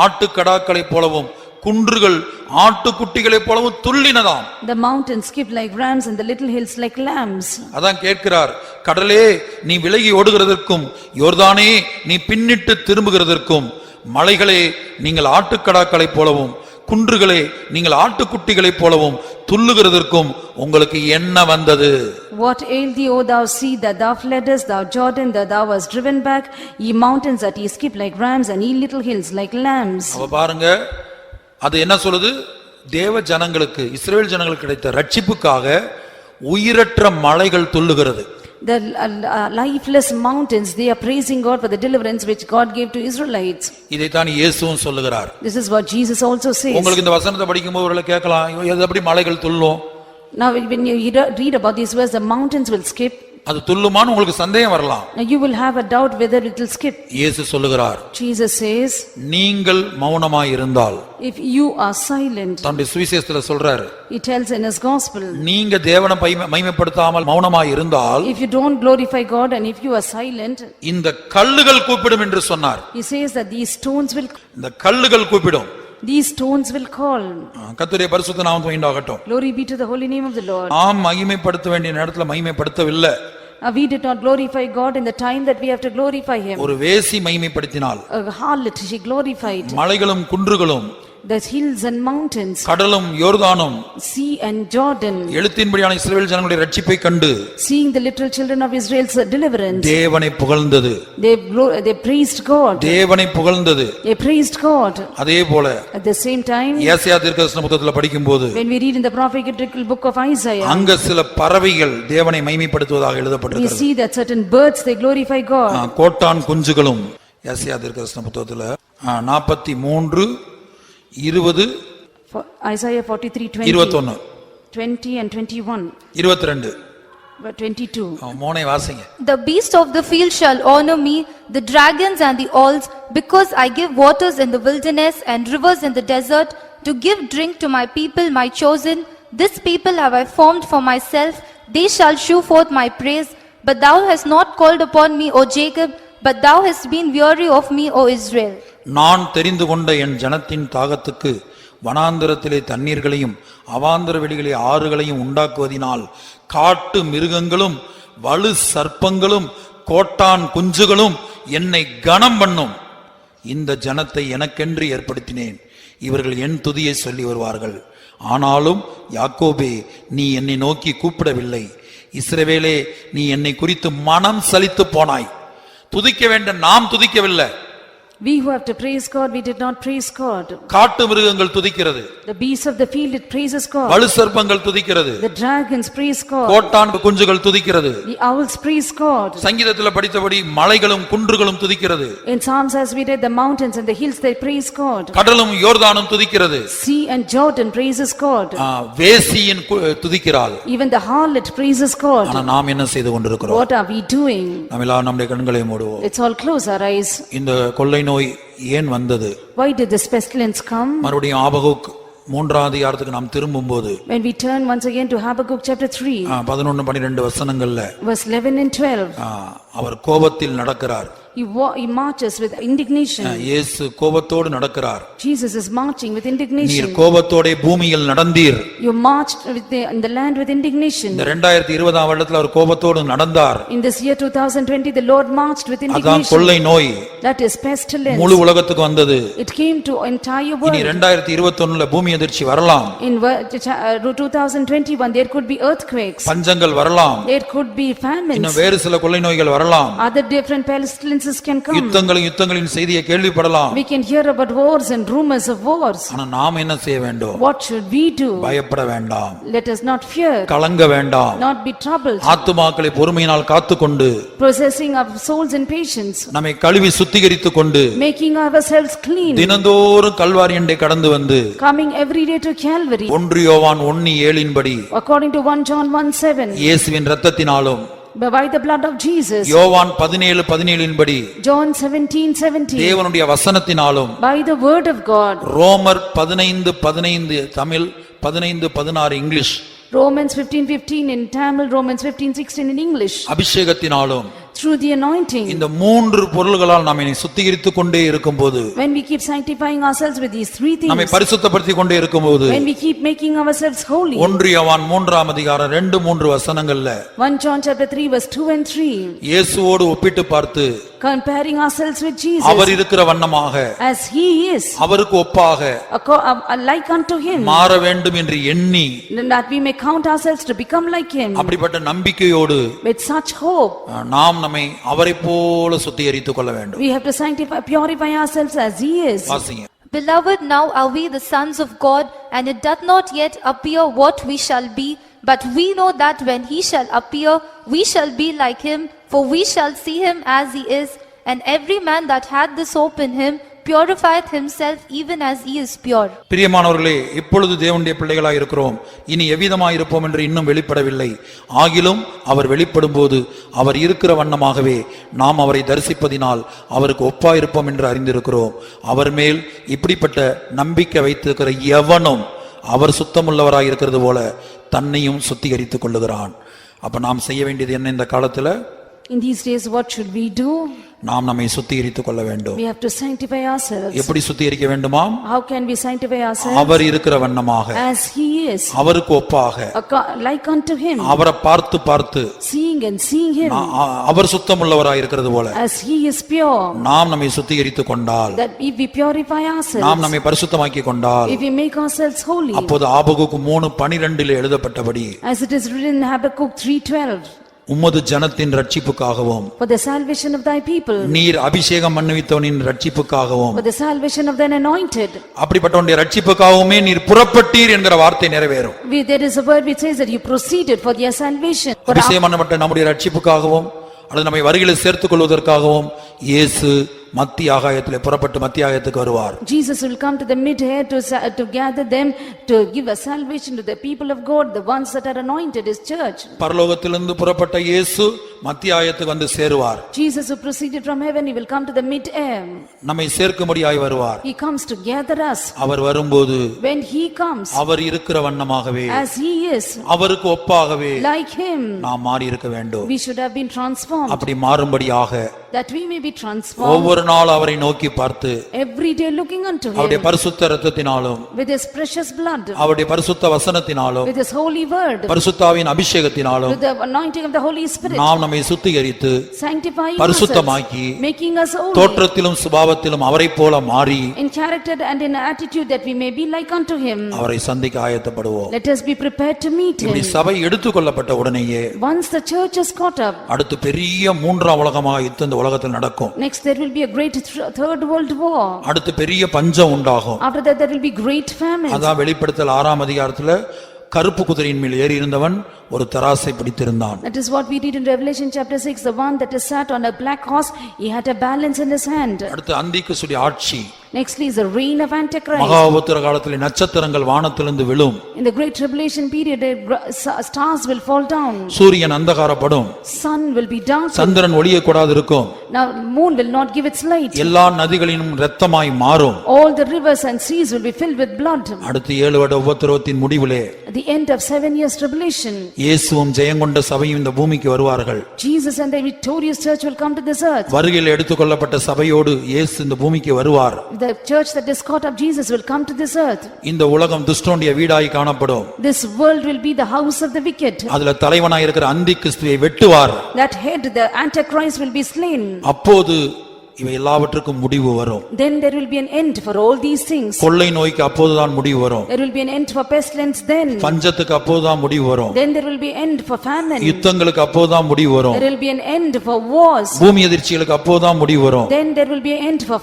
ஆட்டுக்கடாக்களைப் போலவும் குன்றுகள் ஆட்டுக்குட்டிகளைப் போலவும் துள்ளினதாம். The mountains skipped like rams and the little hills like lambs. அதான் கேட்கிறார், கடலே நீ விலகி ஓடுகிறதற்கும், யோர்தானே நீ பின்னிட்டு திரும்புகிறதற்கும், மலைகளே நீங்கள் ஆட்டுக்கடாக்களைப் போலவும் குன்றுகளே நீங்கள் ஆட்டுக்குட்டிகளைப் போலவும் துள்ளுகிறதற்கும் உங்களுக்கு என்ன வந்தது? What ailed thee, O thou sea, that thou fleddest, thou Jordan, that thou wast driven back, ye mountains that ye skip like rams, and ye little hills like lambs. அவ பாருங்க, அது என்ன சொல்லுது? தேவ ஜனங்களுக்கு, இஸ்ரவேல் ஜனங்களுக்கு கிடைத்த ரட்சிப்புக்காக உயிரற்ற மலைகள் துள்ளுகிறது. The lifeless mountains, they are praising God for the deliverance which God gave to Israelites. இதைத்தான் இயேசுவும் சொல்லுகிறார். This is what Jesus also says. உங்களுக்கு இந்த வசனத்தை படிக்கும்போது ஒருவேளை கேட்கலாம், எது எப்படி மலைகள் துள்ளும்? Now when you read about these words, the mountains will skip. அது துள்ளுமான்னு உங்களுக்கு சந்தேகம் வரலாம். Now you will have a doubt whether it will skip. இயேசு சொல்லுகிறார், Jesus says, நீங்கள் மௌனமாய் இருந்தால், if you are silent, தன்னுடைய சுவிசேஷத்துல சொல்றாரு, he tells in his gospel, நீங்க தேவனை மகிமைப்படுத்தாமல் மௌனமாய் இருந்தால், if you don't glorify God and if you are silent, இந்த கல்லுகள் கூப்பிடும் என்று சொன்னார். he says that these stones will, இந்த கல்லுகள் கூப்பிடும். these stones will call. கர்த்தருடைய பரிசுத்த நாமம் உண்டாகட்டும். Glory be to the holy name of the Lord. நாம் மகிமைப்படுத்த வேண்டிய நேரத்துல மகிமைப்படுத்தவில்லை. We did not glorify God in the time that we have to glorify him. ஒரு வேசி மகிமைப்படுத்தினாள். A harlot she glorified. மலைகளும் குன்றுகளும், The hills and mountains, கடலும் யோர்தானும், sea and Jordan, எழுத்தின்படியான இஸ்ரவேல் ஜனங்களுடைய ரட்சிப்பை கண்டு seeing the little children of Israel's deliverance, தேவனை புகழ்ந்தது. they praised God. தேவனை புகழ்ந்தது. They praised God. அதே போல At the same time, ஏசாயா தீர்க்கதரிசன புத்தகத்துல படிக்கும்போது, when we read in the prophetical book of Isaiah, அங்க சில பறவைகள் தேவனை மகிமைப்படுத்துவதாக we எழுதப்பட்டிருக்கிறது. see that certain birds they glorify God. கோட்டான் குஞ்சுகளும், ஏசாயா தீர்க்கதரிசன புத்தகத்துல 43 20 For Isaiah 43:20, 21 20 and 21, 22 but 22. மோனை வாசிங்க. The beasts of the field shall honor me, the dragons and the owls, because I give waters in the wilderness and rivers in the desert, to give drink to my people, my chosen. This people have I formed for myself, they shall shew forth my praise. But thou hast not called upon me, O Jacob, but thou hast been weary of me, O Israel. நான் தெரிந்து கொண்ட என் ஜனத்தின் தாகத்துக்கு வனாந்தரத்திலே தண்ணீர்களையும் அவாந்தர வெளிகளே ஆறுகளையும் உண்டாக்குவதினால் காட்டு மிருகங்களும் வலு சர்ப்பங்களும் கோட்டான் குஞ்சுகளும் என்னை கனம் பண்ணும். இந்த ஜனத்தை எனக்கென்று ஏற்படுத்தினேன், இவர்கள் என் துதியை சொல்லி வருவார்கள். ஆனாலும் யாக்கோபே, நீ என்னை நோக்கி கூப்பிடவில்லை, இஸ்ரவேலே நீ என்னை குறித்து மனம் சலித்து போனாய். துதிக்க வேண்டும், நாம் துதிக்கவில்லை. We who have to praise God, we did not praise God. காட்டு மிருகங்கள் துதிக்கிறது, The beasts of the field, it praises God. வலு சர்ப்பங்கள் துதிக்கிறது, The dragons praise God. கோட்டான் குஞ்சுகள் துதிக்கிறது. The owls praise God. சங்கீதத்தில் படித்தபடி மலைகளும் குன்றுகளும் துதிக்கிறது. In Psalms as we read, the mountains and the hills they praise God. கடலும் யோர்தானும் துதிக்கிறது. Sea and Jordan praises God. வேசியின் துதிக்கிறாள். Even the harlot praises God. ஆனா நாம் என்ன செய்து கொண்டிருக்கிறோம்? What are we doing? நாம் எல்லாம் நம்முடைய கண்களை மூடுவோம். Let's all close our eyes. இந்த கொள்ளை நோய் ஏன் வந்தது? Why did this pestilence come? மறுபடியும் ஆபகுக் 3ஆம் அதிகாரத்துக்கு நாம் திரும்பும்போது, When we turn once again to Habakkuk chapter 3, 11-12 வசனங்கள்ல verse 11 and 12, அவர் கோபத்தில் நடக்கிறார். he marches with indignation. இயேசு கோபத்தோடு நடக்கிறார். Jesus is marching with நீர் indignation. கோபத்தோட பூமியில் நடந்தீர். You marched in the land with indignation. இந்த 2020ஆம் வருடத்துல அவர் கோபத்தோடு நடந்தார். In this year 2020, the Lord marched with அதான் indignation. கொள்ளை நோய் That is pestilence. முழு உலகத்துக்கு வந்தது. It came to entire இனி world. 2021ல பூமி அதிர்ச்சி வரலாம். In 2021, there could be earthquakes. பஞ்சங்கள் வரலாம். There could be famines. இன்னும் வேறு சில கொள்ளை நோய்கள் வரலாம். Other different pestilences can come. யுத்தங்களின் செய்தியை கேள்விப்படலாம். We can hear about wars and rumors of wars. ஆனா நாம் என்ன செய்ய வேண்டும்? What should we do? பயப்பட வேண்டாம், Let us not fear, கலங்க வேண்டாம். not be troubled, ஆத்துமாக்களை பொறுமையினால் காத்துக்கொண்டு, possessing our souls in patience, நம்மை கழுவி சுத்திகரித்துக் கொண்டு, making ourselves clean, தினந்தோறும் கல்வாரியண்டை கடந்து வந்து, coming every day to Calvary. 1 யோவான் 1:7 படி According to 1 John 1:7, இயேசுவின் இரத்தத்தினாலும் by the blood of Jesus. யோவான் 17:17 படி John 17:17, தேவனுடைய வசனத்தினாலும் by the word of God. ரோமர் 15:15 Tamil, 15:16 English, Romans 15:15 in Tamil, Romans 15:16 in English. அபிஷேகத்தினாலும் Through the anointing. இந்த 3 பொருள்களால் நம்மை சுத்திகரித்துக் கொண்டே இருக்கும்போது, When we keep sanctifying ourselves with these three நம்மை things, பரிசுத்தப்படுத்திக் கொண்டே இருக்கும்போது, when we keep making ourselves holy. 1 யோவான் 3ஆம் அதிகாரம் 2-3 வசனங்கள்ல 1 John chapter 3 verse 2 and 3, இயேசுவோடு ஒப்பிட்டு பார்த்து, comparing ourselves with our Jesus இருக்கிற வண்ணமாக, as he is, அவருக்கு ஒப்பாக like unto him, மாற வேண்டும் என்று எண்ணி, that we may count ourselves to become like him. அப்படிப்பட்ட நம்பிக்கையோடு With such hope, நாம் நம்மை அவரை போல சுத்திகரித்துக் கொள்ள வேண்டும். we have to purify ourselves as he is. வாசிங்க. Beloved, now are we the sons of God, and it doth not yet appear what we shall be, but we know that when he shall appear, we shall be like him, for we shall see him as he is. And every man that hath this hope in him purifieth himself even as he is pure. பிரியமானவர்களே, இப்பொழுது தேவனுடைய பிள்ளைகளாய் இருக்கிறோம், இனி எவ்விதமாய் இருப்போம் என்று இன்னும் வெளிப்படவில்லை. ஆகிலும் அவர் வெளிப்படும்போது அவர் இருக்கிற வண்ணமாகவே நாம் அவரை தரிசிப்பதினால் அவருக்கு ஒப்பாயிருப்போம் என்று அறிந்திருக்கிறோம். அவர் மேல் இப்படிப்பட்ட நம்பிக்கை வைத்திருக்கிற எவனும் அவர் சுத்தமுள்ளவராய் இருக்கிறது போல தன்னையும் சுத்திகரித்துக் கொள்ளுகிறான். அப்ப நாம் செய்ய வேண்டியது என்ன இந்த காலத்துல? In these days, what should we do? நாம் நம்மை சுத்திகரித்துக் கொள்ள வேண்டும். We have to sanctify ourselves. எப்படி சுத்திகரிக்க வேண்டுமாம்? How can we sanctify ourselves? அவர் இருக்கிற வண்ணமாக, As he is, அவருக்கு ஒப்பாக, like unto him, அவரை பார்த்து பார்த்து, seeing and seeing him, அவர் சுத்தமுள்ளவராய் இருக்கிறது போல as he is pure, நாம் நம்மை சுத்திகரித்துக் கொண்டால், that if we purify ourselves, நாம் நம்மை பரிசுத்தமாக்கி கொண்டால், if we make ourselves holy, அப்போது ஆபகுக்கு 3:12 எழுதப்பட்டபடி, as it is written in Habakkuk 3:12, உமது ஜனத்தின் ரட்சிப்புக்காகவும், for the salvation of thy people, நீர் அபிஷேகம் பண்ணுவித்தவனின் ரட்சிப்புக்காகவும், for the salvation of thine anointed, அப்படிப்பட்டவனுடைய ரட்சிப்புக்காகவுமே நீர் புறப்பட்டீர் என்கிற வார்த்தை நிறைவேறும். there is a word which says that you proceeded for their salvation. For அபிஷேகம் பண்ணப்பட்ட நம்முடைய ரட்சிப்புக்காகவும் அல்லது நம்மை வருகையில் சேர்த்துக் கொள்வதற்காகவும் இயேசு மத்திய ஆகாயத்திலே புறப்பட்டு மத்திய ஆகாயத்துக்கு வருவார். Jesus will come to the mid-air to gather them, to give a salvation to the people of God, the ones that are anointed, his church. பரலோகத்திலிருந்து புறப்பட்ட இயேசு மத்திய ஆகாயத்துக்கு வந்து சேருவார். Jesus who proceeded from heaven, he will come to the mid-air. நம்மை சேர்க்கும்படியாய் வருவார். He comes to gather us. அவர் வரும்போது When he comes, அவர் இருக்கிற வண்ணமாகவே, as he is, அவருக்கு ஒப்பாகவே like him, நாம் மாறி இருக்க வேண்டும். we should have been transformed, அப்படி மாறும்படியாக that we may be transformed, ஒவ்வொரு நாள் அவரை நோக்கி பார்த்து, every day looking unto அவருடைய him, பரிசுத்த இரத்தத்தினாலும் with his precious blood, அவருடைய பரிசுத்த வசனத்தினாலும் with his holy word, பரிசுத்தாவின் அபிஷேகத்தினாலும் with the anointing of the Holy Spirit, நாம் நம்மை சுத்திகரித்து sanctifying பரிசுத்தமாக்கி ourselves, making us holy, தோற்றத்திலும் சுபாவத்திலும் அவரைப் போல மாறி in character and in attitude, that we may be like unto him. அவரை சந்திக்க ஆயத்தப்படுவோம். Let us be prepared to meet him. இப்படி சபை எடுத்துக்கொள்ளப்பட்ட உடனேயே Once the church is caught up, அடுத்து பெரிய 3ஆம் உலகமாக இந்த உலகத்தில் நடக்கும். next there will be a great third world war. அடுத்து பெரிய பஞ்சம் உண்டாகும். After that there will be great famine. அதான் வெளிப்படுத்தல் 6ஆம் அதிகாரத்துல கருப்பு குதிரையின் மேல் ஏறி இருந்தவன் ஒரு தராசை பிடித்திருந்தான். That is what we read in Revelation chapter 6. The one that is sat on a black horse, he had a balance in his hand. அடுத்து அந்திகிறிஸ்துடைய ஆட்சி. Nextly is the reign of Antichrist. மகா உபத்திர காலத்திலே நட்சத்திரங்கள் வானத்திலிருந்து விழும். In the great tribulation period, stars will fall down. சூரியன் அந்தகாரப்படும். Sun will be darkened. சந்திரன் ஒளியக்கூடாது இருக்கும். Now moon will not give its light. எல்லா நதிகளிலும் இரத்தமாய் மாறும். All the rivers and seas will be filled with blood. அடுத்து 7 வருட உபத்திரவத்தின் முடிவிலே, At the end of 7 years tribulation, இயேசுவும் ஜெயங்கொண்ட சபையும் இந்த பூமிக்கு வருவார்கள். Jesus and the victorious church will come to this earth. வருகையில் எடுத்துக்கொள்ளப்பட்ட சபையோடு இயேசு இந்த பூமிக்கு வருவார். The church that is caught up, Jesus will come to this earth. இந்த உலகம் துஷ்டனுடைய வீடாய் காணப்படும். This world will be the house of the wicked. அதுல தலைவனாய் இருக்கிற அந்திகிறிஸ்துவை வெட்டுவார். That head, the Antichrist, will be slain. அப்போது இவை எல்லாவற்றுக்கும் முடிவு வரும். Then there will be an end for all these things. கொள்ளை நோய்க்கு அப்போதுதான் முடிவு வரும். There will be an end for pestilence then. பஞ்சத்துக்கு அப்போதுதான் முடிவு வரும். Then there will be end for famine. யுத்தங்களுக்கு அப்போதுதான் முடிவு வரும். There will be an end for wars. பூமி எதிர்ச்சிகளுக்கு அப்போதுதான் முடிவு வரும். Then there will be an end for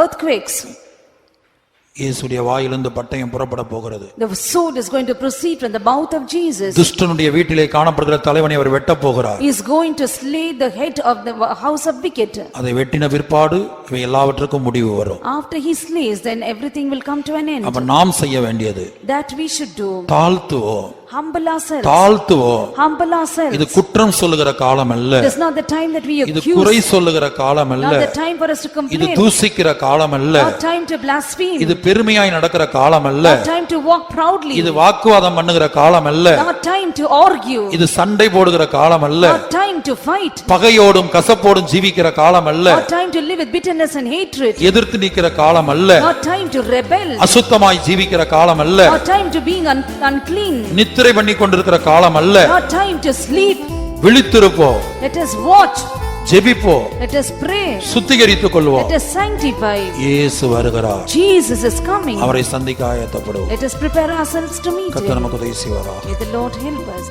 earthquakes. இயேசுடைய வாயிலிருந்து பட்டயம் புறப்பட போகிறது. The sword is going to proceed from the mouth of Jesus. துஷ்டனுடைய வீட்டிலே காணப்படுகிற தலைவனை அவர் வெட்ட போகிறார். He is going to slay the head of the house of wicked. அதை வெட்டின பிற்பாடு இவை எல்லாவற்றுக்கும் முடிவு வரும். After he slays, then everything will come to an end. அப்ப நாம் செய்ய வேண்டியது That we should do. தாழ்த்துவோம். Humble ourselves. தாழ்த்துவோம். Humble ourselves. இது குற்றம் சொல்லுகிற காலம் அல்ல. It is not the time that we இது accuse. குறை சொல்லுகிற காலம் அல்ல. Not the time for us to இது complain. தூசிக்கிற காலம் அல்ல. Not time to blaspheme. இது பெருமையாய் நடக்கிற காலம் அல்ல. Not time to walk proudly. இது வாக்குவாதம் பண்ணுகிற காலம் அல்ல. Not time to argue. இது சண்டை போடுகிற காலம் அல்ல. Not time to fight. பகையோடும் கசப்போடும் ஜீவிக்கிற காலம் அல்ல. Not time to live with bitterness and hatred. எதிர்த்து நிக்கிற காலம் அல்ல. Not time to rebel. அசுத்தமாய் ஜீவிக்கிற காலம் அல்ல. Not time to being unclean. நித்திரை பண்ணி கொண்டிருக்கிற காலம் அல்ல. Not time to sleep. விழித்திருப்போம். Let us watch. ஜெபிப்போம். Let us pray. சுத்திகரித்துக் கொள்வோம். Let us sanctify. இயேசு வருகிறார். Jesus is coming. அவரை சந்திக்க ஆயத்தப்படுவோம். Let us prepare ourselves to meet கர்த்தர் him. நமக்கு உதவி செய்வாராக. May the Lord help us.